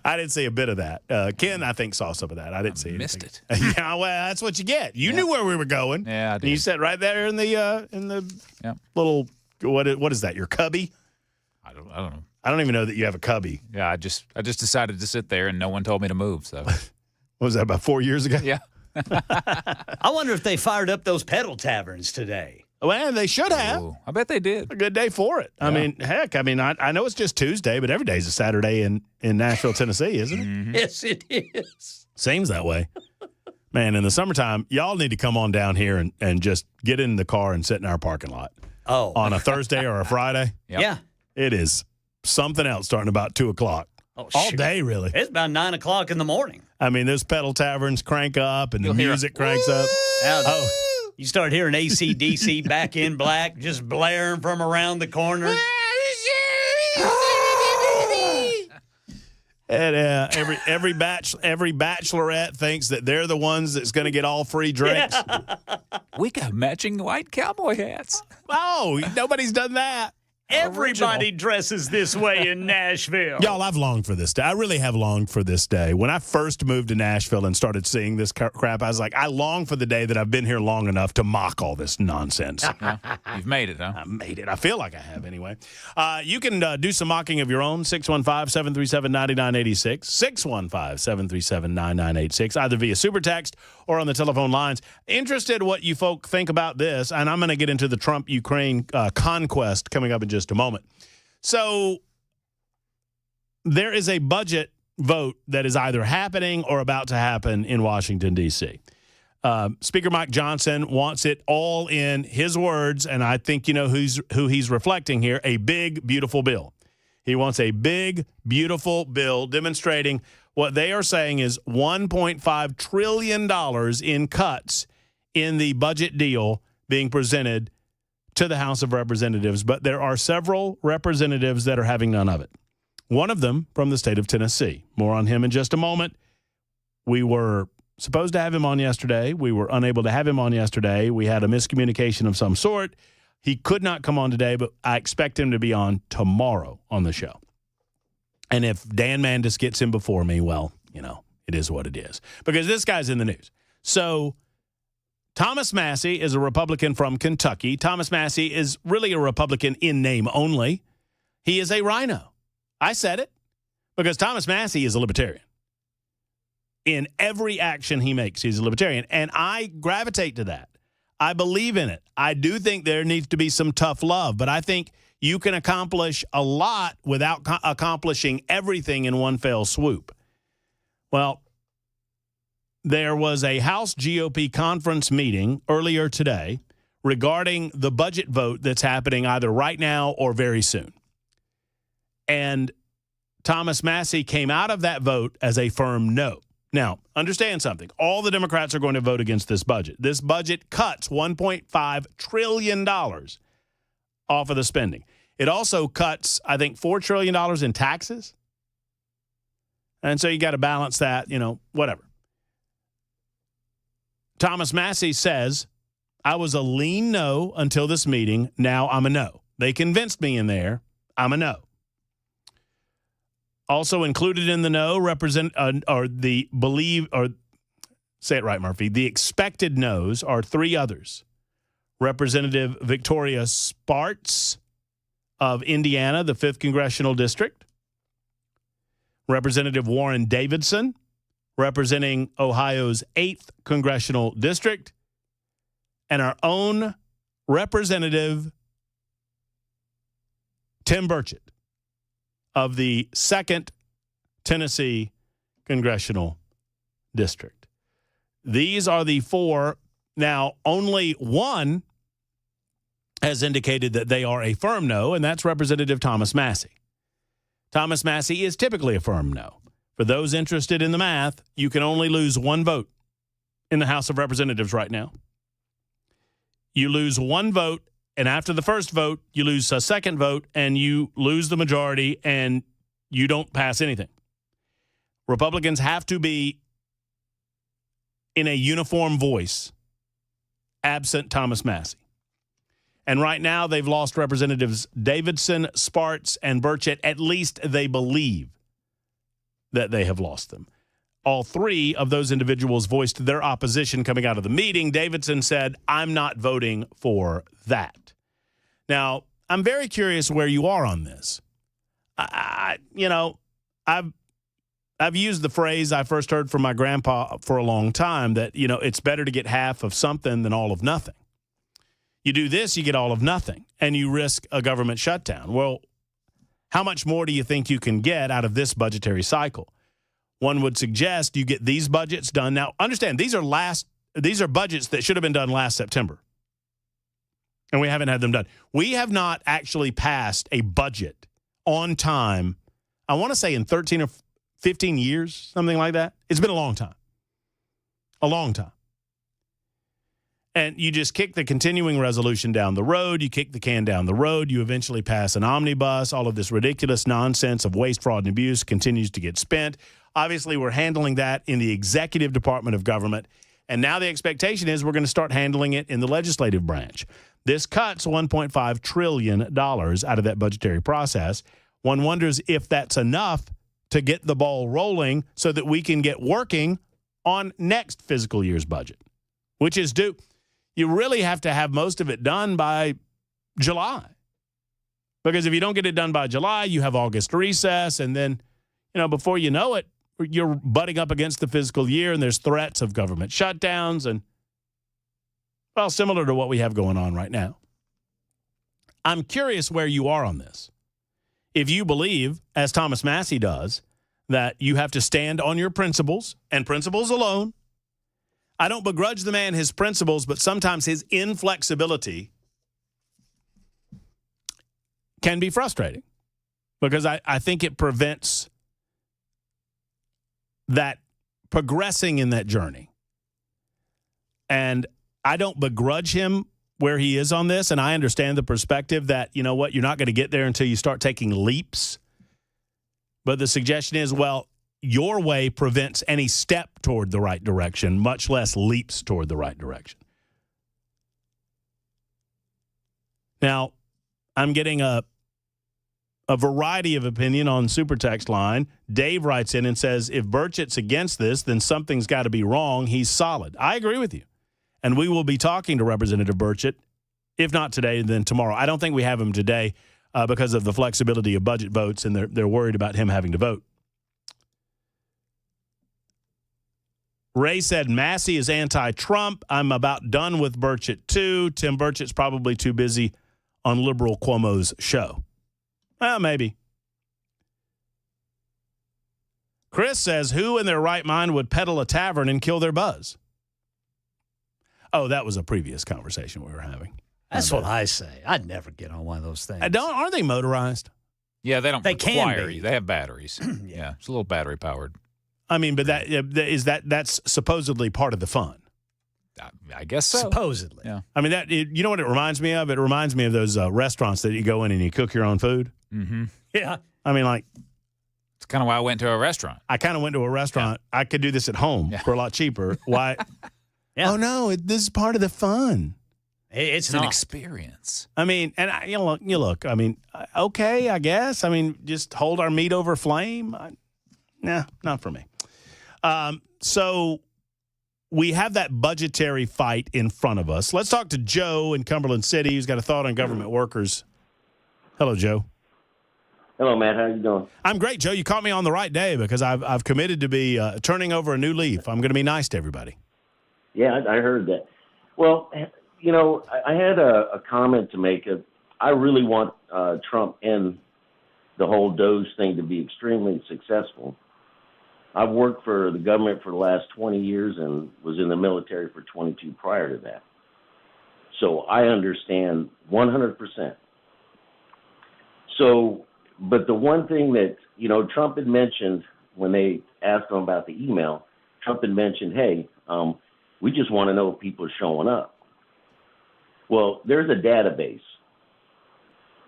I didn't see a bit of that. Ken, I think, saw some of that. I didn't see missed anything. it. Yeah, well, that's what you get. You knew where we were going. Yeah, I And did. you sat right there in the little what is that? Your cubby? I don't know. I don't even know that you have a cubby. Yeah, I just decided to sit there, and no one told me to move. So What was that, about 4 years ago? yeah. I wonder if they fired up those pedal taverns today. Well, they should have. Ooh, I bet they did. A good day for it. I mean, heck, I know it's just Tuesday, but every day's a Saturday in Nashville, Tennessee, isn't it? Mm-hmm. Yes, it is. Seems that way. Man, in the summertime, y'all need to come on down here and just get in the car and sit in our parking lot. Oh. On a Thursday or a Friday. Yep. Yeah. It is something else starting about 2 o'clock. Oh, All shoot. day, really. It's about 9 o'clock in the morning. I mean, those pedal taverns crank up and the You'll hear music cranks up. Now, you start hearing AC/DC Back in Black just blaring from around the corner. And every bachelorette thinks that they're the ones that's going to get all free drinks. We got matching white cowboy hats. Oh, nobody's done that. Everybody dresses this way in Nashville. Y'all, I've longed for this day. I really have longed for this day. When I first moved to Nashville and started seeing this crap, I was like, I long for the day that I've been here long enough to mock all this nonsense. You've made it, huh? I made it. I feel like I have anyway. You can do some mocking of your own, 615-737-9986, 615-737-9986, either via super text or on the telephone lines. Interested what you folk think about this, and I'm going to get into the Trump-Ukraine conquest coming up in just a moment. So there is a budget vote that is either happening or about to happen in Washington, D.C. Speaker Mike Johnson wants it all in his words, and I think you know who he's reflecting here, a big, beautiful bill. He wants a big, beautiful bill demonstrating what they are saying is $1.5 trillion in cuts in the budget deal being presented to the House of Representatives, but there are several representatives that are having none of it. One of them from the state of Tennessee. More on him in just a moment. We were supposed to have him on yesterday. We were unable to have him on yesterday. We had a miscommunication of some sort. He could not come on today, but I expect him to be on tomorrow on the show. And if Dan Mandis gets him before me, well, you know, it is what it is. Because this guy's in the news. So Thomas Massie is a Republican from Kentucky. Thomas Massie is really a Republican in name only. He is a rhino. I said it because Thomas Massie is a libertarian. In every action he makes, he's a libertarian. And I gravitate to that. I believe in it. I do think there needs to be some tough love, but I think you can accomplish a lot without accomplishing everything in one fell swoop. Well, there was a House GOP conference meeting earlier today regarding the budget vote that's happening either right now or very soon. And Thomas Massie came out of that vote as a firm no. Now, understand something. All the Democrats are going to vote against this budget. This budget cuts $1.5 trillion off of the spending. It also cuts, I think, $4 trillion in taxes. And so you got to balance that, you know, whatever. Thomas Massie says, I was a lean no until this meeting. Now I'm a no. They convinced me in there. I'm a no. Also included in the no say it right, Murphy. The expected no's are three others. Representative Victoria Spartz of Indiana, the 5th Congressional District. Representative Warren Davidson, representing Ohio's 8th Congressional District, and our own Representative Tim Burchett of the 2nd Tennessee Congressional District. These are the 4. Now, only one has indicated that they are a firm no, and that's Representative Thomas Massie. Thomas Massie is typically a firm no. For those interested in the math, you can only lose one vote in the House of Representatives right now. You lose one vote, and after the first vote, you lose a second vote, and you lose the majority, and you don't pass anything. Republicans have to be in a uniform voice, absent Thomas Massie. And right now, they've lost Representatives Davidson, Spartz, and Burchett. At least they believe that they have lost them. All 3 of those individuals voiced their opposition coming out of the meeting. Davidson said, I'm not voting for that. Now, I'm very curious where you are on this. I've used the phrase I first heard from my grandpa for a long time that, it's better to get half of something than all of nothing. You do this, you get all of nothing, and you risk a government shutdown. Well, how much more do you think you can get out of this budgetary cycle? One would suggest you get these budgets done. Now, understand, these are budgets that should have been done last September, and we haven't had them done. We have not actually passed a budget on time, I want to say in 13 or 15 years, something like that. It's been a long time. A long time. And you just kick the continuing resolution down the road. You kick the can down the road. You eventually pass an omnibus. All of this ridiculous nonsense of waste, fraud, and abuse continues to get spent. Obviously, we're handling that in the executive department of government. And now the expectation is we're going to start handling it in the legislative branch. This cuts $1.5 trillion out of that budgetary process. One wonders if that's enough to get the ball rolling so that we can get working on next fiscal year's budget, which is due. You really have to have most of it done by July. Because if you don't get it done by July, you have August recess, and then, before you know it, you're butting up against the fiscal year, and there's threats of government shutdowns, and, well, similar to what we have going on right now. I'm curious where you are on this. If you believe, as Thomas Massie does, that you have to stand on your principles, and principles alone. I don't begrudge the man his principles, but sometimes his inflexibility can be frustrating because I think it prevents that progressing in that journey. And I don't begrudge him where he is on this, and I understand the perspective that, you're not going to get there until you start taking leaps. But the suggestion is, well, your way prevents any step toward the right direction, much less leaps toward the right direction. Now, I'm getting a variety of opinion on Super Text line. Dave writes in and says, if Burchett's against this, then something's got to be wrong. He's solid. I agree with you. And we will be talking to Representative Burchett, if not today, then tomorrow. I don't think we have him today because of the flexibility of budget votes, and they're worried about him having to vote. Ray said Massie is anti-Trump. I'm about done with Burchett, too. Tim Burchett's probably too busy on liberal Cuomo's show. Well, maybe. Chris says, who in their right mind would peddle a tavern and kill their buzz? Oh, that was a previous conversation we were having. That's what I say. I'd never get on one of those things. Aren't they motorized? Yeah, they don't require can be. They have batteries. Yeah, it's a little battery powered. I mean, but that's supposedly part of the fun. I guess so. Supposedly. Yeah. I mean, you know what it reminds me of? It reminds me of those restaurants that you go in and you cook your own food. Mm-hmm. Yeah. I mean, like. It's kind of why I went to a restaurant. I kind of went to a restaurant. Yeah. I could do this at home for a lot cheaper. Why? Yeah. Oh, no, this is part of the fun. It's an experience. I mean, and you look, I mean, okay, I guess. I mean, just hold our meat over flame. Nah, not for me. So we have that budgetary fight in front of us. Let's talk to Joe in Cumberland City, who's got a thought on government workers. Hello, Joe. Hello, Matt. How you doing? I'm great, Joe. You caught me on the right day because I've committed to be turning over a new leaf. I'm going to be nice to everybody. Yeah, I heard that. Well, I had a comment to make. I really want Trump and the whole Doge thing to be extremely successful. I've worked for the government for the last 20 years and was in the military for 22 prior to that. So I understand 100%. So, but the one thing that, Trump had mentioned when they asked him about the email, Trump had mentioned, hey, we just want to know if people are showing up. Well, there's a database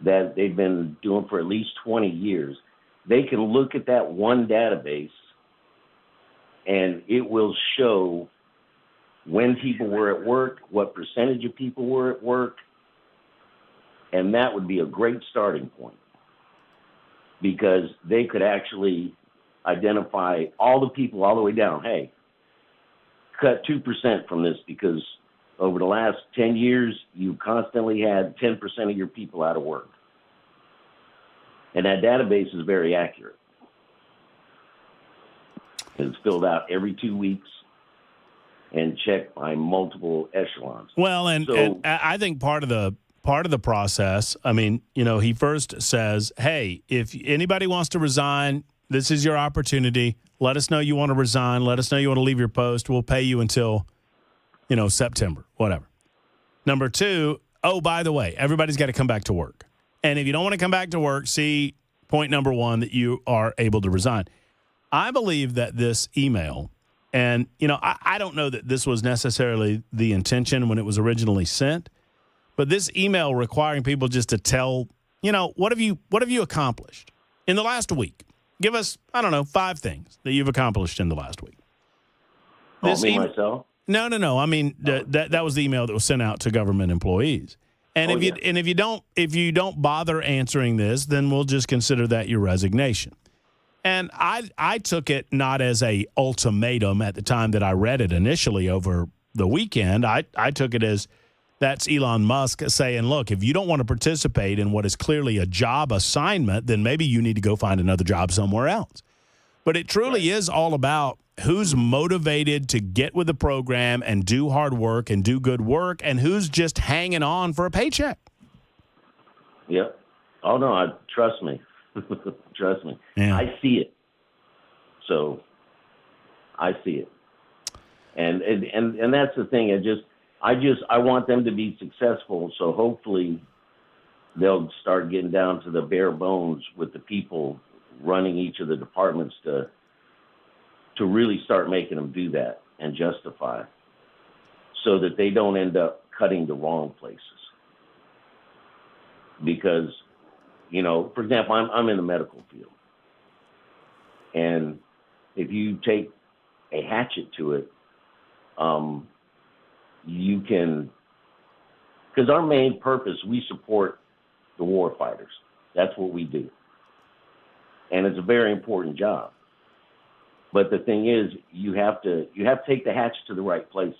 that they've been doing for at least 20 years. They can look at that one database and it will show when people were at work, what percentage of people were at work, and that would be a great starting point because they could actually identify all the people all the way down. Hey, cut 2% from this because over the last 10 years, you constantly had 10% of your people out of work. And that database is very accurate. It's filled out every 2 weeks and checked by multiple echelons. Well, and I think part of the process, I mean, he first says, hey, if anybody wants to resign, this is your opportunity. Let us know you want to resign. Let us know you want to leave your post. We'll pay you until, September, whatever. Number two, oh, by the way, everybody's got to come back to work. And if you don't want to come back to work, see point number one, that you are able to resign. I believe that this email, and, I don't know that this was necessarily the intention when it was originally sent, but this email requiring people just to tell, what have you accomplished in the last week? Give us, 5 things that you've accomplished in the last week. Myself? No. I mean, that was the email that was sent out to government employees. And if you don't bother answering this, then we'll just consider that your resignation. And I took it not as a ultimatum at the time that I read it initially over the weekend. I took it as that's Elon Musk saying, look, if you don't want to participate in what is clearly a job assignment, then maybe you need to go find another job somewhere else. But it truly is all about who's motivated to get with the program and do hard work and do good work, and who's just hanging on for a paycheck. Yep. Oh, no, trust me. Trust me. Yeah. I see it. So I see it. And that's the thing. I want them to be successful. So hopefully they'll start getting down to the bare bones with the people running each of the departments to really start making them do that and justify so that they don't end up cutting the wrong places. Because, for example, I'm in the medical field. And if you take a hatchet to it, you can, because our main purpose, we support the war fighters. That's what we do. And it's a very important job. But the thing is, you have to take the hatchet to the right places.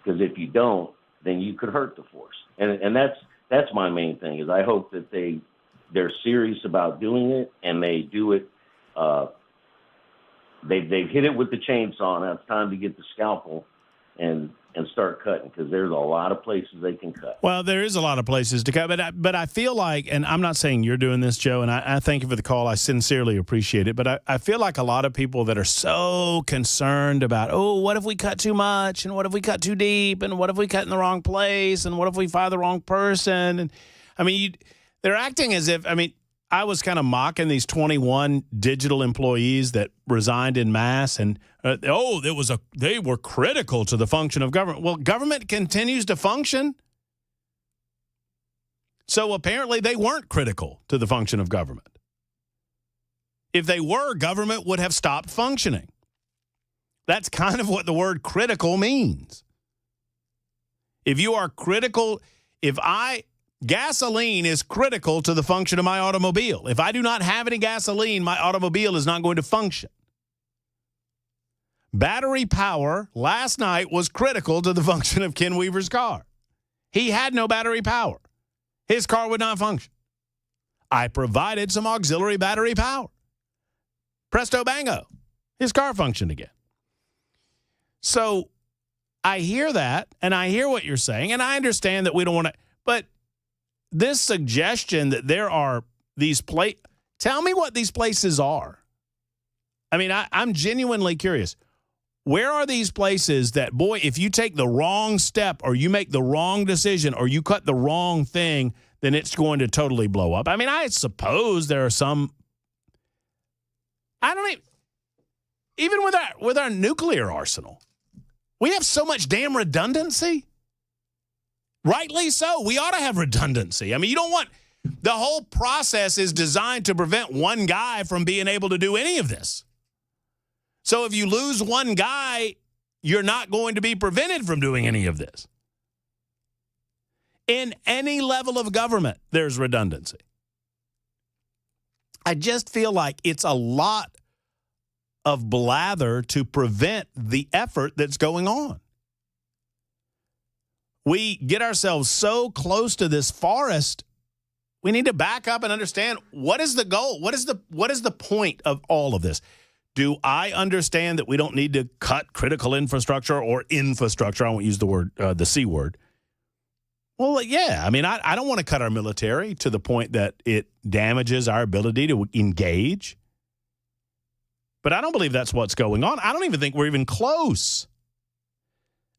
Because if you don't, then you could hurt the force. And that's my main thing, is I hope that they're serious about doing it, and they do it. They've hit it with the chainsaw. Now it's time to get the scalpel and start cutting, because there's a lot of places they can cut. Well, there is a lot of places to cut, but I feel like, and I'm not saying you're doing this, Joe, and I thank you for the call. I sincerely appreciate it, but I feel like a lot of people that are so concerned about, what if we cut too much, and what if we cut too deep, and what if we cut in the wrong place, and what if we fire the wrong person? And I mean, they're acting as if, I was kind of mocking these 21 digital employees that resigned en masse, and they were critical to the function of government. Well, government continues to function, so apparently they weren't critical to the function of government. If they were, government would have stopped functioning. That's kind of what the word critical means. If you are critical, gasoline is critical to the function of my automobile. If I do not have any gasoline, my automobile is not going to function. Battery power last night was critical to the function of Ken Weaver's car. He had no battery power. His car would not function. I provided some auxiliary battery power. Presto bango, his car functioned again. So I hear that, and I hear what you're saying, and I understand that we don't want to, but this suggestion that there are these tell me what these places are. I mean, I'm genuinely curious. Where are these places that, boy, if you take the wrong step or you make the wrong decision or you cut the wrong thing, then it's going to totally blow up? I mean, I suppose there are some. I don't even with our nuclear arsenal, we have so much damn redundancy. Rightly so. We ought to have redundancy. I mean, you don't want the whole process is designed to prevent one guy from being able to do any of this. So if you lose one guy, you're not going to be prevented from doing any of this. In any level of government, there's redundancy. I just feel like it's a lot of blather to prevent the effort that's going on. We get ourselves so close to this forest, we need to back up and understand what is the goal? What is the point of all of this? Do I understand that we don't need to cut critical infrastructure or infrastructure? I won't use the word, the C word. Well, yeah. I mean, I don't want to cut our military to the point that it damages our ability to engage. But I don't believe that's what's going on. I don't even think we're even close.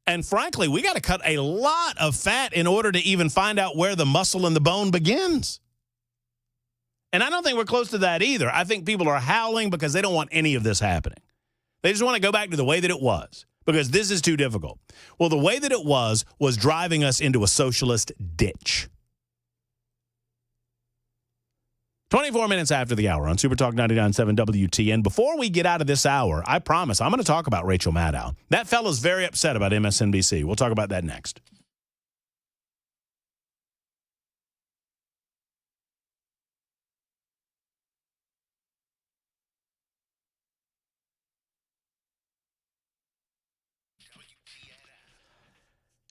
And frankly, we got to cut a lot of fat in order to even find out where the muscle and the bone begins. And I don't think we're close to that either. I think people are howling because they don't want any of this happening. They just want to go back to the way that it was because this is too difficult. Well, the way that it was driving us into a socialist ditch. 24 minutes after the hour on Super Talk 99.7 WTN. Before we get out of this hour, I promise I'm going to talk about Rachel Maddow. That fellow's very upset about MSNBC. We'll talk about that next.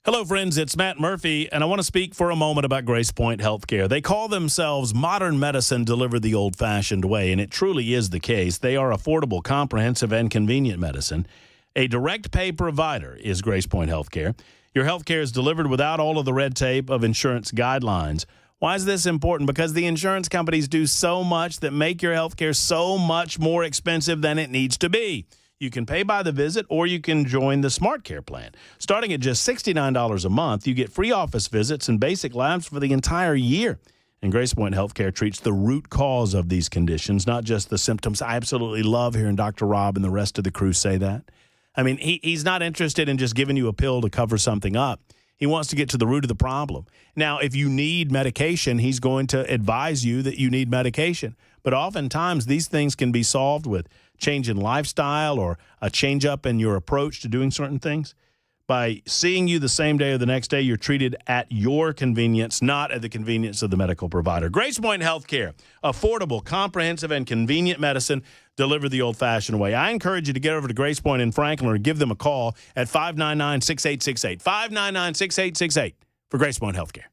Hello, friends. It's Matt Murphy, and I want to speak for a moment about Grace Point Healthcare. They call themselves modern medicine delivered the old-fashioned way, and it truly is the case. They are affordable, comprehensive, and convenient medicine. A direct pay provider is Grace Point Healthcare. Your healthcare is delivered without all of the red tape of insurance guidelines. Why is this important? Because the insurance companies do so much that make your healthcare so much more expensive than it needs to be. You can pay by the visit, or you can join the Smart Care plan. Starting at just $69 a month, you get free office visits and basic labs for the entire year. And Grace Point Healthcare treats the root cause of these conditions, not just the symptoms. I absolutely love hearing Dr. Rob and the rest of the crew say that. I mean, he's not interested in just giving you a pill to cover something up. He wants to get to the root of the problem. Now, if you need medication, he's going to advise you that you need medication. But oftentimes, these things can be solved with change in lifestyle or a change up in your approach to doing certain things. By seeing you the same day or the next day, you're treated at your convenience, not at the convenience of the medical provider. Grace Point Healthcare, affordable, comprehensive, and convenient medicine delivered the old-fashioned way. I encourage you to get over to Grace Point in Franklin or give them a call at 599-6868, 599-6868 for Grace Point Healthcare.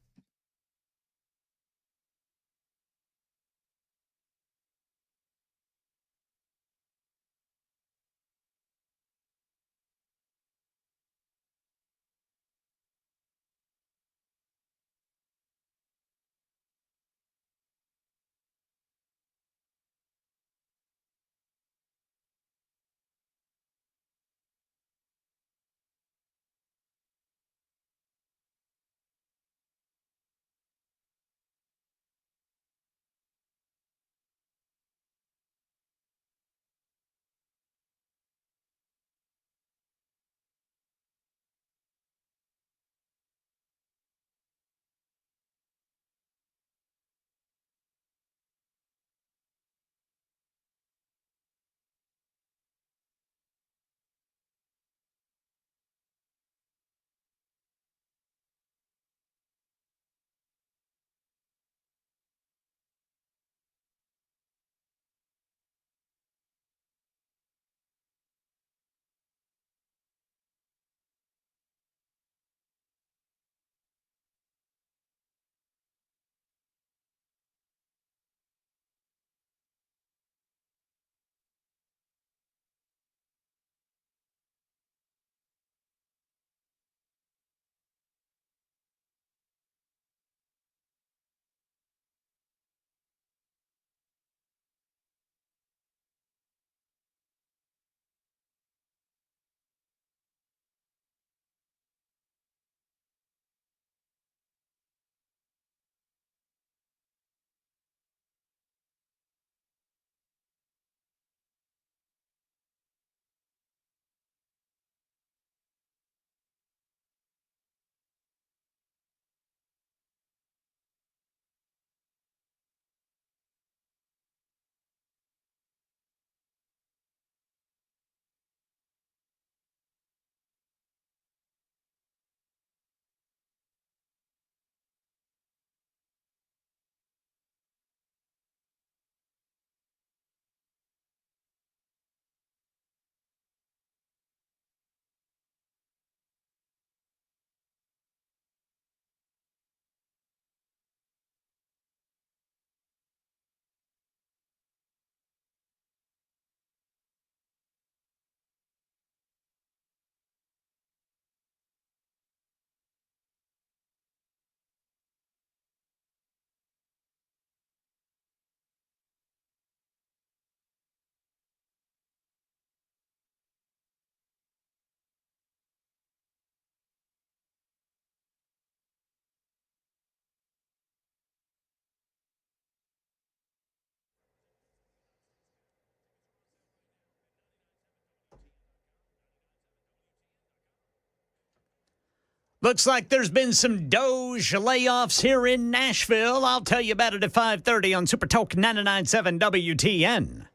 Looks like there's been some Doge layoffs here in Nashville. I'll tell you about it at 5:30 on Super Talk 99.7 WTN.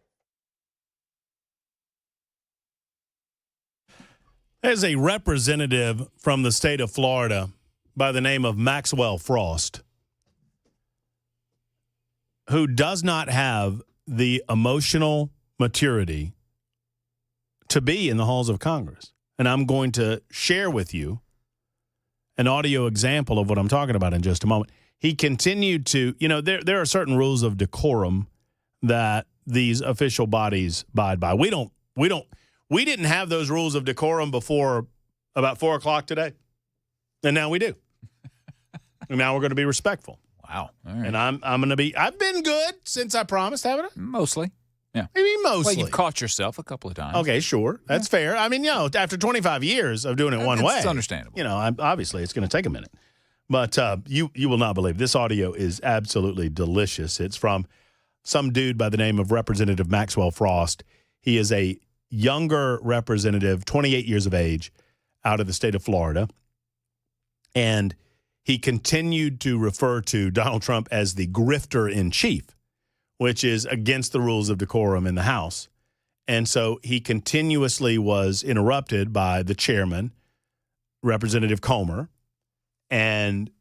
There's a representative from the state of Florida by the name of Maxwell Frost who does not have the emotional maturity to be in the halls of Congress. And I'm going to share with you an audio example of what I'm talking about in just a moment. He continued to, there are certain rules of decorum that these official bodies abide by. We didn't have those rules of decorum before about 4 o'clock today. And now we do. And now we're going to be respectful. Wow. All right. And I'm going to be, I've been good since I promised, haven't I? Mostly. Yeah. Maybe mostly. Well, you've caught yourself a couple of times. Okay, sure. That's fair. I mean, after 25 years of doing it one way. It's understandable. Obviously it's going to take a minute. But you will not believe this audio is absolutely delicious. It's from some dude by the name of Representative Maxwell Frost. He is a younger representative, 28 years of age, out of the state of Florida. And he continued to refer to Donald Trump as the grifter in chief, which is against the rules of decorum in the House. And so he continuously was interrupted by the chairman, Representative Comer, and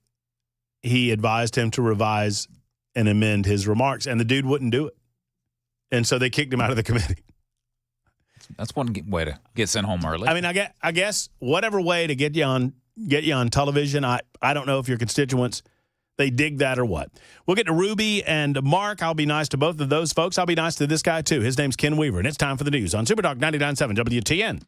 he advised him to revise and amend his remarks, and the dude wouldn't do it. And so they kicked him out of the committee. That's one way to get sent home early. I mean, I guess whatever way to get you on television, I don't know if your constituents, they dig that or what. We'll get to Ruby and Mark. I'll be nice to both of those folks. I'll be nice to this guy, too. His name's Ken Weaver, and it's time for the news on Super Talk 99.7 WTN.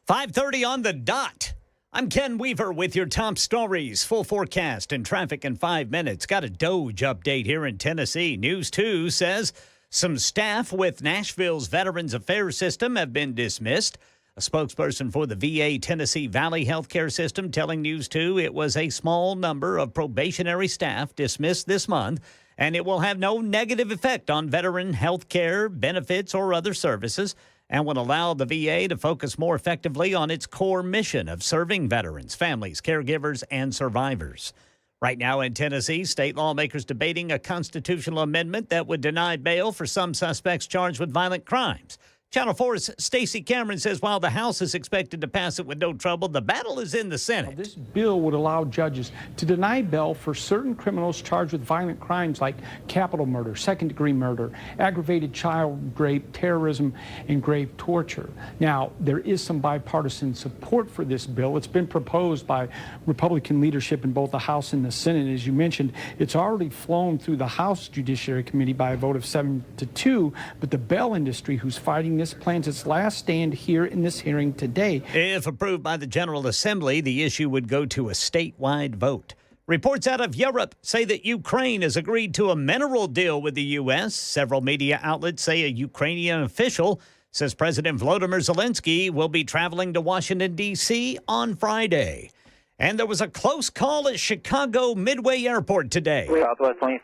$5:30 on the dot. I'm Ken Weaver with your top stories. Full forecast and traffic in 5 minutes. Got a Doge update here in Tennessee. News 2 says some staff with Nashville's Veterans Affairs System have been dismissed. A spokesperson for the VA Tennessee Valley Healthcare System telling News 2 it was a small number of probationary staff dismissed this month, and it will have no negative effect on veteran health care, benefits, or other services, and would allow the VA to focus more effectively on its core mission of serving veterans, families, caregivers, and survivors. Right now in Tennessee, state lawmakers debating a constitutional amendment that would deny bail for some suspects charged with violent crimes. Channel 4's Stacey Cameron says while the House is expected to pass it with no trouble, the battle is in the Senate. This bill would allow judges to deny bail for certain criminals charged with violent crimes like capital murder, second-degree murder, aggravated child rape, terrorism, and grave torture. Now, there is some bipartisan support for this bill. It's been proposed by Republican leadership in both the House and the Senate. As you mentioned, it's already flown through the House Judiciary Committee by a vote of 7-2, but the bail industry, who's fighting this, plans its last stand here in this hearing today. If approved by the General Assembly, the issue would go to a statewide vote. Reports out of Europe say that Ukraine has agreed to a mineral deal with the U.S. Several media outlets say a Ukrainian official says President Volodymyr Zelensky will be traveling to Washington, D.C. on Friday. And there was a close call at Chicago Midway Airport today.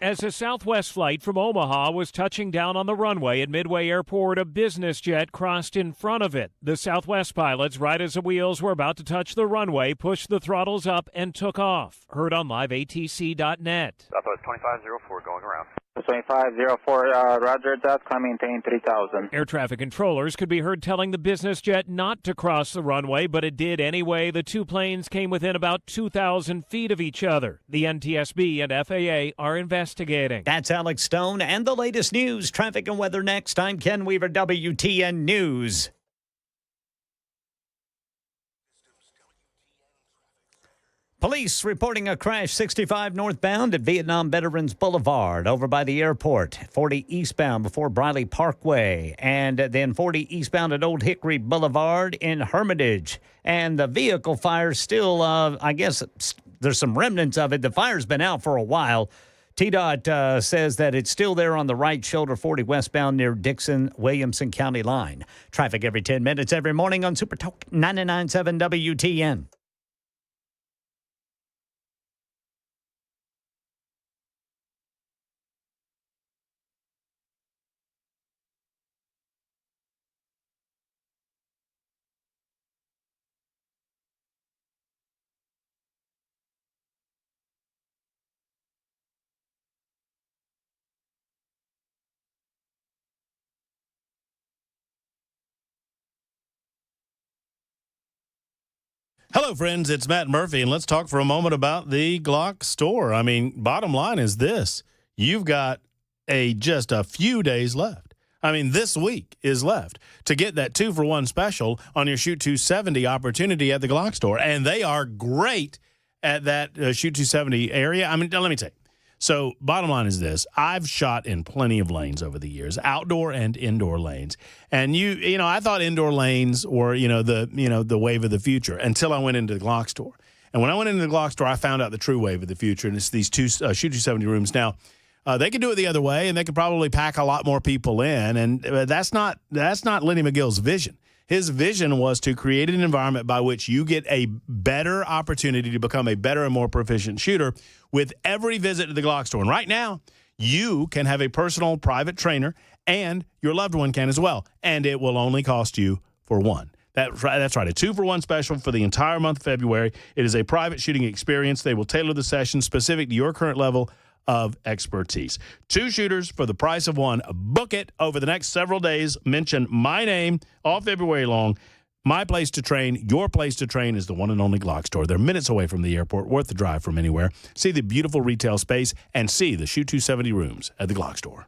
As a Southwest flight from Omaha was touching down on the runway at Midway Airport, a business jet crossed in front of it. The Southwest pilots, right as the wheels were about to touch the runway, pushed the throttles up and took off. Heard on liveatc.net. Southwest 2504 going around. 2504, roger that, maintain 3000. Air traffic controllers could be heard telling the business jet not to cross the runway, but it did anyway. The two planes came within about 2,000 feet of each other. The NTSB and FAA are investigating. That's Alex Stone and the latest news, traffic and weather next. I'm Ken Weaver, WTN News. Police reporting a crash 65 northbound at Vietnam Veterans Boulevard over by the airport, 40 eastbound before Briley Parkway, and then 40 eastbound at Old Hickory Boulevard in Hermitage. And the vehicle fire still, I guess there's some remnants of it. The fire's been out for a while. TDOT says that it's still there on the right shoulder, 40 westbound near Dixon-Williamson County line. Traffic every 10 minutes every morning on Super Talk 99.7 WTN. Hello, friends. It's Matt Murphy, and let's talk for a moment about the Glock store. I mean, bottom line is this. You've got just a few days left. I mean, this week is left to get that 2-for-1 special on your Shoot 270 opportunity at the Glock store. And they are great at that Shoot 270 area. I mean, let me tell you. So bottom line is this. I've shot in plenty of lanes over the years, outdoor and indoor lanes. And you know, I thought indoor lanes were, the wave of the future until I went into the Glock store. And when I went into the Glock store, I found out the true wave of the future. And it's these two Shoot 270 rooms. Now, they could do it the other way, and they could probably pack a lot more people in. And that's not Lenny McGill's vision. His vision was to create an environment by which you get a better opportunity to become a better and more proficient shooter with every visit to the Glock store. And right now, you can have a personal private trainer, and your loved one can as well. And it will only cost you for one. That's right, a 2-for-1 special for the entire month of February. It is a private shooting experience. They will tailor the session specific to your current level of expertise. 2 shooters for the price of 1. Book it over the next several days. Mention my name all February long. My place to train, your place to train is the one and only Glock store. They're minutes away from the airport, worth the drive from anywhere. See the beautiful retail space and see the Shoot 270 rooms at the Glock store.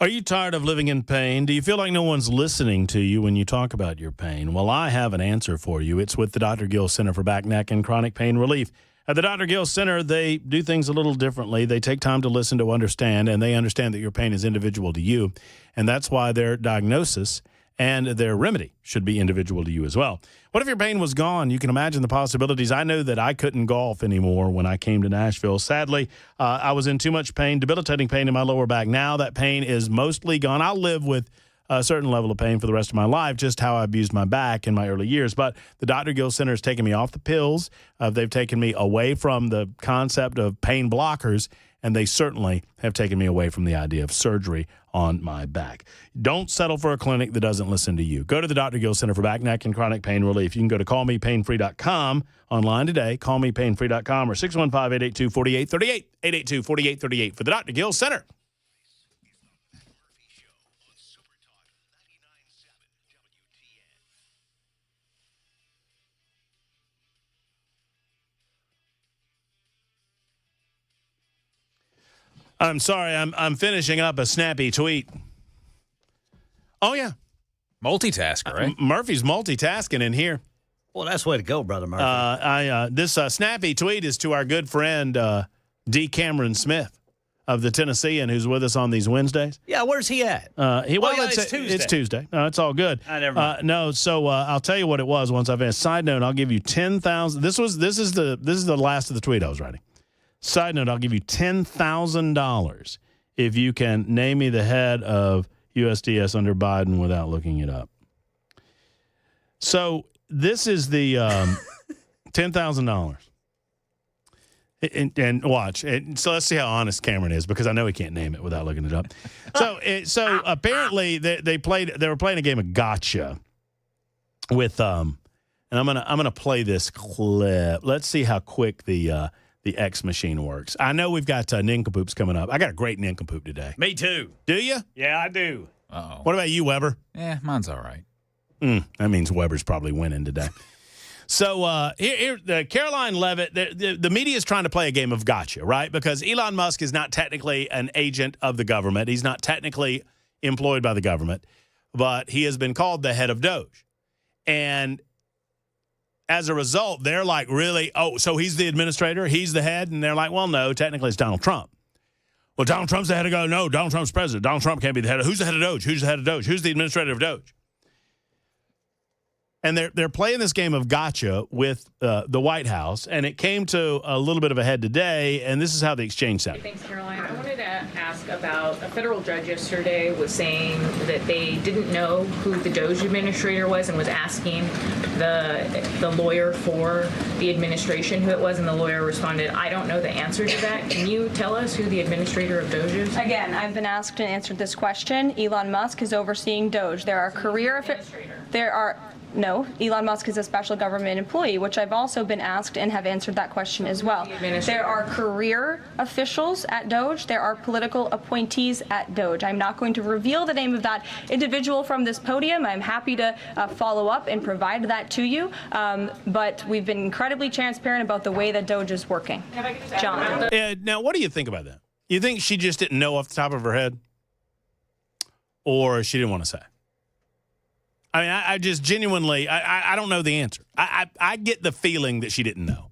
Are you tired of living in pain? Do you feel like no one's listening to you when you talk about your pain? Well, I have an answer for you. It's with the Dr. Gill Center for Back, Neck, and Chronic Pain Relief. At the Dr. Gill Center, they do things a little differently. They take time to listen, to understand, and they understand that your pain is individual to you. And that's why their diagnosis and their remedy should be individual to you as well. What if your pain was gone? You can imagine the possibilities. I knew that I couldn't golf anymore when I came to Nashville. Sadly, I was in too much pain, debilitating pain in my lower back. Now that pain is mostly gone. I'll live with a certain level of pain for the rest of my life, just how I abused my back in my early years. But the Dr. Gill Center has taken me off the pills. They've taken me away from the concept of pain blockers, and they certainly have taken me away from the idea of surgery on my back. Don't settle for a clinic that doesn't listen to you. Go to the Dr. Gill Center for Back, Neck, and Chronic Pain Relief. You can go to callmepainfree.com online today, callmepainfree.com, or 615-882-4838, 882-4838 for the Dr. Gill Center. I'm sorry, I'm finishing up a snappy tweet. Oh, yeah. Multitasker, right? Murphy's multitasking in here. Well, that's the way to go, Brother Murphy. This snappy tweet is to our good friend D. Cameron Smith of the Tennessean, who's with us on these Wednesdays. Yeah, where's he at? It's Tuesday. It's Tuesday. No, it's all good. Never mind. I'll tell you what it was once I've finished. Side note, I'll give you 10,000. This is the last of the tweet I was writing. Side note, I'll give you $10,000 if you can name me the head of USDS under Biden without looking it up. So this is the $10,000. And watch. So let's see how honest Cameron is, because I know he can't name it without looking it up. So apparently they were playing a game of gotcha. with and I'm gonna play this clip. Let's see how quick the X machine works. I know we've got nincompoops coming up. I got a great nincompoop today. Me too. Do you? Yeah, I do. Uh-oh. What about you, Weber? Yeah, mine's all right. That means Weber's probably winning today. So here, the Caroline Leavitt, the media is trying to play a game of gotcha, right? Because Elon Musk is not technically an agent of the government. He's not technically employed by the government, but he has been called the head of Doge. And as a result, they're like, really? Oh, so he's the administrator? He's the head? And they're like, well, no, technically it's Donald Trump. Well, Donald Trump's the head of Doge. No, Donald Trump's president. Donald Trump can't be the head of. Who's the head of Doge? Who's the head of Doge? Who's the administrator of Doge? And they're playing this game of gotcha with the White House, and it came to a little bit of a head today, and this is how the exchange sounded. Thanks, Caroline. I wanted to ask about a federal judge yesterday was saying that they didn't know who the Doge administrator was and was asking the lawyer for the administration who it was, and the lawyer responded, I don't know the answer to that. Can you tell us who the administrator of Doge is? Again, I've been asked and answered this question. Elon Musk is overseeing Doge. There are No, Elon Musk is a special government employee, which I've also been asked and have answered that question as well. There are career officials at Doge. There are political appointees at Doge. I'm not going to reveal the name of that individual from this podium. I'm happy to follow up and provide that to you. But we've been incredibly transparent about the way that Doge is working. John. Now, what do you think about that? You think she just didn't know off the top of her head? Or she didn't want to say? I mean, I just genuinely, I don't know the answer. I get the feeling that she didn't know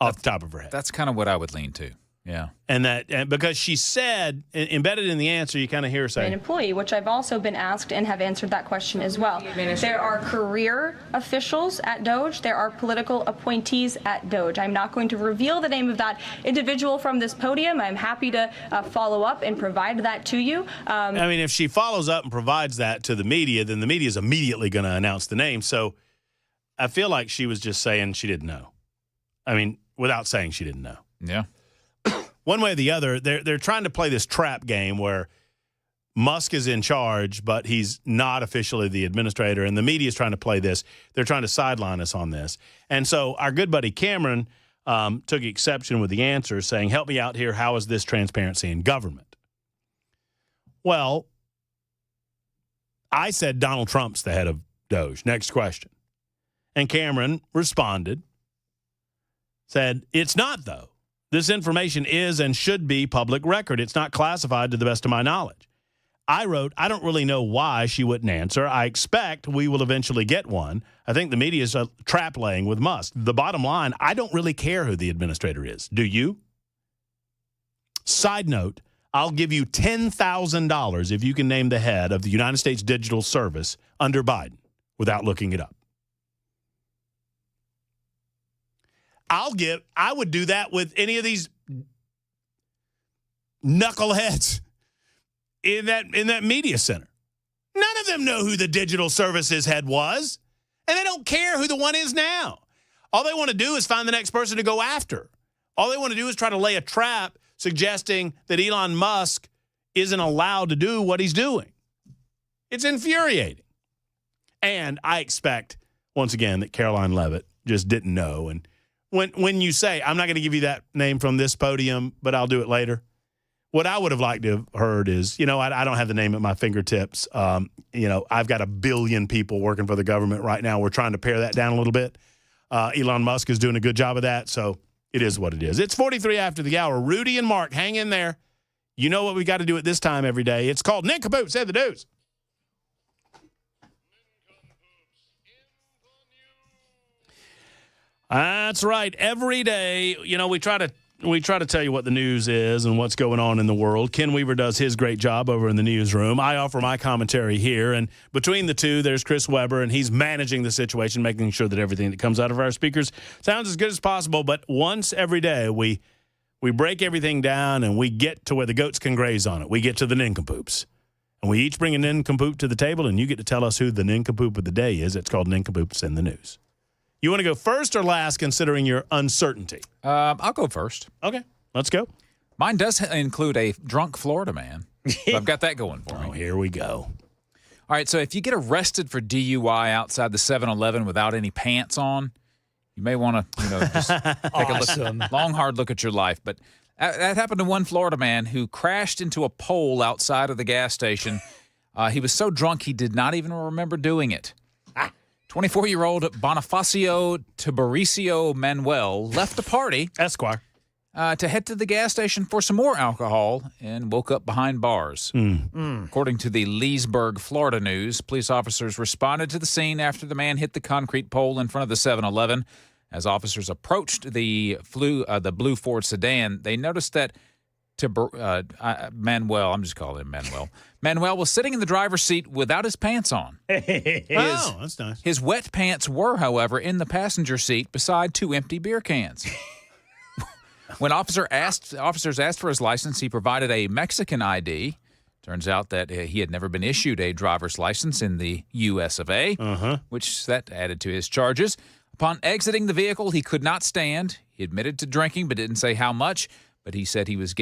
off the top of her head. That's kind of what I would lean to. Yeah. And because she said, embedded in the answer, you kind of hear her say. An employee, which I've also been asked and have answered that question as well. There are career officials at Doge. There are political appointees at Doge. I'm not going to reveal the name of that individual from this podium. I'm happy to follow up and provide that to you. I mean, if she follows up and provides that to the media, then the media is immediately going to announce the name. So I feel like she was just saying she didn't know. I mean, without saying she didn't know. Yeah. One way or the other, they're trying to play this trap game where Musk is in charge, but he's not officially the administrator, and the media is trying to play this. They're trying to sideline us on this. And so our good buddy Cameron took exception with the answer, saying, help me out here. How is this transparency in government? Well, I said Donald Trump's the head of Doge. Next question. And Cameron responded, said, it's not, though. This information is and should be public record. It's not classified to the best of my knowledge. I wrote, I don't really know why she wouldn't answer. I expect we will eventually get one. I think the media is trap laying with Musk. The bottom line, I don't really care who the administrator is. Do you? Side note, I'll give you $10,000 if you can name the head of the United States Digital Service under Biden without looking it up. I would do that with any of these knuckleheads in that media center. None of them know who the digital services head was, and they don't care who the one is now. All they want to do is find the next person to go after. All they want to do is try to lay a trap suggesting that Elon Musk isn't allowed to do what he's doing. It's infuriating. And I expect, once again, that Caroline Leavitt just didn't know. And when you say, I'm not going to give you that name from this podium, but I'll do it later, what I would have liked to have heard is, I don't have the name at my fingertips. I've got 1 billion people working for the government right now. We're trying to pare that down a little bit. Elon Musk is doing a good job of that, so it is what it is. It's 43 after the hour. Rudy and Mark, hang in there. You know what we got to do at this time every day. It's called Nincompoop, say the news. That's right. Every day, we try to tell you what the news is and what's going on in the world. Ken Weaver does his great job over in the newsroom. I offer my commentary here, and between the two, there's Chris Weber, and he's managing the situation, making sure that everything that comes out of our speakers sounds as good as possible. But once every day, we break everything down, and we get to where the goats can graze on it. We get to the nincompoops. And we each bring a nincompoop to the table, and you get to tell us who the nincompoop of the day is. It's called Nincompoops in the News. You want to go first or last, considering your uncertainty? I'll go first. Okay, let's go. Mine does include a drunk Florida man. So I've got that going for me. Oh, here we go. All right, so if you get arrested for DUI outside the 7-Eleven without any pants on, you may want to, just take a look, long, hard look at your life. But that happened to one Florida man who crashed into a pole outside of the gas station. He was so drunk he did not even remember doing it. 24-year-old Bonifacio Tibericio Manuel left a party, Esquire, to head to the gas station for some more alcohol and woke up behind bars. According to the Leesburg, Florida News, police officers responded to the scene after the man hit the concrete pole in front of the 7-Eleven. As officers approached the blue Ford sedan, they noticed that Manuel, I'm just calling him Manuel. Manuel was sitting in the driver's seat without his pants on. That's nice. His wet pants were, however, in the passenger seat beside 2 empty beer cans. When officers asked for his license, he provided a Mexican ID. Turns out that he had never been issued a driver's license in the U.S. of A., which that added to his charges. Upon exiting the vehicle, he could not stand. He admitted to drinking, but didn't say how much. But he said he was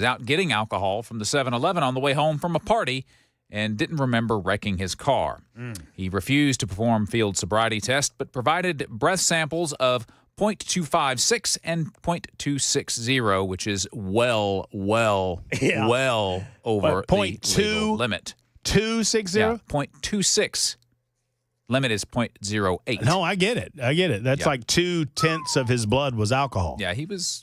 out getting alcohol from the 7-Eleven on the way home from a party and didn't remember wrecking his car. He refused to perform field sobriety tests, but provided breath samples of .256 and .260, which is well over the legal limit. 260? Yeah, .26. Limit is .08. No, I get it. That's like 2/10 of his blood was alcohol. Yeah, he was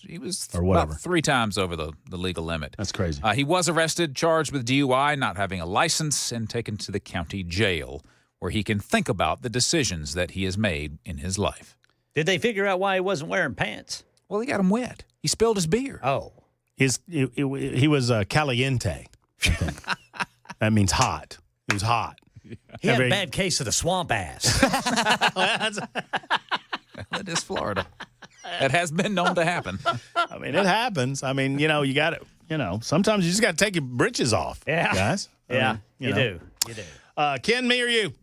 or whatever. about 3 times over the legal limit. That's crazy. He was arrested, charged with DUI, not having a license, and taken to the county jail, where he can think about the decisions that he has made in his life. Did they figure out why he wasn't wearing pants? Well, he got him wet. He spilled his beer. Oh. He was caliente. That means hot. He was hot. He had a bad case of the swamp ass. It is Florida. That has been known to happen. I mean, it happens. I mean, you got to, sometimes you just got to take your britches off, guys. Yeah, you do. Ken, me or you?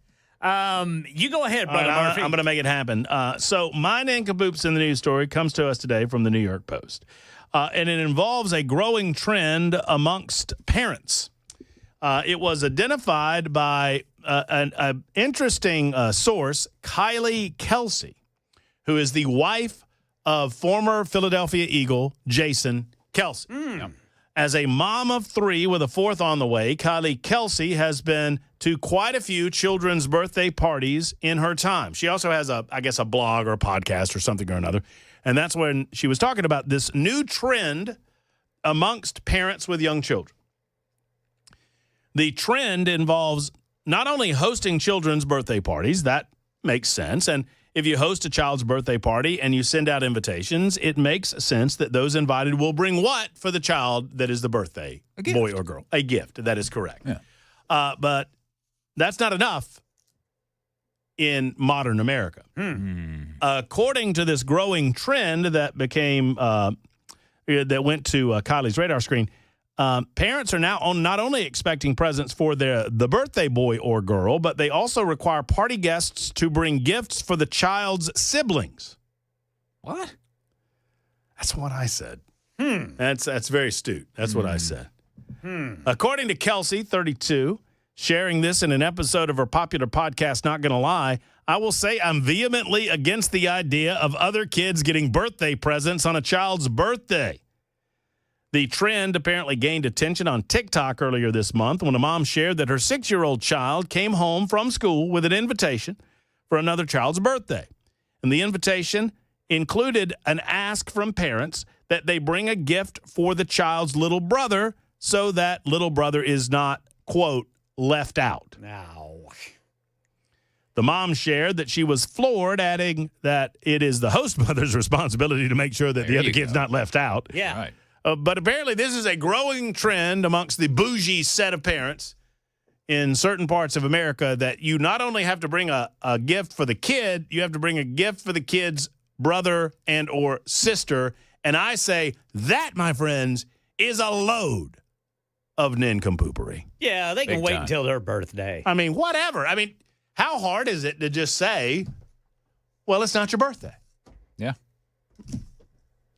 You go ahead, Brother Murphy. I'm going to make it happen. So my nincompoops in the news story comes to us today from the New York Post. And it involves a growing trend amongst parents. It was identified by an interesting source, Kylie Kelsey, who is the wife of former Philadelphia Eagle Jason Kelce. As a mom of 3 with a 4th on the way, Kylie Kelsey has been to quite a few children's birthday parties in her time. She also has a blog or a podcast or something or another. And that's when she was talking about this new trend amongst parents with young children. The trend involves not only hosting children's birthday parties, that makes sense. And if you host a child's birthday party and you send out invitations, it makes sense that those invited will bring what for the child that is the birthday boy or girl? A gift. That is correct. Yeah. But that's not enough in modern America. According to this growing trend that became that went to Kylie's radar screen, parents are now not only expecting presents for the birthday boy or girl, but they also require party guests to bring gifts for the child's siblings. What? That's what I said. That's very astute. That's what I said. According to Kelsey, 32, sharing this in an episode of her popular podcast, Not Gonna Lie, I will say I'm vehemently against the idea of other kids getting birthday presents on a child's birthday. The trend apparently gained attention on TikTok earlier this month when a mom shared that her 6-year-old child came home from school with an invitation for another child's birthday. And the invitation included an ask from parents that they bring a gift for the child's little brother so that little brother is not, quote, left out. No. The mom shared that she was floored, adding that it is the host mother's responsibility to make sure that the other kid's not left out. Yeah. Right. But apparently this is a growing trend amongst the bougie set of parents in certain parts of America that you not only have to bring a gift for the kid, you have to bring a gift for the kid's brother and or sister. And I say that, my friends, is a load of nincompoopery. Yeah, they can wait until their birthday. I mean, whatever. I mean, how hard is it to just say, well, it's not your birthday? Yeah.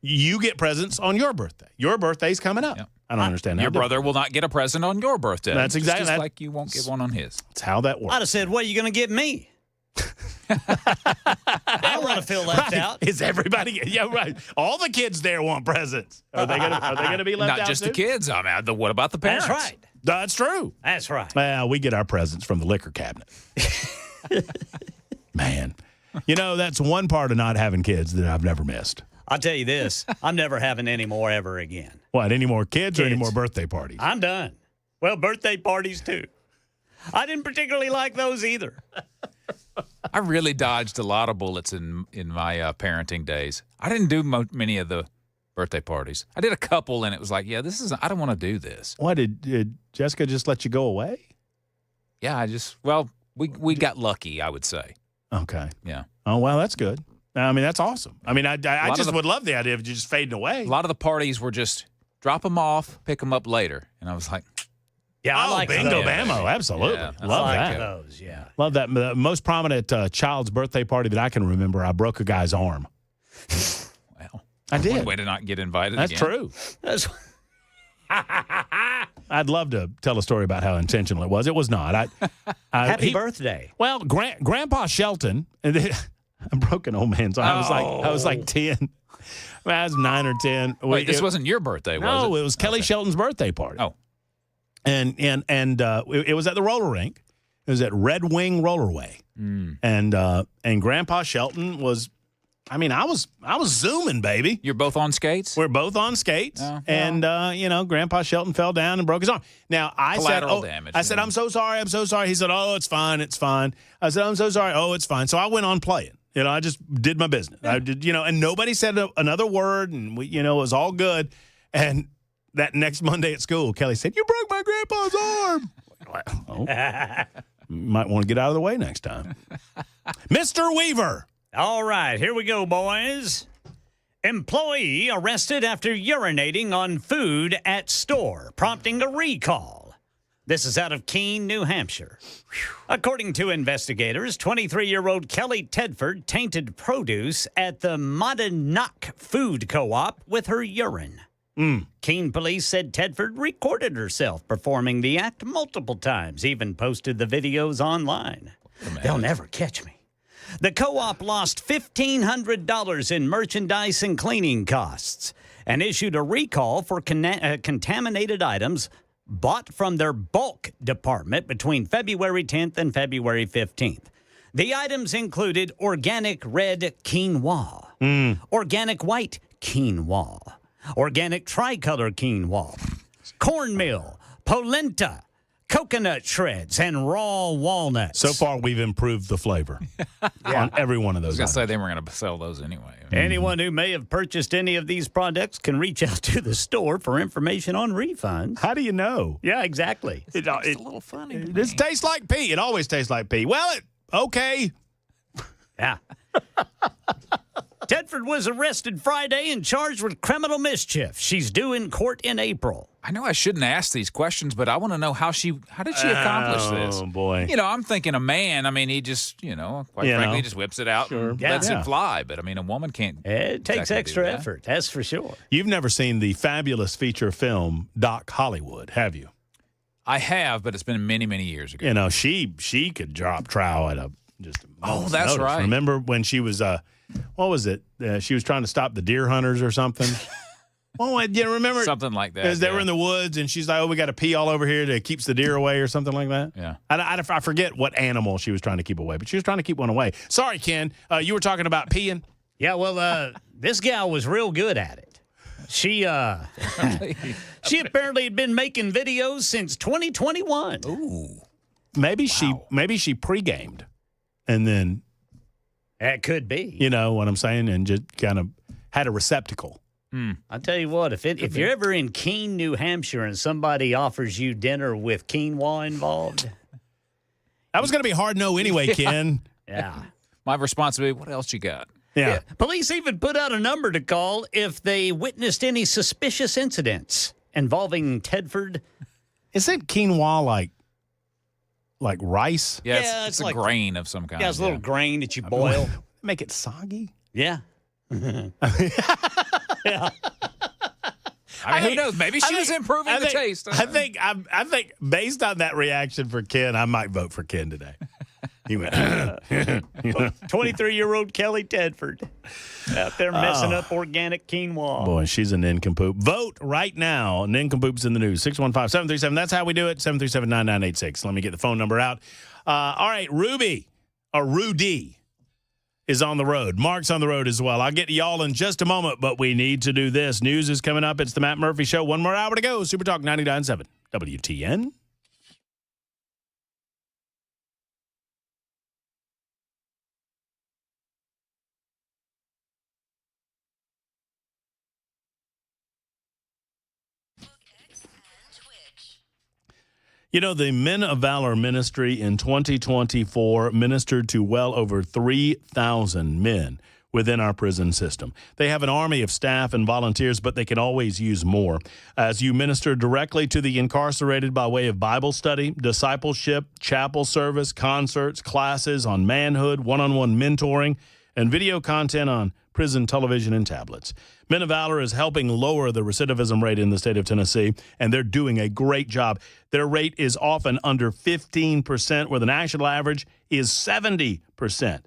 You get presents on your birthday. Your birthday's coming up. Yep. I don't understand. Your brother will not get a present on your birthday. That's exactly just like you won't get one on his. That's how that works. I'd have said, what are you going to get me? I don't want to feel left out. Is everybody? Yeah, right. All the kids there want presents. Are they gonna be left out? Not just too? the kids. I mean, what about the parents? That's right. That's true. That's right. Well, we get our presents from the liquor cabinet. Man, that's one part of not having kids that I've never missed. I'll tell you this. I'm never having any more ever again. What? Any more kids or any more birthday parties? I'm done. Well, birthday parties too. I didn't particularly like those either. I really dodged a lot of bullets in my parenting days. I didn't do many of the birthday parties. I did a couple, and it was like, yeah, I don't want to do this. Why did Jessica just let you go away? Yeah, we got lucky, I would say. Okay. Yeah. Oh, well, that's good. I mean, that's awesome. I mean, I just would love the idea of you just fading away. A lot of the parties were just drop them off, pick them up later, and I was like, yeah, I like bingo those. bammo, absolutely. Yeah, love I like that. those, yeah. Love that. The most prominent child's birthday party that I can remember, I broke a guy's arm. Well, I did. One way to not get invited That's again. true. That's I'd love to tell a story about how intentional it was. It was not. Happy birthday. Well, Grandpa Shelton, and then, I broke an old man's arm. I was like 10. I was 9 or 10. Wait, this wasn't your birthday, was it? No, it was Kelly Shelton's birthday party. Oh. And it was at the roller rink. It was at Red Wing Rollerway. And Grandpa Shelton was, I mean, I was zooming, baby. You're both on skates? We're both on skates. And Grandpa Shelton fell down and broke his arm. Now I damage. I said, I'm so sorry. He said, oh, it's fine. I said, I'm so sorry. Oh, it's fine. So I went on playing. I just did my business. I did, and nobody said another word, and we, it was all good. And that next Monday at school, Kelly said, "You broke my grandpa's arm." Oh, might want to get out of the way next time. Mr. Weaver. All right, here we go, boys. Employee arrested after urinating on food at store, prompting a recall. This is out of Keene, New Hampshire. According to investigators, 23-year-old Kelly Tedford tainted produce at the Monadnock Food Co-op with her urine. Keene police said Tedford recorded herself performing the act multiple times, even posted the videos online. They'll never catch me. The co-op lost $1,500 in merchandise and cleaning costs and issued a recall for contaminated items bought from their bulk department between February 10th and February 15th. The items included organic red quinoa, organic white quinoa, organic tricolor quinoa, cornmeal, polenta, coconut shreds, and raw walnuts. So far, we've improved the flavor on every one of those. I was going to say they weren't going to sell those anyway. Anyone who may have purchased any of these products can reach out to the store for information on refunds. How do you know? Yeah, exactly. It's a little funny. This tastes like pee. It always tastes like pee. Well, okay. Yeah. Tedford was arrested Friday and charged with criminal mischief. She's due in court in April. I know I shouldn't ask these questions, but I want to know how did she accomplish this? Oh, boy. I'm thinking a man, I mean, he just, quite frankly, just whips it out and lets it fly. But, I mean, a woman can't. It takes extra effort, that's for sure. You've never seen the fabulous feature film Doc Hollywood, have you? I have, but it's been many, many years ago. She could drop trow at just a moment's that's notice. right. Remember when she was what was it? She was trying to stop the deer hunters or something. Oh, remember something like that? They were in the woods, and she's like, "Oh, we got to pee all over here that keeps the deer away," or something like that. Yeah, I forget what animal she was trying to keep away, but she was trying to keep one away. Sorry, Ken, you were talking about peeing. Yeah, well, this gal was real good at it. She apparently had been making videos since 2021. Ooh, maybe she pre-gamed, and then that could be. You know what I'm saying, and just kind of had a receptacle. I'll tell you what, if you're ever in Keene, New Hampshire, and somebody offers you dinner with quinoa involved, that was going to be hard no anyway, Ken. Yeah. My responsibility. What else you got? Yeah. Police even put out a number to call if they witnessed any suspicious incidents involving Tedford. Isn't quinoa like rice? Yeah, it's like a grain of some kind. Yeah, it's a little grain that you boil. Make it soggy? Yeah. Yeah. I mean, who knows? Maybe she was improving the taste. I think based on that reaction for Ken, I might vote for Ken today. He went, 23-year-old Kelly Tedford out there messing up organic quinoa. Boy, she's a nincompoop. Vote right now. Nincompoops in the news. 615-737. That's how we do it. 737-9986. Let me get the phone number out. All right, Rudy is on the road. Mark's on the road as well. I'll get to y'all in just a moment, but we need to do this. News is coming up. It's the Matt Murphy Show. One more hour to go. Super Talk 99.7 WTN. You know, the Men of Valor Ministry in 2024 ministered to well over 3,000 men within our prison system. They have an army of staff and volunteers, but they can always use more. As you minister directly to the incarcerated by way of Bible study, discipleship, chapel service, concerts, classes on manhood, one-on-one mentoring, and video content on prison television and tablets. Men of Valor is helping lower the recidivism rate in the state of Tennessee, and they're doing a great job. Their rate is often under 15%, where the national average is 70%.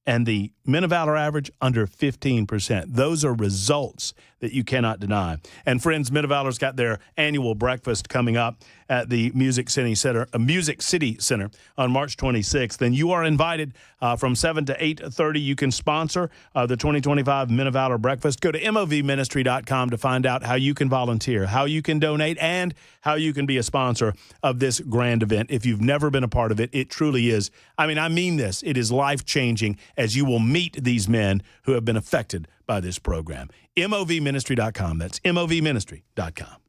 And the Men of Valor average under 15%. Those are results that you cannot deny. And friends, Men of Valor's got their annual breakfast coming up at the Music City Center on March 26th. And you are invited from 7 to 8:30. You can sponsor the 2025 Men of Valor breakfast. Go to movministry.com to find out how you can volunteer, how you can donate, and how you can be a sponsor of this grand event. If you've never been a part of it, it truly is. I mean this. It is life-changing as you will meet these men who have been affected by this program. movministry.com. That's movministry.com.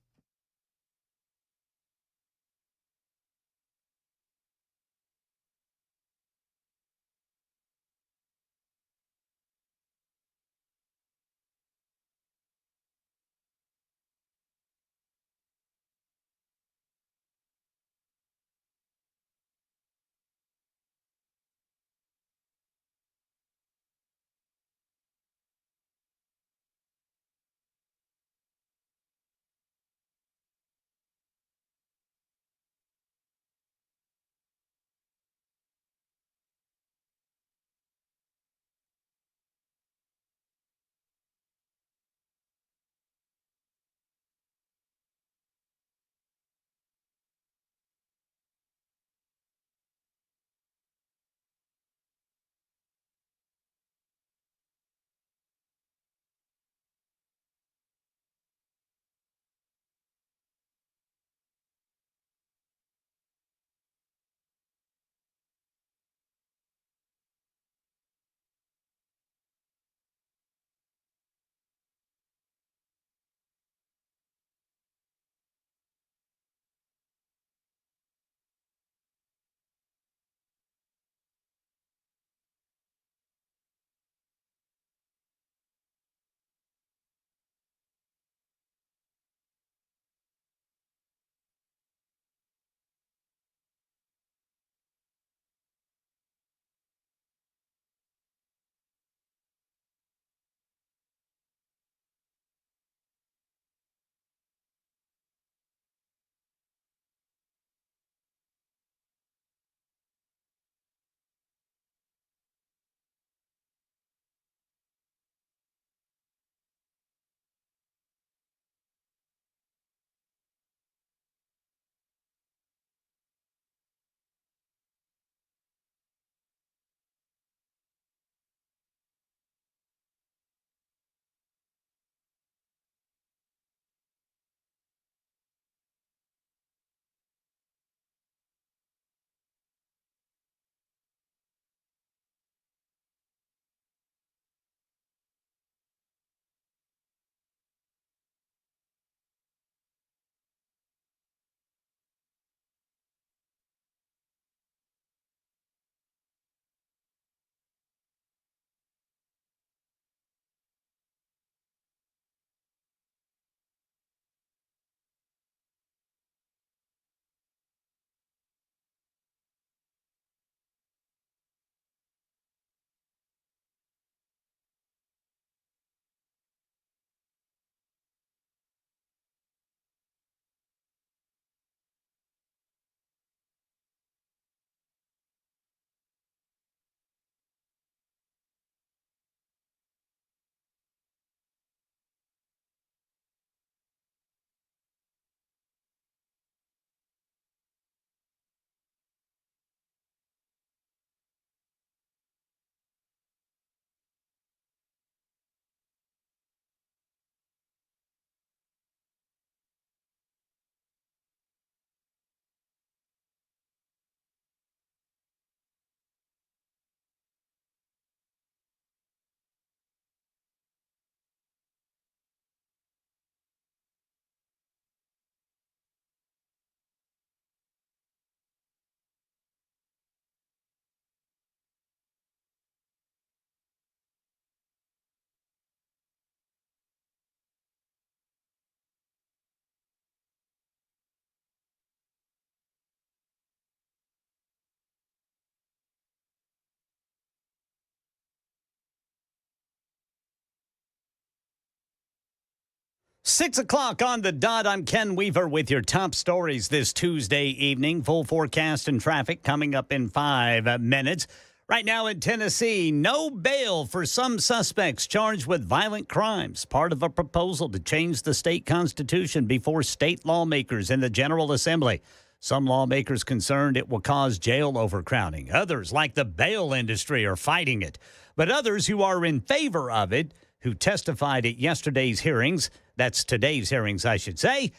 6 o'clock on the dot. I'm Ken Weaver with your top stories this Tuesday evening. Full forecast and traffic coming up in 5 minutes. Right now in Tennessee, no bail for some suspects charged with violent crimes. Part of a proposal to change the state constitution before state lawmakers in the General Assembly. Some lawmakers concerned it will cause jail overcrowding. Others, like the bail industry, are fighting it. But others who are in favor of it, who testified at yesterday's hearings, that's today's hearings, I should say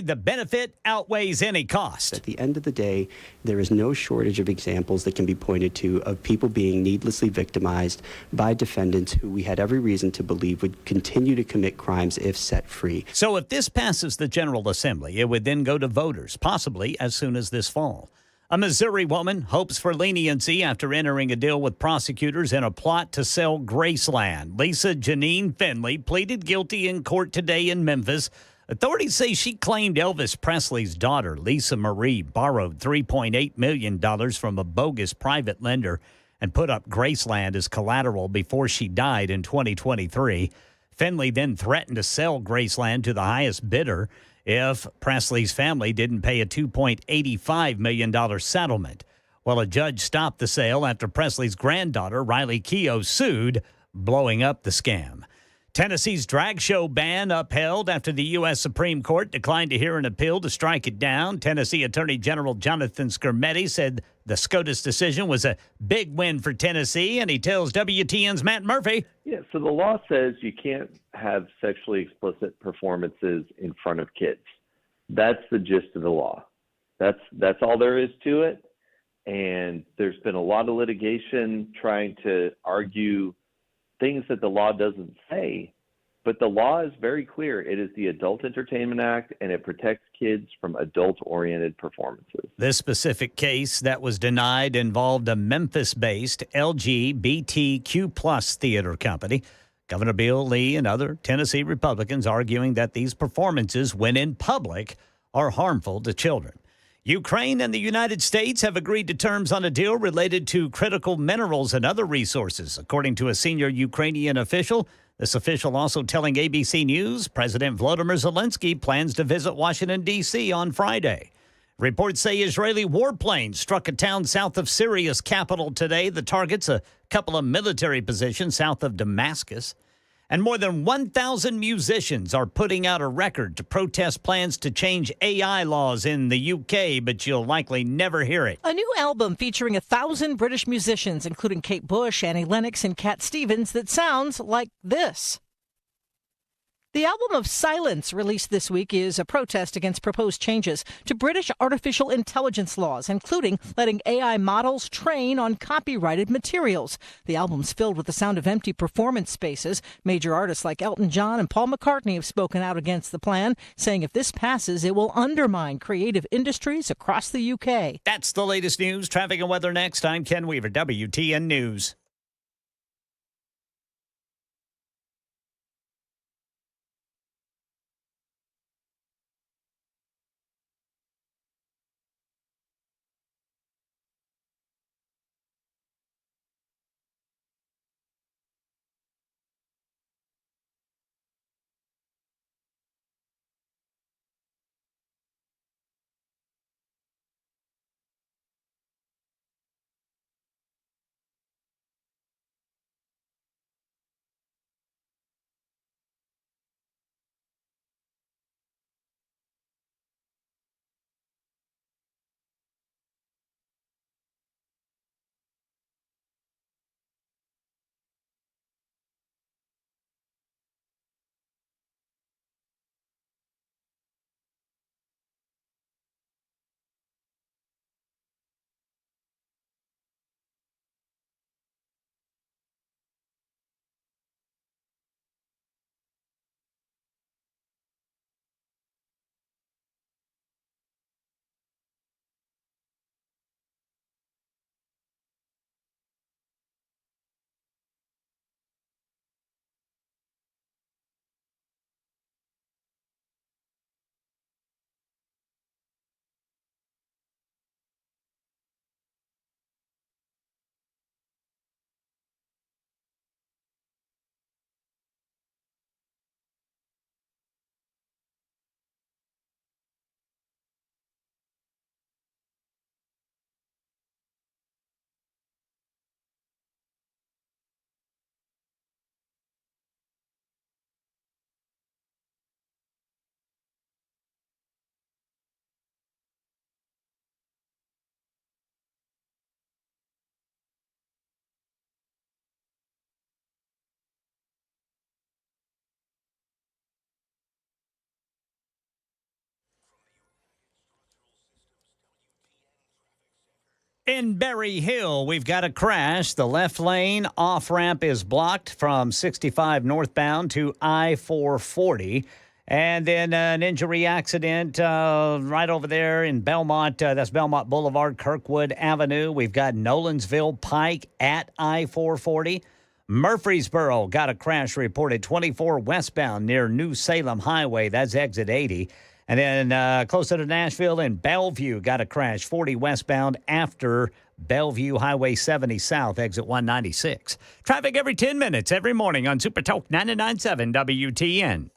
the benefit outweighs any cost. At the end of the day, there is no shortage of examples that can be pointed to of people being needlessly victimized by defendants who we had every reason to believe would continue to commit crimes if set free. So if this passes the General Assembly, it would then go to voters, possibly as soon as this fall. A Missouri woman hopes for leniency after entering a deal with prosecutors in a plot to sell Graceland. Lisa Janine Finley pleaded guilty in court today in Memphis. Authorities say she claimed Elvis Presley's daughter, Lisa Marie, borrowed $3.8 million from a bogus private lender and put up Graceland as collateral before she died in 2023. Finley then threatened to sell Graceland to the highest bidder if Presley's family didn't pay a $2.85 million settlement. Well, a judge stopped the sale after Presley's granddaughter, Riley Keough, sued, blowing up the scam. Tennessee's drag show ban upheld after the U.S. Supreme Court declined to hear an appeal to strike it down. Tennessee Attorney General Jonathan Skrmetti said the SCOTUS decision was a big win for Tennessee, and he tells WTN's Matt Murphy. Yeah, so the law says you can't have sexually explicit performances in front of kids. That's the gist of the law. That's all there is to it. And there's been a lot of litigation trying to argue things that the law doesn't say, but the law is very clear. It is the Adult Entertainment Act, and it protects kids from adult-oriented performances. This specific case that was denied involved a Memphis-based LGBTQ plus theater company. Governor Bill Lee and other Tennessee Republicans arguing that these performances, when in public, are harmful to children. Ukraine and the United States have agreed to terms on a deal related to critical minerals and other resources, according to a senior Ukrainian official. This official also telling ABC News President Volodymyr Zelensky plans to visit Washington, D.C. on Friday. Reports say Israeli warplanes struck a town south of Syria's capital today. The target's a couple of military positions south of Damascus. And more than 1,000 musicians are putting out a record to protest plans to change AI laws in the UK, but you'll likely never hear it. A new album featuring 1,000 British musicians, including Kate Bush, Annie Lennox, and Cat Stevens, that sounds like this. The album of Silence, released this week, is a protest against proposed changes to British artificial intelligence laws, including letting AI models train on copyrighted materials. The album's filled with the sound of empty performance spaces. Major artists like Elton John and Paul McCartney have spoken out against the plan, saying if this passes, it will undermine creative industries across the UK. That's the latest news. Traffic and weather next. I'm Ken Weaver, WTN News. In Berry Hill, we've got a crash. The left lane off-ramp is blocked from 65 northbound to I-440. And then an injury accident right over there in Belmont. That's Belmont Boulevard, Kirkwood Avenue. We've got Nolensville Pike at I-440. Murfreesboro got a crash reported 24 westbound near New Salem Highway. That's exit 80. And then closer to Nashville in Bellevue, got a crash 40 westbound after Bellevue Highway 70 South, exit 196. Traffic every 10 minutes every morning on Super Talk 99.7 WTN.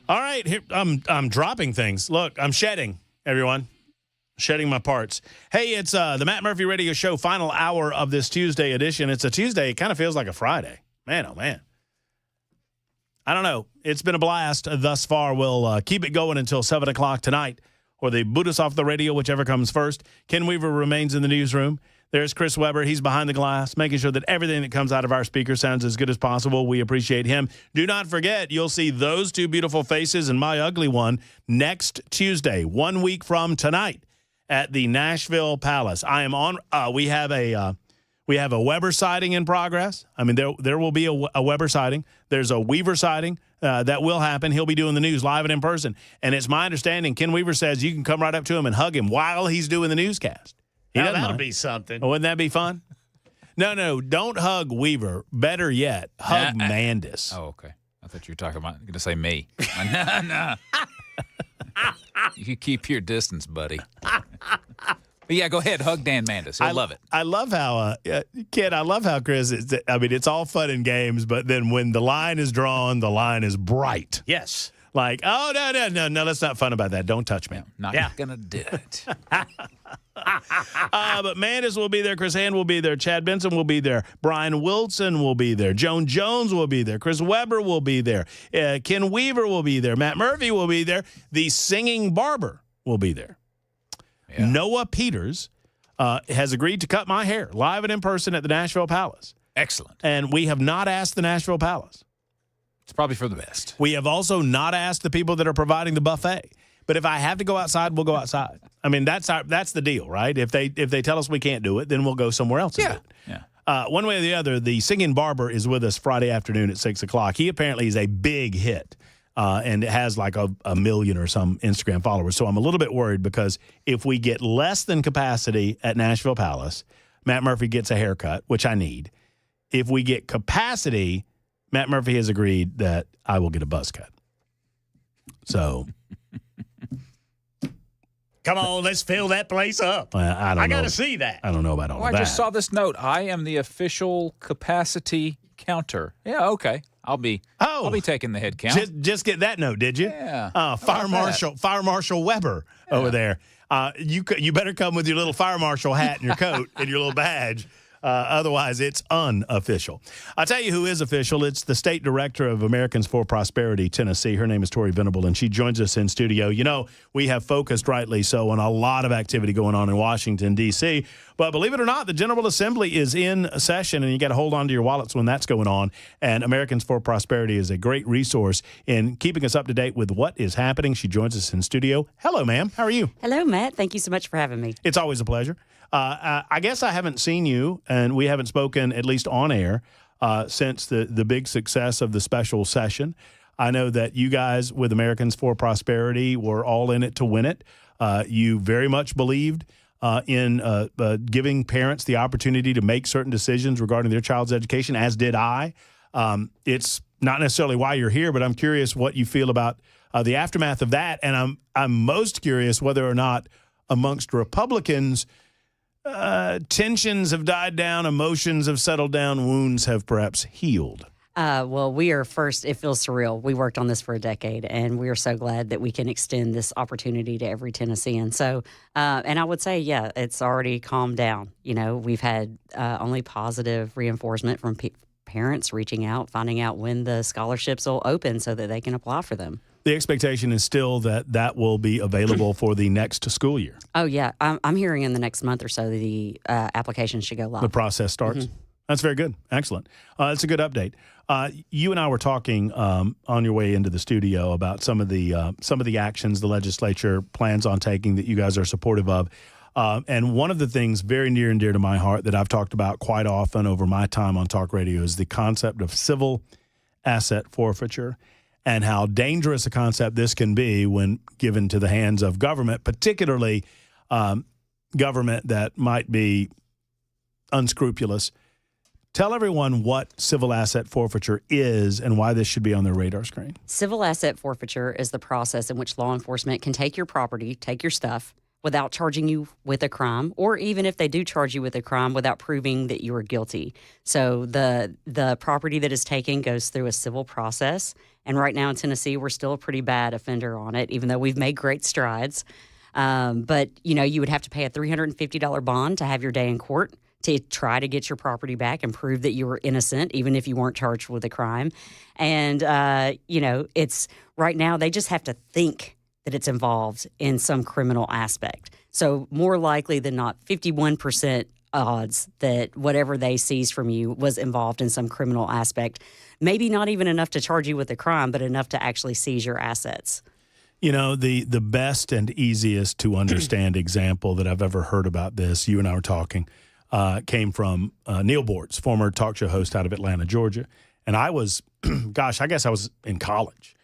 All right, here, I'm dropping things. Look, I'm shedding, everyone. Shedding my parts. Hey, it's the Matt Murphy Radio Show final hour of this Tuesday edition. It's a Tuesday. It kind of feels like a Friday. Man, oh, man. I don't know. It's been a blast thus far. We'll keep it going until 7 o'clock tonight, or they boot us off the radio, whichever comes first. Ken Weaver remains in the newsroom. There's Chris Weber. He's behind the glass, making sure that everything that comes out of our speaker sounds as good as possible. We appreciate him. Do not forget, you'll see those two beautiful faces and my ugly one next Tuesday, 1 week from tonight at the Nashville Palace. I am on. We have a Weber sighting in progress. I mean, there will be a Weber sighting. There's a Weaver sighting that will happen. He'll be doing the news live and in person. And it's my understanding, Ken Weaver says you can come right up to him and hug him while he's doing the newscast. Now, that'll be something. Wouldn't that be fun? No, don't hug Weaver. Better yet, hug Mandis. Oh, okay. I thought you were talking about, going to say me. No. You keep your distance, buddy. But yeah, go ahead. Hug Dan Mandis. He'll love it. I love how, Kid, I love how Chris, it's all fun and games, but then when the line is drawn, the line is bright. Yes. Like, oh, no, that's not fun about that. Don't touch me. Not going to do it. But Mandis will be there. Chris Hand will be there. Chad Benson will be there. Brian Wilson will be there. Joan Jones will be there. Chris Weber will be there. Ken Weaver will be there. Matt Murphy will be there. The singing barber will be there. Yeah. Noah Peters has agreed to cut my hair live and in person at the Nashville Palace. Excellent. And we have not asked the Nashville Palace. It's probably for the best. We have also not asked the people that are providing the buffet. But if I have to go outside, we'll go outside. I mean, that's the deal, right? If they tell us we can't do it, then we'll go somewhere else. Yeah. One way or the other, the singing barber is with us Friday afternoon at 6 o'clock. He apparently is a big hit, and it has like a million or some Instagram followers. So I'm a little bit worried because if we get less than capacity at Nashville Palace, Matt Murphy gets a haircut, which I need. If we get capacity, Matt Murphy has agreed that I will get a buzz cut. So... Come on, let's fill that place up. I got to see that. I don't know about all that. I just saw this note. I am the official capacity counter. Yeah, okay. I'll be taking the head count. Just get that note, did you? Yeah. Fire Marshal Weber over there. You better come with your little Fire Marshal hat and your coat and your little badge. Otherwise, it's unofficial. I'll tell you who is official. It's the State Director of Americans for Prosperity, Tennessee. Her name is Tori Venable, and she joins us in studio. You know, we have focused rightly so on a lot of activity going on in Washington, D.C., but believe it or not, the General Assembly is in session, and you got to hold on to your wallets when that's going on, and Americans for Prosperity is a great resource in keeping us up to date with what is happening. She joins us in studio. Hello, ma'am. How are you? Hello, Matt. Thank you so much for having me. It's always a pleasure. I guess I haven't seen you, and we haven't spoken, at least on air, since the big success of the special session. I know that you guys with Americans for Prosperity were all in it to win it. You very much believed in giving parents the opportunity to make certain decisions regarding their child's education, as did I. It's not necessarily why you're here, but I'm curious what you feel about the aftermath of that, and I'm most curious whether or not amongst Republicans tensions have died down, emotions have settled down, wounds have perhaps healed? Well, we are first, it feels surreal. We worked on this for a decade, and we are so glad that we can extend this opportunity to every Tennessean. So, and I would say, yeah, it's already calmed down. You know, we've had only positive reinforcement from parents reaching out, finding out when the scholarships will open so that they can apply for them. The expectation is still that will be available for the next school year. Oh, yeah. I'm hearing in the next month or so the application should go live. The process starts. Mm-hmm. That's very good. Excellent. It's a good update. You and I were talking on your way into the studio about some of the actions the legislature plans on taking that you guys are supportive of. And one of the things very near and dear to my heart that I've talked about quite often over my time on talk radio is the concept of civil asset forfeiture and how dangerous a concept this can be when given to the hands of government, particularly government that might be unscrupulous. Tell everyone what civil asset forfeiture is and why this should be on their radar screen. Civil asset forfeiture is the process in which law enforcement can take your property, take your stuff, without charging you with a crime, or even if they do charge you with a crime, without proving that you are guilty. So the property that is taken goes through a civil process, and right now in Tennessee, we're still a pretty bad offender on it, even though we've made great strides. But, you know, you would have to pay a $350 bond to have your day in court to try to get your property back and prove that you were innocent, even if you weren't charged with a crime. And, you know, it's right now they just have to think that it's involved in some criminal aspect. So more likely than not, 51% odds that whatever they seized from you was involved in some criminal aspect. Maybe not even enough to charge you with a crime, but enough to actually seize your assets. You know, the best and easiest to understand example that I've ever heard about this, you and I were talking, came from Neil Bortz, former talk show host out of Atlanta, Georgia. And I was, I guess I was in college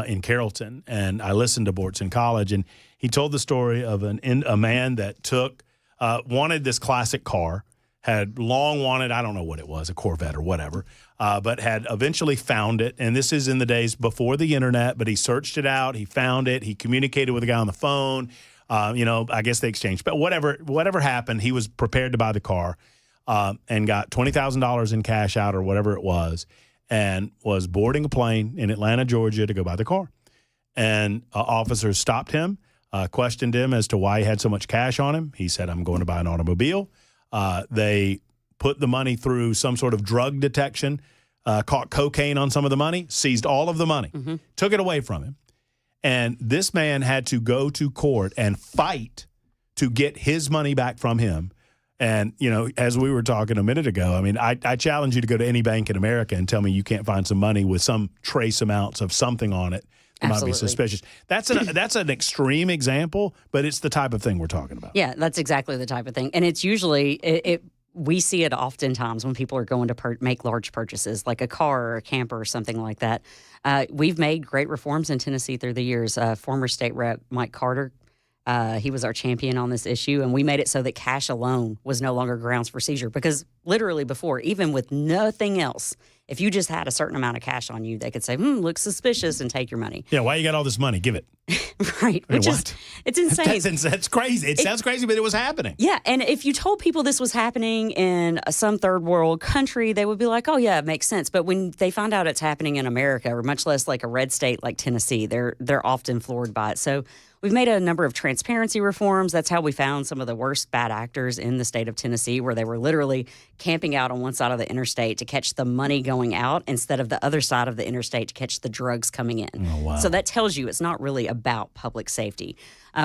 in Carrollton, and I listened to Bortz in college, and he told the story of a man that wanted this classic car, had long wanted, I don't know what it was, a Corvette or whatever, but had eventually found it. And this is in the days before the internet, but he searched it out, he found it, he communicated with a guy on the phone. You know, I guess they exchanged. But whatever happened, he was prepared to buy the car and got $20,000 in cash out or whatever it was and was boarding a plane in Atlanta, Georgia to go buy the car. And officers stopped him, questioned him as to why he had so much cash on him. He said, I'm going to buy an automobile. They put the money through some sort of drug detection, caught cocaine on some of the money, seized all of the money, took it away from him. And this man had to go to court and fight to get his money back from him. And, you know, as we were talking a minute ago, I mean, I challenge you to go to any bank in America and tell me you can't find some money with some trace amounts of something on it that might be suspicious. That's an extreme example, but it's the type of thing we're talking about. Yeah, that's exactly the type of thing. And it's usually we see it oftentimes when people are going to make large purchases, like a car or a camper or something like that. We've made great reforms in Tennessee through the years. Former state rep Mike Carter, he was our champion on this issue, and we made it so that cash alone was no longer grounds for seizure. Because literally before, even with nothing else, if you just had a certain amount of cash on you, they could say, looks suspicious, and take your money. Yeah, why you got all this money? Give it. Right. Which is, it's insane. That's crazy. It sounds crazy, but it was happening. Yeah, and if you told people this was happening in some third world country, they would be like, oh, yeah, it makes sense. But when they find out it's happening in America, or much less like a red state like Tennessee, they're often floored by it. So we've made a number of transparency reforms. That's how we found some of the worst bad actors in the state of Tennessee, where they were literally camping out on one side of the interstate to catch the money going out instead of the other side of the interstate to catch the drugs coming in. Oh, wow. So that tells you it's not really about public safety.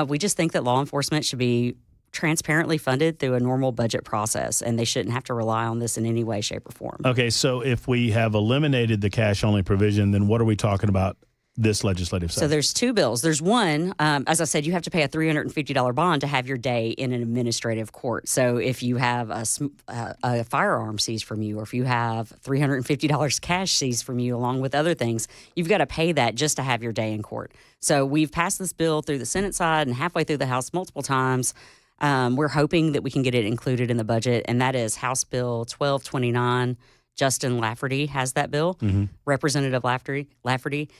We just think that law enforcement should be transparently funded through a normal budget process, and they shouldn't have to rely on this in any way, shape, or form. Okay, so if we have eliminated the cash-only provision, then what are we talking about this legislative session? So there's two bills. There's one, as I said, you have to pay a $350 bond to have your day in an administrative court. So if you have a firearm seized from you, or if you have $350 cash seized from you, along with other things, you've got to pay that just to have your day in court. So we've passed this bill through the Senate side and halfway through the House multiple times. We're hoping that we can get it included in the budget, and that is House Bill 1229. Justin Lafferty has that bill, Representative Lafferty.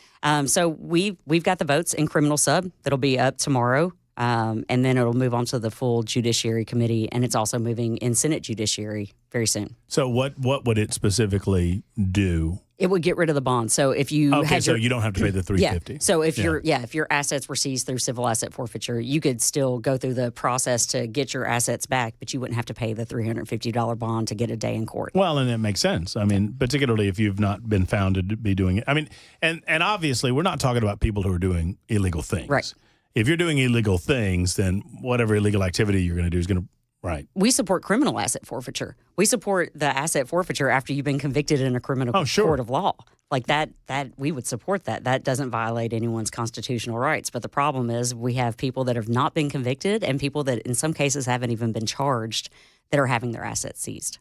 So we've got the votes in criminal sub that'll be up tomorrow. And then it'll move on to the full Judiciary Committee, and it's also moving in Senate Judiciary very soon. So what would it specifically do? It would get rid of the bond. So if you you don't have to pay the $350. Yeah. So if if your assets were seized through civil asset forfeiture, you could still go through the process to get your assets back, but you wouldn't have to pay the $350 bond to get a day in court. Well, and it makes sense. I mean, particularly if you've not been found to be doing it. I mean, and obviously we're not talking about people who are doing illegal things. Right. If you're doing illegal things, then whatever illegal activity you're going to do is going to right. We support criminal asset forfeiture. We support the asset forfeiture after you've been convicted in a criminal court of law. Like that we would support that. That doesn't violate anyone's constitutional rights. But the problem is we have people that have not been convicted and people that in some cases haven't even been charged that are having their assets seized.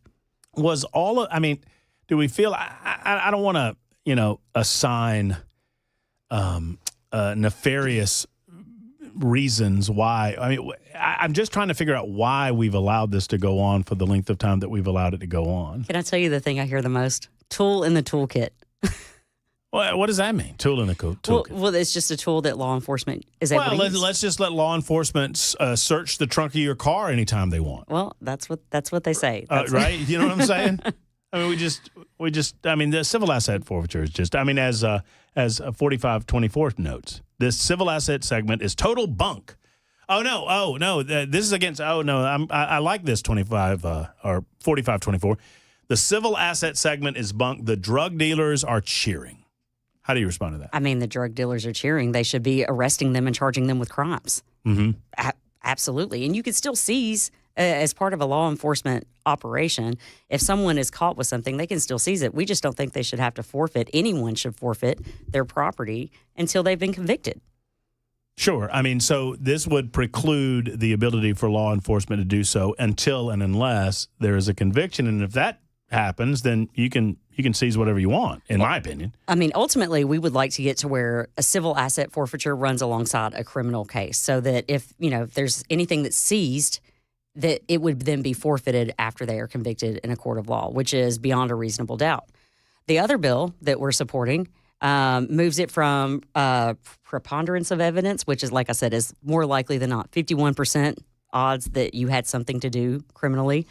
Do we feel, I don't want to, assign nefarious reasons why. I mean, I'm just trying to figure out why we've allowed this to go on for the length of time that we've allowed it to go on. Can I tell you the thing I hear the most? Tool in the toolkit. Well, what does that mean? Tool in the toolkit. Well, it's just a tool that law enforcement is able to use. Let's just let law enforcement search the trunk of your car anytime they want. Well, that's what they say. Right? You know what I'm saying? I mean, the civil asset forfeiture is just, as 4524 notes, this civil asset segment is total bunk. Oh no, this is against, I like this 25 or 4524. The civil asset segment is bunk. The drug dealers are cheering. How do you respond to that? I mean, the drug dealers are cheering. They should be arresting them and charging them with crimes. Mm-hmm. Absolutely. And you could still seize as part of a law enforcement operation. If someone is caught with something, they can still seize it. We just don't think they should have to forfeit. Anyone should forfeit their property until they've been convicted. Sure. I mean, so this would preclude the ability for law enforcement to do so until and unless there is a conviction. And if that happens, then you can seize whatever you want, in my opinion. I mean, ultimately, we would like to get to where a civil asset forfeiture runs alongside a criminal case so that if there's anything that's seized, that it would then be forfeited after they are convicted in a court of law, which is beyond a reasonable doubt. The other bill that we're supporting moves it from preponderance of evidence, which is, like I said, is more likely than not, 51% odds that you had something to do criminally,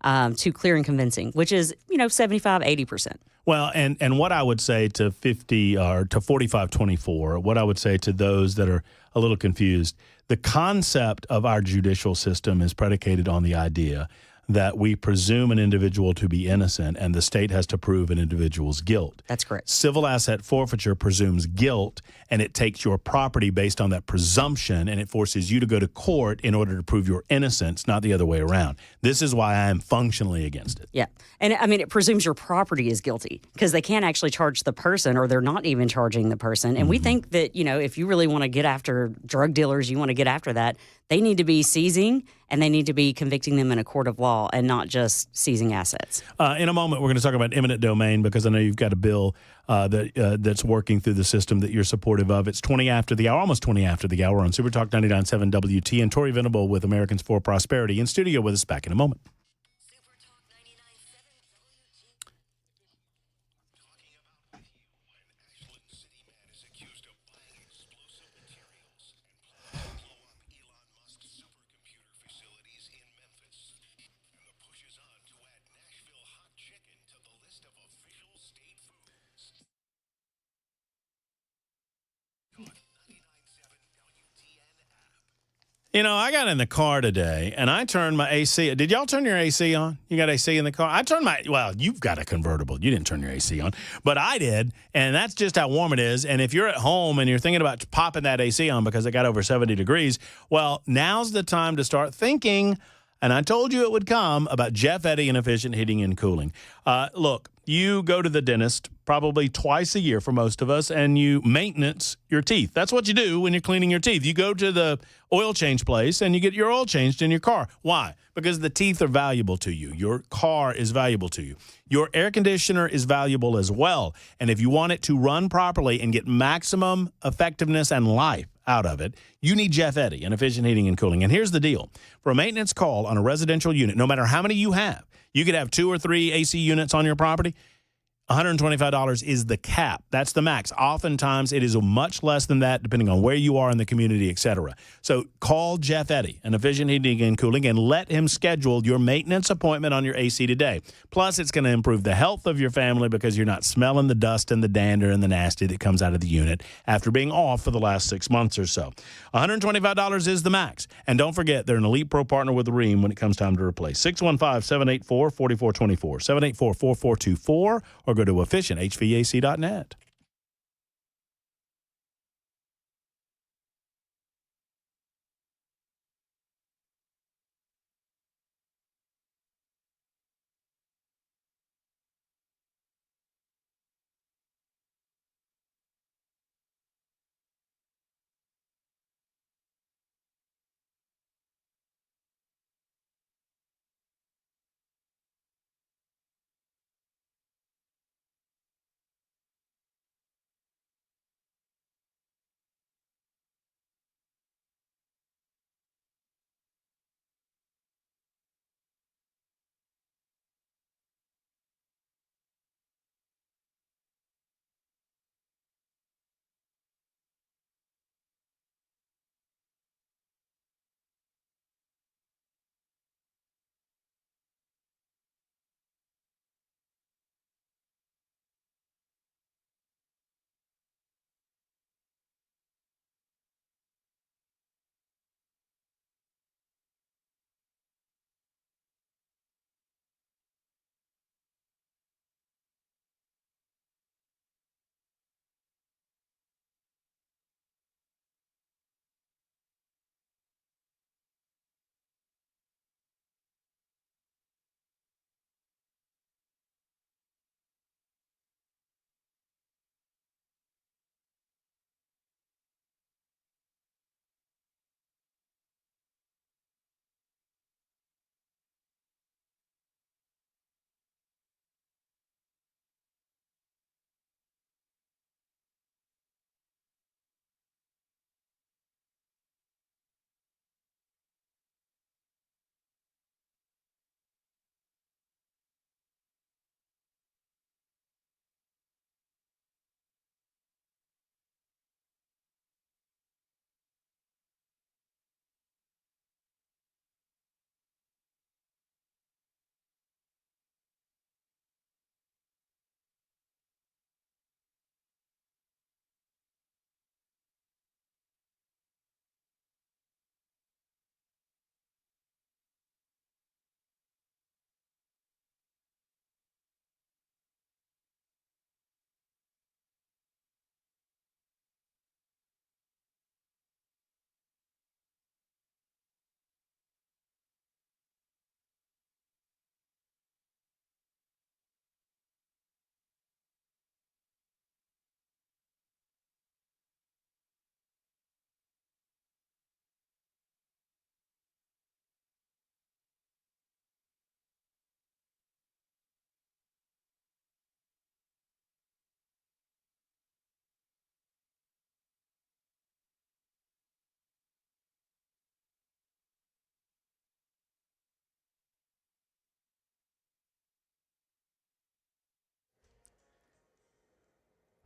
to clear and convincing, which is, 75, 80%. Well, and what I would say to 50 or to 4524, what I would say to those that are a little confused, the concept of our judicial system is predicated on the idea that we presume an individual to be innocent and the state has to prove an individual's guilt. That's correct. Civil asset forfeiture presumes guilt, and it takes your property based on that presumption, and it forces you to go to court in order to prove your innocence, not the other way around. This is why I am functionally against it. Yeah. And I mean, it presumes your property is guilty because they can't actually charge the person, or they're not even charging the person. And we think that, if you really want to get after drug dealers, you want to get after that, they need to be seizing and they need to be convicting them in a court of law and not just seizing assets. In a moment, we're going to talk about eminent domain because I know you've got a bill that's working through the system that you're supportive of. It's 20 after the hour, almost 20 after the hour on Super Talk 99.7 WT. And Tori Venable with Americans for Prosperity in studio with us. Back in a moment. I got in the car today, and I turned my AC. Did y'all turn your AC on? You got AC in the car? You've got a convertible. You didn't turn your AC on, but I did, and that's just how warm it is. And if you're at home and you're thinking about popping that AC on because it got over 70 degrees, well, now's the time to start thinking, and I told you it would come, about Jeff Eddy and Efficient Heating and Cooling. Look, you go to the dentist probably twice a year for most of us, and you maintenance your teeth. That's what you do when you're cleaning your teeth. You go to the oil change place, and you get your oil changed in your car. Why? Because the teeth are valuable to you. Your car is valuable to you. Your air conditioner is valuable as well. And if you want it to run properly and get maximum effectiveness and life out of it, you need Jeff Eddy and Efficient Heating and Cooling. And here's the deal. For a maintenance call on a residential unit, no matter how many you have, you could have 2 or 3 AC units on your property. $125 is the cap. That's the max. Oftentimes, it is much less than that, depending on where you are in the community, et cetera. So call Jeff Eddy, an Efficient Heating and Cooling, and let him schedule your maintenance appointment on your AC today. Plus, it's going to improve the health of your family because you're not smelling the dust and the dander and the nasty that comes out of the unit after being off for the last 6 months or so. $125 is the max. And don't forget, they're an Elite Pro partner with Rheem when it comes time to replace. 615-784-4424, 784-4424, or go to efficienthvac.net.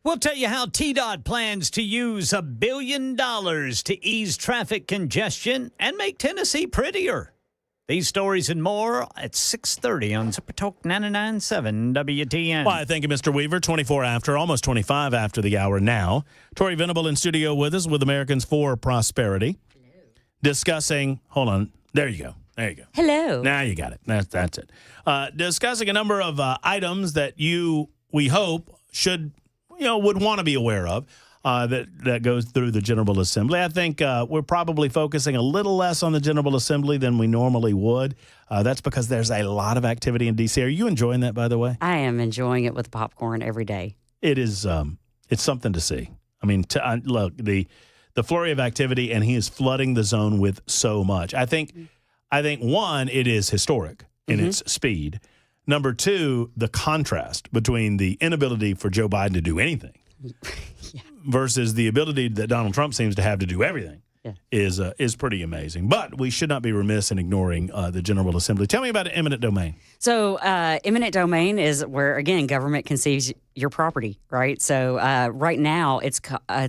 We'll tell you how TDOT plans to use $1 billion to ease traffic congestion and make Tennessee prettier. These stories and more at 6:30 on Super Talk 99.7 WTN. Why, thank you, Mr. Weaver. 24 after, almost 25 after the hour now. Tori Venable in studio with us with Americans for Prosperity. Hello. Discussing, hold on, there you go. There you go. Hello. Now you got it. That's it. Discussing a number of items that we hope, would want to be aware of that goes through the General Assembly. I think we're probably focusing a little less on the General Assembly than we normally would. That's because there's a lot of activity in D.C. Are you enjoying that, by the way? I am enjoying it with popcorn every day. It is. It's something to see. I mean, look, the flurry of activity, and he is flooding the zone with so much. I think one, it is historic in its speed. Number two, the contrast between the inability for Joe Biden to do anything versus the ability that Donald Trump seems to have to do everything. is pretty amazing. But we should not be remiss in ignoring the General Assembly. Tell me about eminent domain. So eminent domain is where, again, government can seize your property, right? So right now it's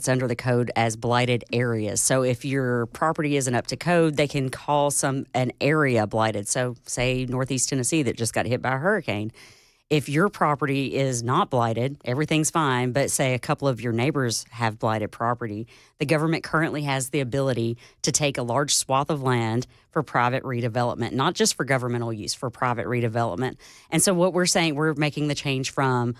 under the code as blighted areas. So if your property isn't up to code, they can call an area blighted. So say Northeast Tennessee that just got hit by a hurricane. If your property is not blighted, everything's fine, but say a couple of your neighbors have blighted property, the government currently has the ability to take a large swath of land for private redevelopment, not just for governmental use, for private redevelopment. And so what we're saying, we're making the change from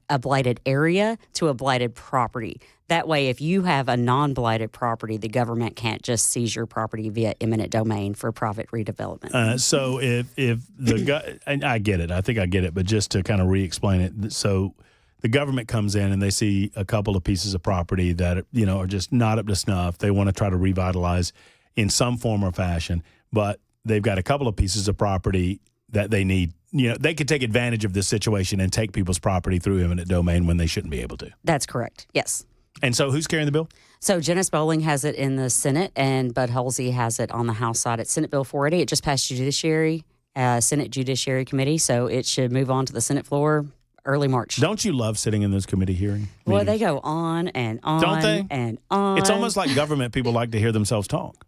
a blighted area to a blighted property. That way, if you have a non-blighted property, the government can't just seize your property via eminent domain for private redevelopment. So if the and I get it, I think I get it, but just to kind of re-explain it, so the government comes in and they see a couple of pieces of property that are just not up to snuff. They want to try to revitalize in some form or fashion, but they've got a couple of pieces of property that they need. They could take advantage of this situation and take people's property through eminent domain when they shouldn't be able to. That's correct. Yes. And so who's carrying the bill? So Janice Bowling has it in the Senate, and Bud Halsey has it on the House side. It's Senate Bill 480. It just passed Senate Judiciary Committee, so it should move on to the Senate floor early March. Don't you love sitting in those committee hearings? Well, they go on and on. Don't they? And on. It's almost like government people like to hear themselves talk.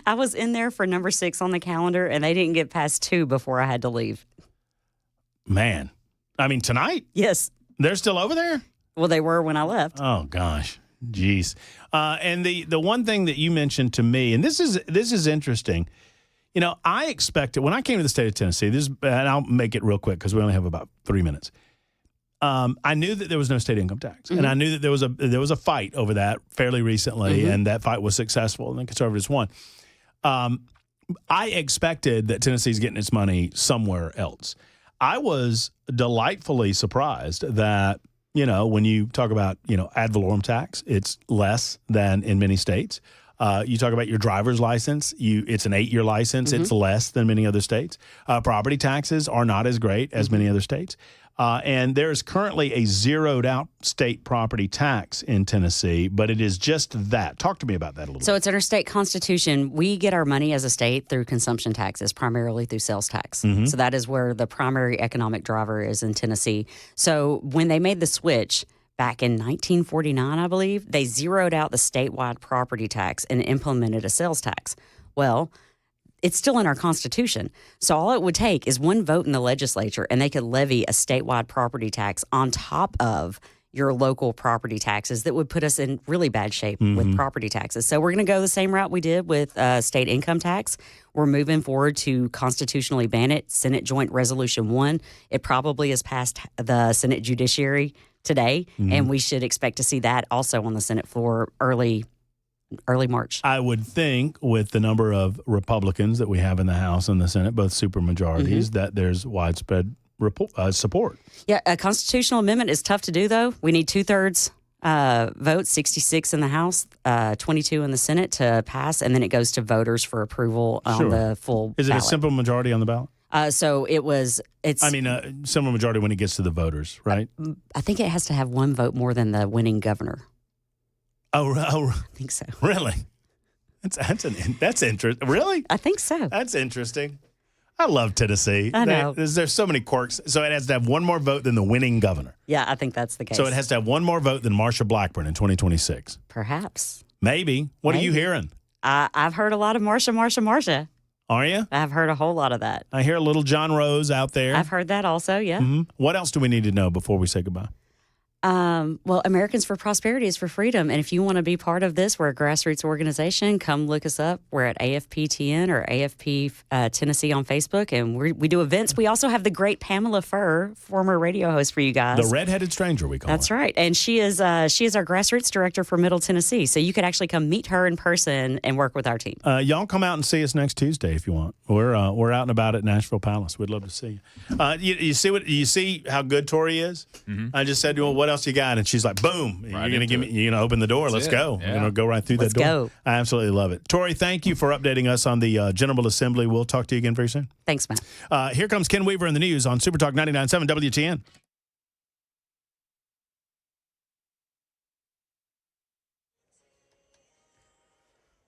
I was in there for number 6 on the calendar, and they didn't get past 2 before I had to leave. Man. I mean, tonight? Yes. They're still over there? Well, they were when I left. Oh, gosh. Jeez. And the one thing that you mentioned to me, and this is interesting. I expected, when I came to the state of Tennessee, and I'll make it real quick because we only have about 3 minutes. I knew that there was no state income tax, and I knew that there was a fight over that fairly recently, and that fight was successful, and the conservatives won. I expected that Tennessee's getting its money somewhere else. I was delightfully surprised that, when you talk about, ad valorem tax, it's less than in many states. You talk about your driver's license, it's an 8-year license. It's less than many other states. Property taxes are not as great as many other states. And there is currently a zeroed-out state property tax in Tennessee, but it is just that. Talk to me about that a little bit. So it's under state constitution. We get our money as a state through consumption taxes, primarily through sales tax. So that is where the primary economic driver is in Tennessee. So when they made the switch back in 1949, I believe, they zeroed out the statewide property tax and implemented a sales tax. Well, it's still in our Constitution. So all it would take is one vote in the legislature, and they could levy a statewide property tax on top of your local property taxes that would put us in really bad shape with property taxes. So we're going to go the same route we did with state income tax. We're moving forward to constitutionally ban it. Senate Joint Resolution 1. It probably has passed the Senate Judiciary today, and we should expect to see that also on the Senate floor early March. I would think with the number of Republicans that we have in the House and the Senate, both supermajorities, that there's widespread support. Yeah, a constitutional amendment is tough to do, though. We need 2/3 votes, 66 in the House, 22 in the Senate to pass, and then it goes to voters for approval on the full Is it ballot. a simple majority on the ballot? So it's simple majority when it gets to the voters, right? I think it has to have one vote more than the winning governor. Oh, I think so. Really? That's interesting. Really? I think so. That's interesting. I love Tennessee. I know. There's so many quirks. So it has to have one more vote than the winning governor. Yeah, I think that's the case. So it has to have one more vote than Marsha Blackburn in 2026. Perhaps. Maybe. What are you hearing? I've heard a lot of Marsha. Are you? I've heard a whole lot of that. I hear a little John Rose out there. I've heard that also, yeah. What else do we need to know before we say goodbye? Well, Americans for Prosperity is for Freedom. And if you want to be part of this, we're a grassroots organization. Come look us up. We're at AFPTN or AFP Tennessee on Facebook. And we do events. We also have the great Pamela Furr, former radio host for you guys. The redheaded stranger, we call her. That's right. And she is our grassroots director for Middle Tennessee. So you could actually come meet her in person and work with our team. Y'all come out and see us next Tuesday if you want. We're out and about at Nashville Palace. We'd love to see you. You see how good Tori is? I just said to her, what else you got? And she's like, boom, you're gonna open the door. Let's go. Yeah. We're gonna go right through that door. Go. I absolutely love it. Tori, thank you for updating us on the General Assembly. We'll talk to you again very soon. Thanks, Matt. Here comes Ken Weaver in the news on Super Talk 99.7 WTN.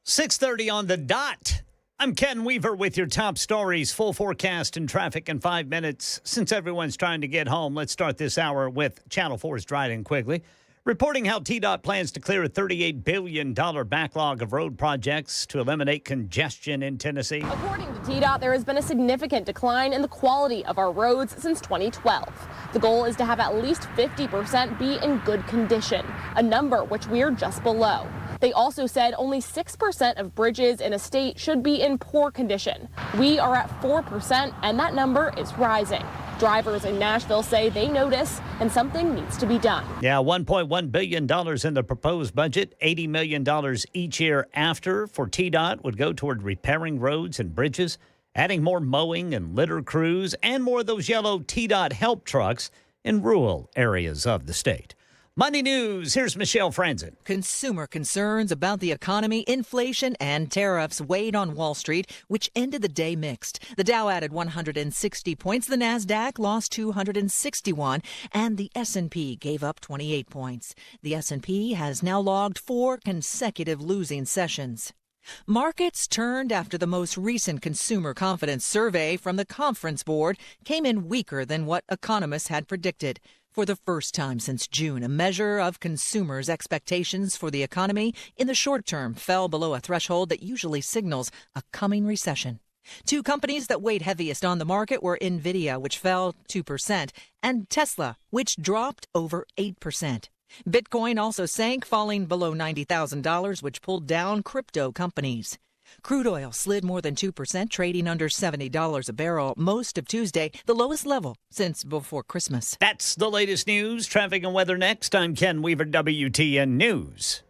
6:30 on the dot. I'm Ken Weaver with your top stories, full forecast and traffic in 5 minutes. Since everyone's trying to get home, let's start this hour with Channel 4's Dryden Quigley, reporting how TDOT plans to clear a $38 billion backlog of road projects to eliminate congestion in Tennessee. According to TDOT, there has been a significant decline in the quality of our roads since 2012. The goal is to have at least 50% be in good condition, a number which we're just below. They also said only 6% of bridges in a state should be in poor condition. We are at 4%, and that number is rising. Drivers in Nashville say they notice and something needs to be done. Yeah, $1.1 billion in the proposed budget, $80 million each year after for TDOT would go toward repairing roads and bridges, adding more mowing and litter crews, and more of those yellow TDOT help trucks in rural areas of the state. Money News, here's Michelle Franzen. Consumer concerns about the economy, inflation, and tariffs weighed on Wall Street, which ended the day mixed. The Dow added 160 points, the Nasdaq lost 261, and the S&P gave up 28 points. The S&P has now logged 4 consecutive losing sessions. Markets turned after the most recent consumer confidence survey from the Conference Board came in weaker than what economists had predicted. For the first time since June, a measure of consumers' expectations for the economy in the short term fell below a threshold that usually signals a coming recession. 2 companies that weighed heaviest on the market were NVIDIA, which fell 2%, and Tesla, which dropped over 8%. Bitcoin also sank, falling below $90,000, which pulled down crypto companies. Crude oil slid more than 2%, trading under $70 a barrel most of Tuesday, the lowest level since before Christmas. That's the latest news, traffic and weather next. I'm Ken Weaver, WTN News.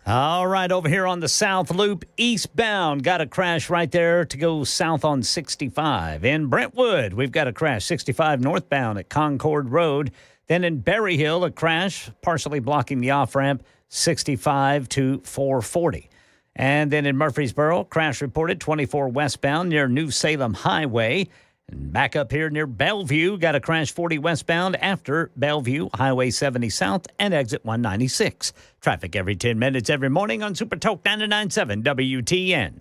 All right, over here on the South Loop, eastbound, got a crash right there to go south on 65. In Brentwood, we've got a crash 65 northbound at Concord Road. Then in Berry Hill, a crash partially blocking the off-ramp 65 to 440. And then in Murfreesboro, crash reported 24 westbound near New Salem Highway. And back up here near Bellevue, got a crash 40 westbound after Bellevue, Highway 70 south and exit 196. Traffic every 10 minutes every morning on Super Talk 99.7 WTN.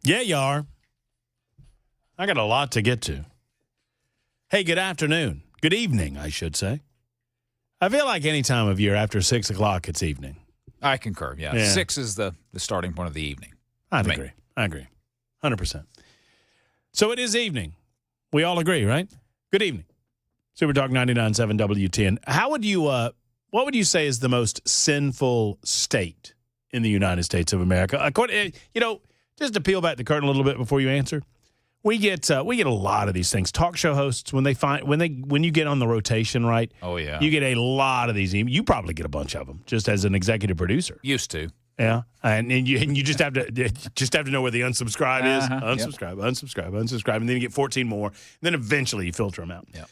Yeah, you are. I got a lot to get to. Hey, good afternoon. Good evening, I should say. I feel like any time of year after 6 o'clock, it's evening. I concur, yeah. 6 is the starting point of the evening. I agree. 100%. So it is evening. We all agree, right? Good evening. Super Talk 99.7 WTN. How would you, what would you say is the most sinful state in the United States of America? Just to peel back the curtain a little bit before you answer, we get a lot of these things. Talk show hosts, when you get on the rotation, right? Oh yeah, you get a lot of these emails. You probably get a bunch of them just as an executive producer. Used to. Yeah, and you just have to know where the unsubscribe is. Unsubscribe, and then you get 14 more. And then eventually you filter them out. Yeah.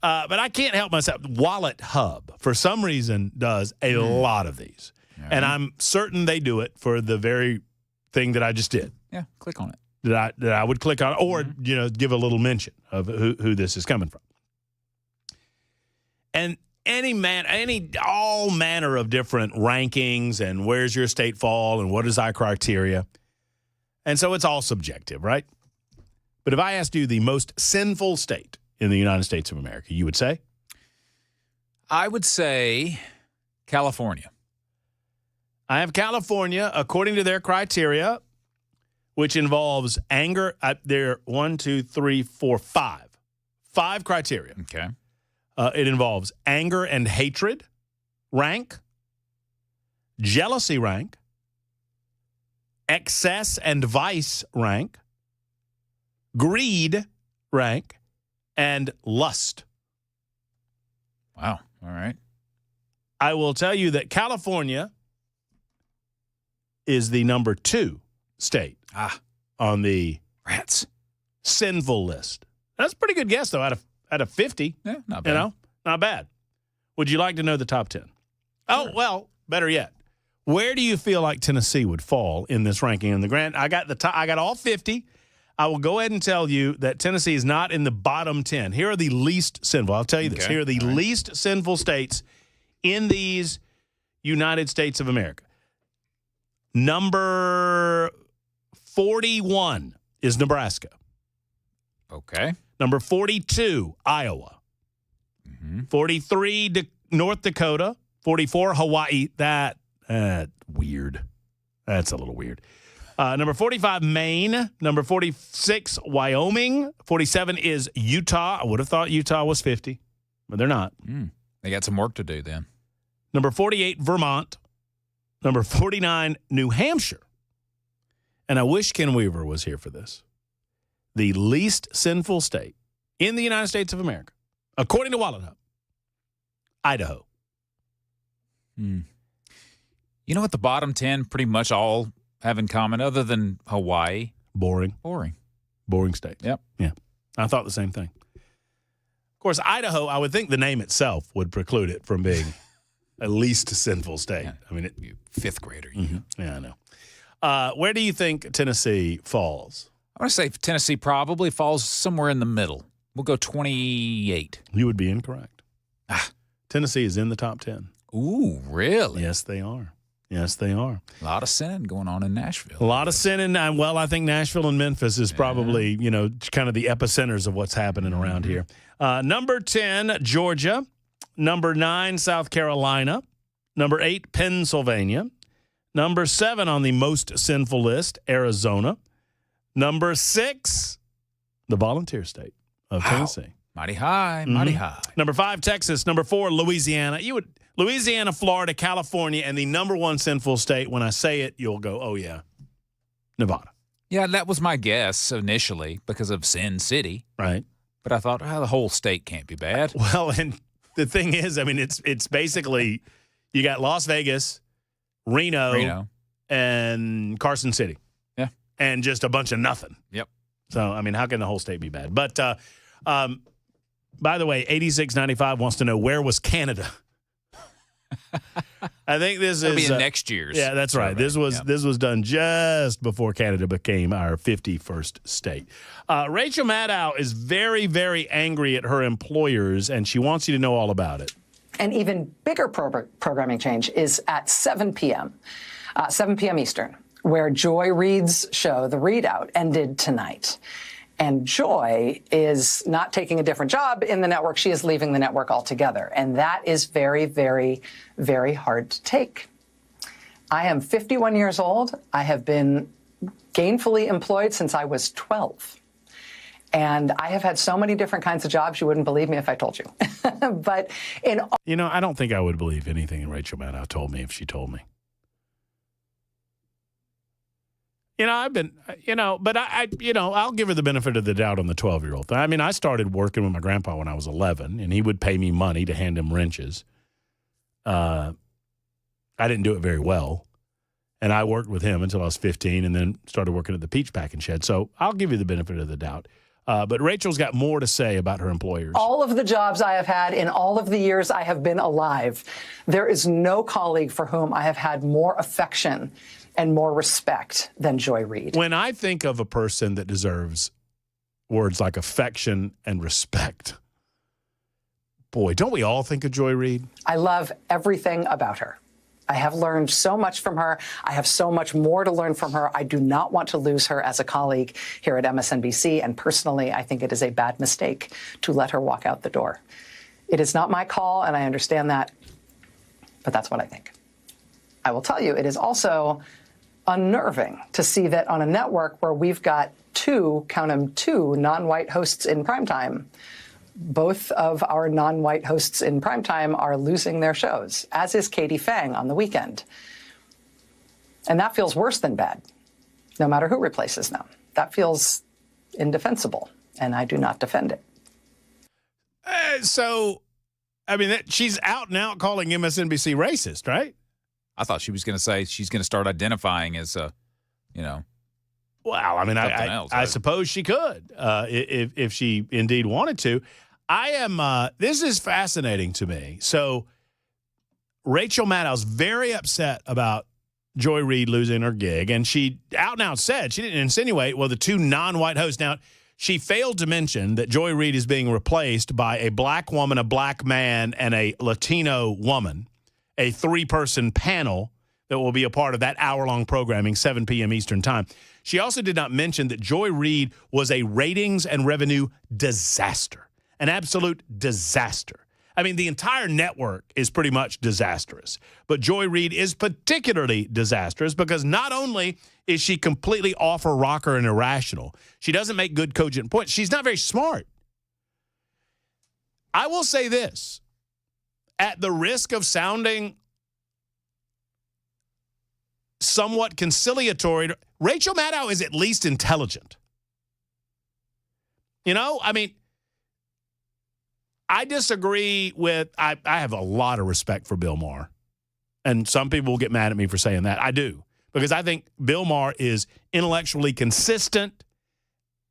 But I can't help myself. Wallet Hub, for some reason, does a lot of these, and I'm certain they do it for the very thing that I just did. Yeah, click on it. That I would click on, or give a little mention of who this is coming from. And all manner of different rankings and where's your state fall and what is our criteria. And so it's all subjective, right? But if I asked you the most sinful state in the United States of America, you would say? I would say California. I have California, according to their criteria, which involves anger. There are 5 criteria. Okay. It involves anger and hatred, rank, jealousy, rank, excess and vice, rank, greed, rank, and lust. Wow. All right. I will tell you that California is the number 2 state on the rats sinful list. That's a pretty good guess, though, out of 50. Yeah, not bad. Not bad. Would you like to know the top 10? Sure. Oh, well, better yet. Where do you feel like Tennessee would fall in this ranking? In the grand, I got all 50. I will go ahead and tell you that Tennessee is not in the bottom 10. Here are the least sinful. I'll tell you this. Here are the least sinful states in these United States of America. Number 41 is Nebraska. Okay. Number 42, Iowa. 43, North Dakota. 44, Hawaii. That weird. That's a little weird. Number 45, Maine. Number 46, Wyoming. 47 is Utah. I would have thought Utah was 50, but they're not. They got some work to do then. Number 48, Vermont. Number 49, New Hampshire. And I wish Ken Weaver was here for this. The least sinful state in the United States of America, according to Wallet Hub, Idaho. You know what the bottom 10 pretty much all have in common other than Hawaii? Boring state. Yep. Yeah. I thought the same thing. Of course, Idaho, I would think the name itself would preclude it from being a least sinful state. Yeah. I mean, fifth grader. Yeah, I know. Where do you think Tennessee falls? I want to say Tennessee probably falls somewhere in the middle. We'll go 28. You would be incorrect. Tennessee is in the top 10. Ooh, really? Yes, they are. Yes, they are. A lot of sinning going on in Nashville. A lot of sinning. Well, I think Nashville and Memphis is probably, kind of the epicenters of what's happening around here. Number 10, Georgia. Number 9, South Carolina. Number 8, Pennsylvania. Number 7 on the most sinful list, Arizona. Number 6, the volunteer state of Tennessee. Mighty high, mighty high. Number 5, Texas. Number 4, Louisiana. Louisiana, Florida, California, and the number 1 sinful state. When I say it, you'll go, oh, yeah, Nevada. Yeah, that was my guess initially because of Sin City. Right. But I thought, the whole state can't be bad. Well, and the thing is, I mean, it's basically you got Las Vegas, Reno, and Carson City. Yeah. And just a bunch of nothing. Yep. So, I mean, how can the whole state be bad? But, by the way, 8695 wants to know, where was Canada? I think this It'll is be in next year's. Yeah, that's right. This was done just before Canada became our 51st state. Rachel Maddow is very, very angry at her employers, and she wants you to know all about it. An even bigger programming change is at 7 p.m. 7 p.m. Eastern where Joy Reid's show, The ReidOut, ended tonight. And Joy is not taking a different job in the network. She is leaving the network altogether. And that is very, very, very hard to take. I am 51 years old. I have been gainfully employed since I was 12. And I have had so many different kinds of jobs, you wouldn't believe me if I told you. But I don't think I would believe anything Rachel Maddow told me if she told me. I've been, but I'll give her the benefit of the doubt on the 12-year-old thing. I mean, I started working with my grandpa when I was 11, and he would pay me money to hand him wrenches. I didn't do it very well, and I worked with him until I was 15 and then started working at the peach packing shed. So I'll give you the benefit of the doubt. But Rachel's got more to say about her employers. All of the jobs I have had in all of the years I have been alive, there is no colleague for whom I have had more affection and more respect than Joy Reid. When I think of a person that deserves words like affection and respect, boy, don't we all think of Joy Reid? I love everything about her. I have learned so much from her. I have so much more to learn from her. I do not want to lose her as a colleague here at MSNBC. And personally, I think it is a bad mistake to let her walk out the door. It is not my call, and I understand that, but that's what I think. I will tell you, it is also unnerving to see that on a network where we've got two non-white hosts in primetime, both of our non-white hosts in primetime are losing their shows, as is Katie Phang on the weekend. And that feels worse than bad, no matter who replaces them. That feels indefensible, and I do not defend it. She's out and out calling MSNBC racist, right? I thought she was going to say she's going to start identifying as Well, I mean, I suppose she could if she indeed wanted to. This is fascinating to me. So Rachel Maddow's very upset about Joy Reid losing her gig, and she out and out said, she didn't insinuate, well, the two non-white hosts. Now, she failed to mention that Joy Reid is being replaced by a black woman, a black man, and a Latino woman, a three-person panel that will be a part of that hour-long programming, 7 p.m. Eastern Time. She also did not mention that Joy Reid was a ratings and revenue disaster, an absolute disaster. I mean, the entire network is pretty much disastrous, but Joy Reid is particularly disastrous because not only is she completely off her rocker and irrational, she doesn't make good, cogent points. She's not very smart. I will say this, at the risk of sounding somewhat conciliatory, Rachel Maddow is at least intelligent. I disagree with, I have a lot of respect for Bill Maher. And some people will get mad at me for saying that. I do. Because I think Bill Maher is intellectually consistent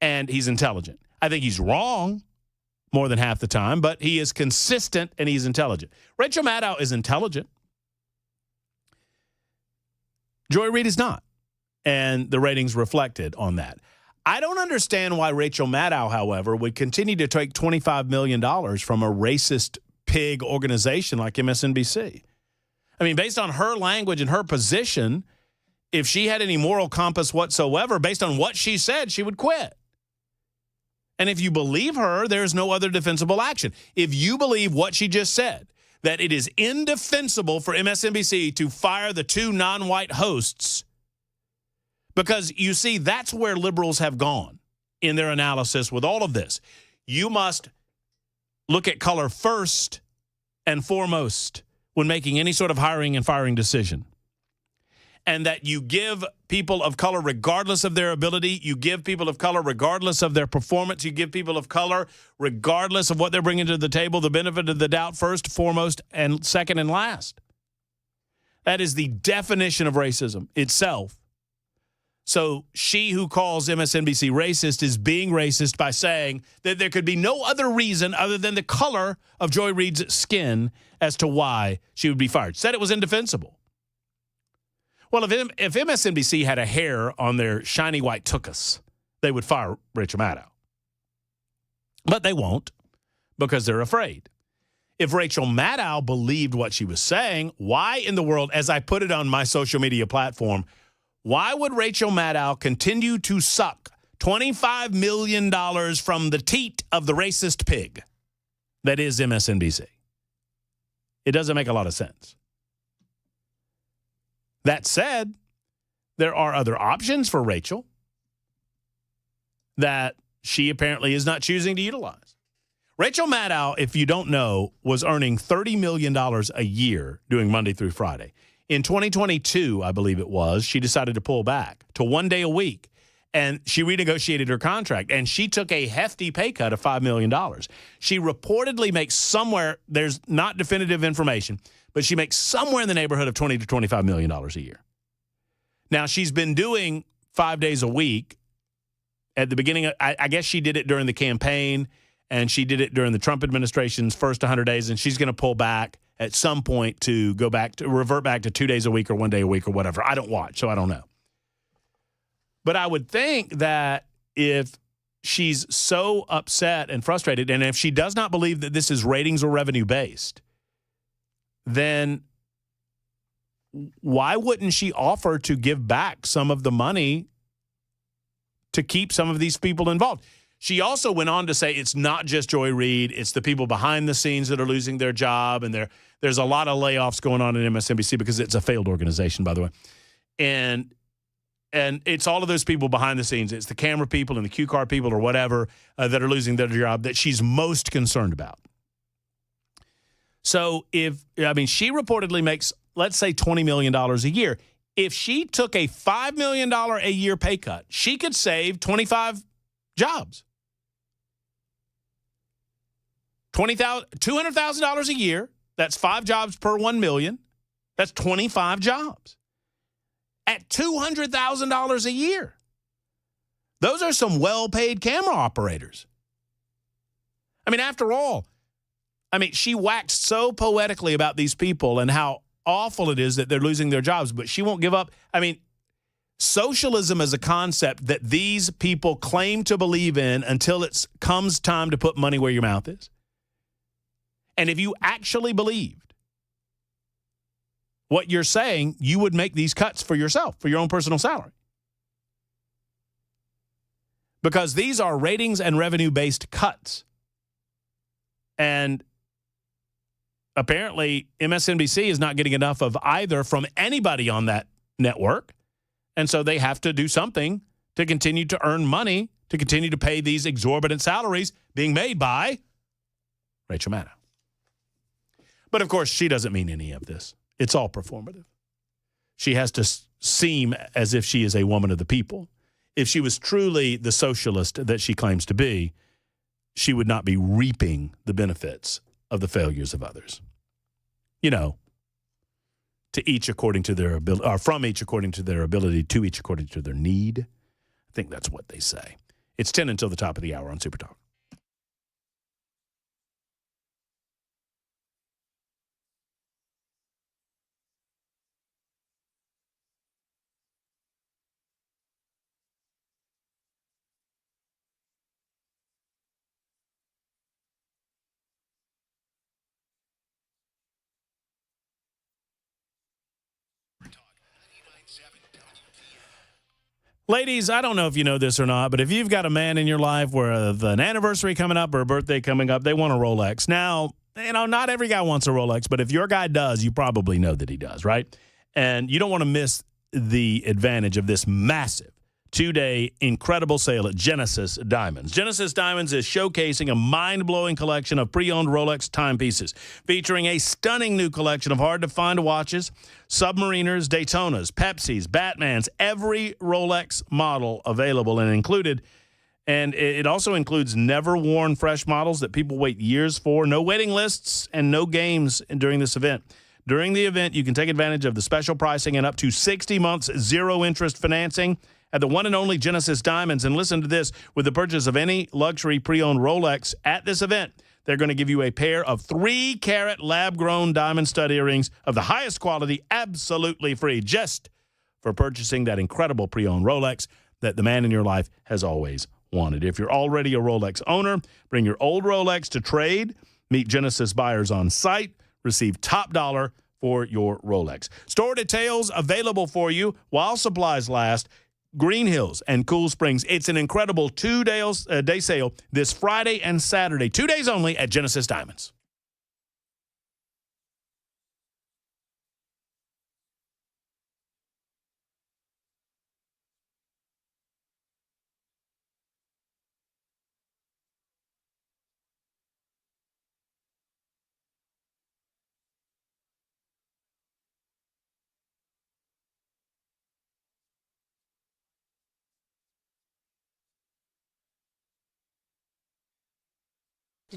and he's intelligent. I think he's wrong more than half the time, but he is consistent and he's intelligent. Rachel Maddow is intelligent. Joy Reid is not. And the ratings reflected on that. I don't understand why Rachel Maddow, however, would continue to take $25 million from a racist pig organization like MSNBC. I mean, based on her language and her position, if she had any moral compass whatsoever, based on what she said, she would quit. And if you believe her, there's no other defensible action. If you believe what she just said, that it is indefensible for MSNBC to fire the two non-white hosts, because you see, that's where liberals have gone in their analysis with all of this. You must look at color first and foremost when making any sort of hiring and firing decision. And that you give people of color, regardless of their ability, you give people of color, regardless of their performance, you give people of color, regardless of what they're bringing to the table, the benefit of the doubt first, foremost, and second and last. That is the definition of racism itself. So she who calls MSNBC racist is being racist by saying that there could be no other reason other than the color of Joy Reid's skin as to why she would be fired. Said it was indefensible. Well, if MSNBC had a hair on their shiny white tuchus, they would fire Rachel Maddow. But they won't because they're afraid. If Rachel Maddow believed what she was saying, why in the world, as I put it on my social media platform, Why would Rachel Maddow continue to suck $25 million from the teat of the racist pig that is MSNBC? It doesn't make a lot of sense. That said, there are other options for Rachel that she apparently is not choosing to utilize. Rachel Maddow, if you don't know, was earning $30 million a year doing Monday through Friday. In 2022, I believe it was, she decided to pull back to 1 day a week, and she renegotiated her contract, and she took a hefty pay cut of $5 million. She reportedly makes somewhere, there's not definitive information, but she makes somewhere in the neighborhood of $20 to $25 million a year. Now, she's been doing 5 days a week. At the beginning, I guess she did it during the campaign, and she did it during the Trump administration's first 100 days, and she's going to pull back at some point to revert back to 2 days a week or 1 day a week or whatever. I don't watch, so I don't know. But I would think that if she's so upset and frustrated, and if she does not believe that this is ratings or revenue based, then why wouldn't she offer to give back some of the money to keep some of these people involved? She also went on to say it's not just Joy Reid, it's the people behind the scenes that are losing their job, and there's a lot of layoffs going on in MSNBC because it's a failed organization, by the way. And it's all of those people behind the scenes. It's the camera people and the cue card people or whatever that are losing their job that she's most concerned about. So she reportedly makes, let's say, $20 million a year. If she took a $5 million a year pay cut, she could save 25 jobs. $200,000 a year. That's 5 jobs per 1 million. That's 25 jobs. At $200,000 a year. Those are some well-paid camera operators. I mean, after all, she waxed so poetically about these people and how awful it is that they're losing their jobs, but she won't give up. Socialism is a concept that these people claim to believe in until it comes time to put money where your mouth is. And if you actually believed what you're saying, you would make these cuts for yourself, for your own personal salary. Because these are ratings and revenue-based cuts. And apparently, MSNBC is not getting enough of either from anybody on that network. And so they have to do something to continue to earn money, to continue to pay these exorbitant salaries being made by Rachel Maddow. But, of course, she doesn't mean any of this. It's all performative. She has to seem as if she is a woman of the people. If she was truly the socialist that she claims to be, she would not be reaping the benefits of the failures of others. To each according to their ability, or from each according to their ability, to each according to their need. I think that's what they say. It's 10 until the top of the hour on Super Talk. Ladies, I don't know if you know this or not, but if you've got a man in your life where an anniversary coming up or a birthday coming up, they want a Rolex. Now, not every guy wants a Rolex, but if your guy does, you probably know that he does, right? And you don't want to miss the advantage of this massive 2-day incredible sale at Genesis Diamonds. Genesis Diamonds is showcasing a mind-blowing collection of pre-owned Rolex timepieces, featuring a stunning new collection of hard-to-find watches, Submariners, Daytonas, Pepsis, Batmans, every Rolex model available and included. And it also includes never-worn fresh models that people wait years for, no waiting lists, and no games during this event. During the event, you can take advantage of the special pricing and up to 60 months zero-interest financing at the one and only Genesis Diamonds. And listen to this, with the purchase of any luxury pre-owned Rolex at this event, they're going to give you a pair of 3-carat lab-grown diamond stud earrings of the highest quality, absolutely free, just for purchasing that incredible pre-owned Rolex that the man in your life has always wanted. If you're already a Rolex owner, bring your old Rolex to trade, meet Genesis buyers on site, receive top dollar for your Rolex. Store details available for you while supplies last. Green Hills and Cool Springs. It's an incredible 2-day sale this Friday and Saturday. 2 days only at Genesis Diamonds.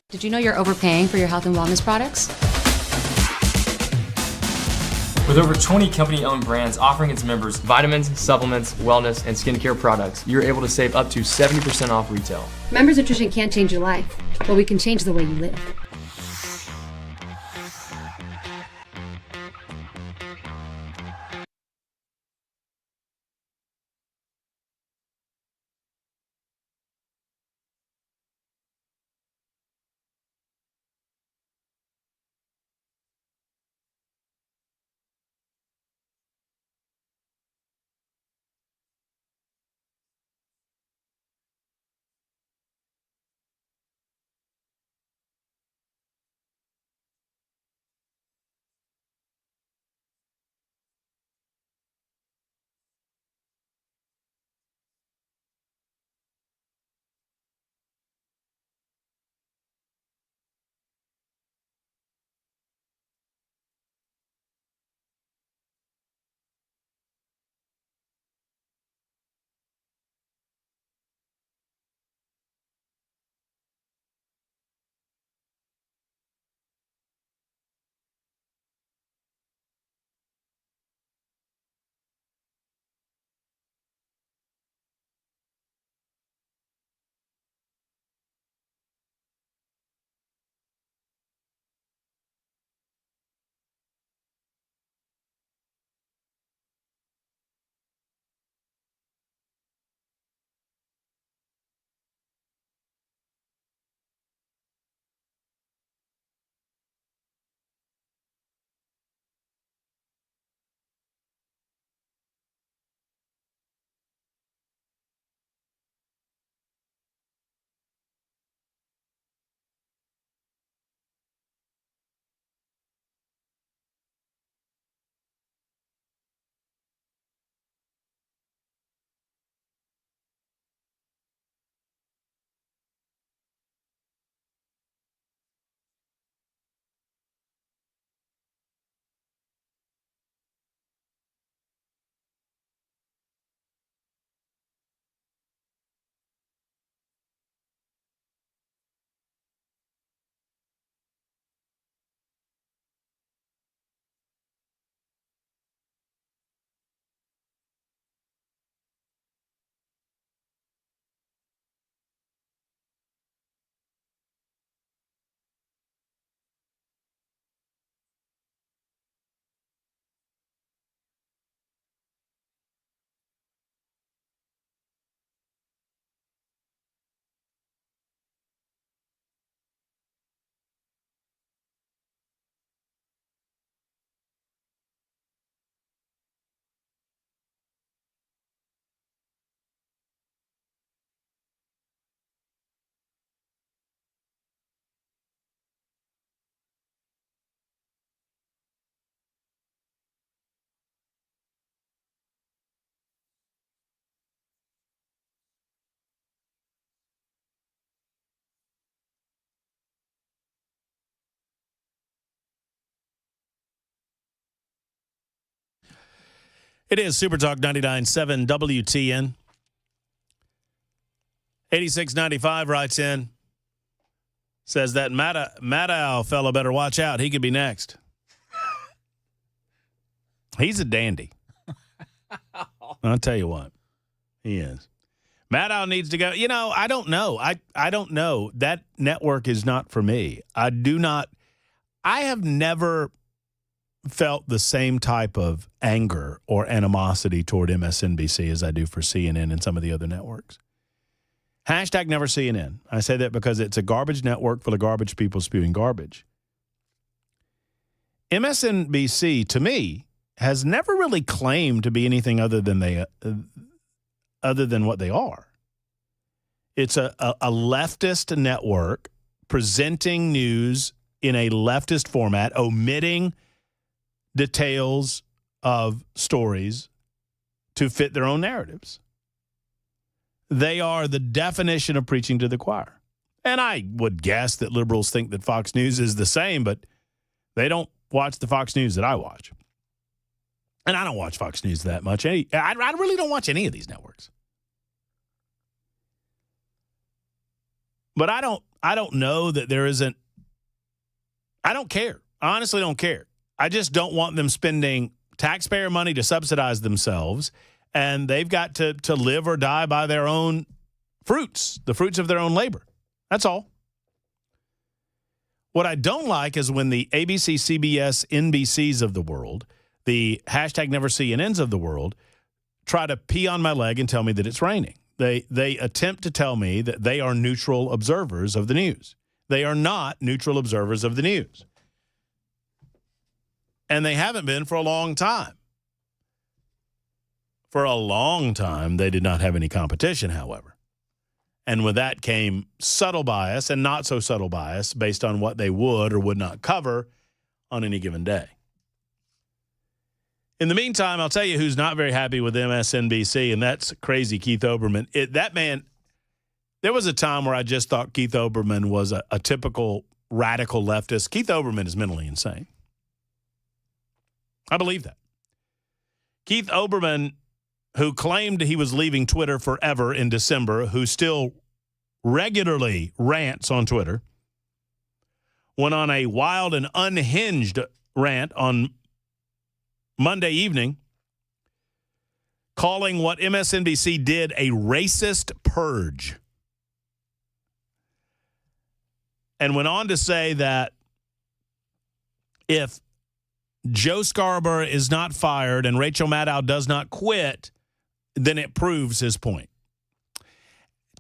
Did you know you're overpaying for your health and wellness products? With over 20 company-owned brands offering its members vitamins, supplements, wellness, and skincare products, you're able to save up to 70% off retail. Members Nutrition can't change your life, but we can change the way you live. It is Super Talk 99.7 WTN. 8695 writes in, says that Maddow fellow better watch out. He could be next. He's a dandy. I'll tell you what. He is. Maddow needs to go. You know, I don't know. I don't know. That network is not for me. I have never felt the same type of anger or animosity toward MSNBC as I do for CNN and some of the other networks. Hashtag never CNN. I say that because it's a garbage network full of garbage people spewing garbage. MSNBC, to me, has never really claimed to be anything other than what they are. It's a leftist network presenting news in a leftist format, omitting details of stories to fit their own narratives. They are the definition of preaching to the choir. And I would guess that liberals think that Fox News is the same, but they don't watch the Fox News that I watch. And I don't watch Fox News that much. I really don't watch any of these networks. But I don't know that there isn't. I don't care. I honestly don't care. I just don't want them spending taxpayer money to subsidize themselves, and they've got to live or die by their own fruits, the fruits of their own labor. That's all. What I don't like is when the ABC, CBS, NBCs of the world, the #NeverCNNs of the world, try to pee on my leg and tell me that it's raining. They attempt to tell me that they are neutral observers of the news. They are not neutral observers of the news. And they haven't been for a long time. For a long time, they did not have any competition, however. And with that came subtle bias and not so subtle bias based on what they would or would not cover on any given day. In the meantime, I'll tell you who's not very happy with MSNBC, and that's crazy Keith Olbermann. That man, there was a time where I just thought Keith Olbermann was a typical radical leftist. Keith Olbermann is mentally insane. I believe that. Keith Olbermann, who claimed he was leaving Twitter forever in December, who still regularly rants on Twitter, went on a wild and unhinged rant on Monday evening, calling what MSNBC did a racist purge. And went on to say that if Joe Scarborough is not fired and Rachel Maddow does not quit, then it proves his point.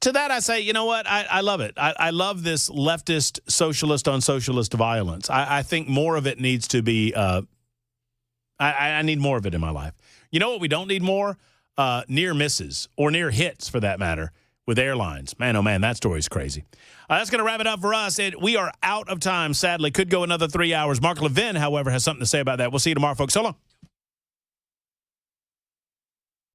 To that I say, you know what? I love it. I love this leftist socialist on socialist violence. I think more of it needs to be, I need more of it in my life. You know what we don't need more? Near misses or near hits, for that matter, with airlines. Man, oh man, that story's crazy. That's going to wrap it up for us. We are out of time, sadly. Could go another 3 hours. Mark Levin, however, has something to say about that. We'll see you tomorrow, folks. So long.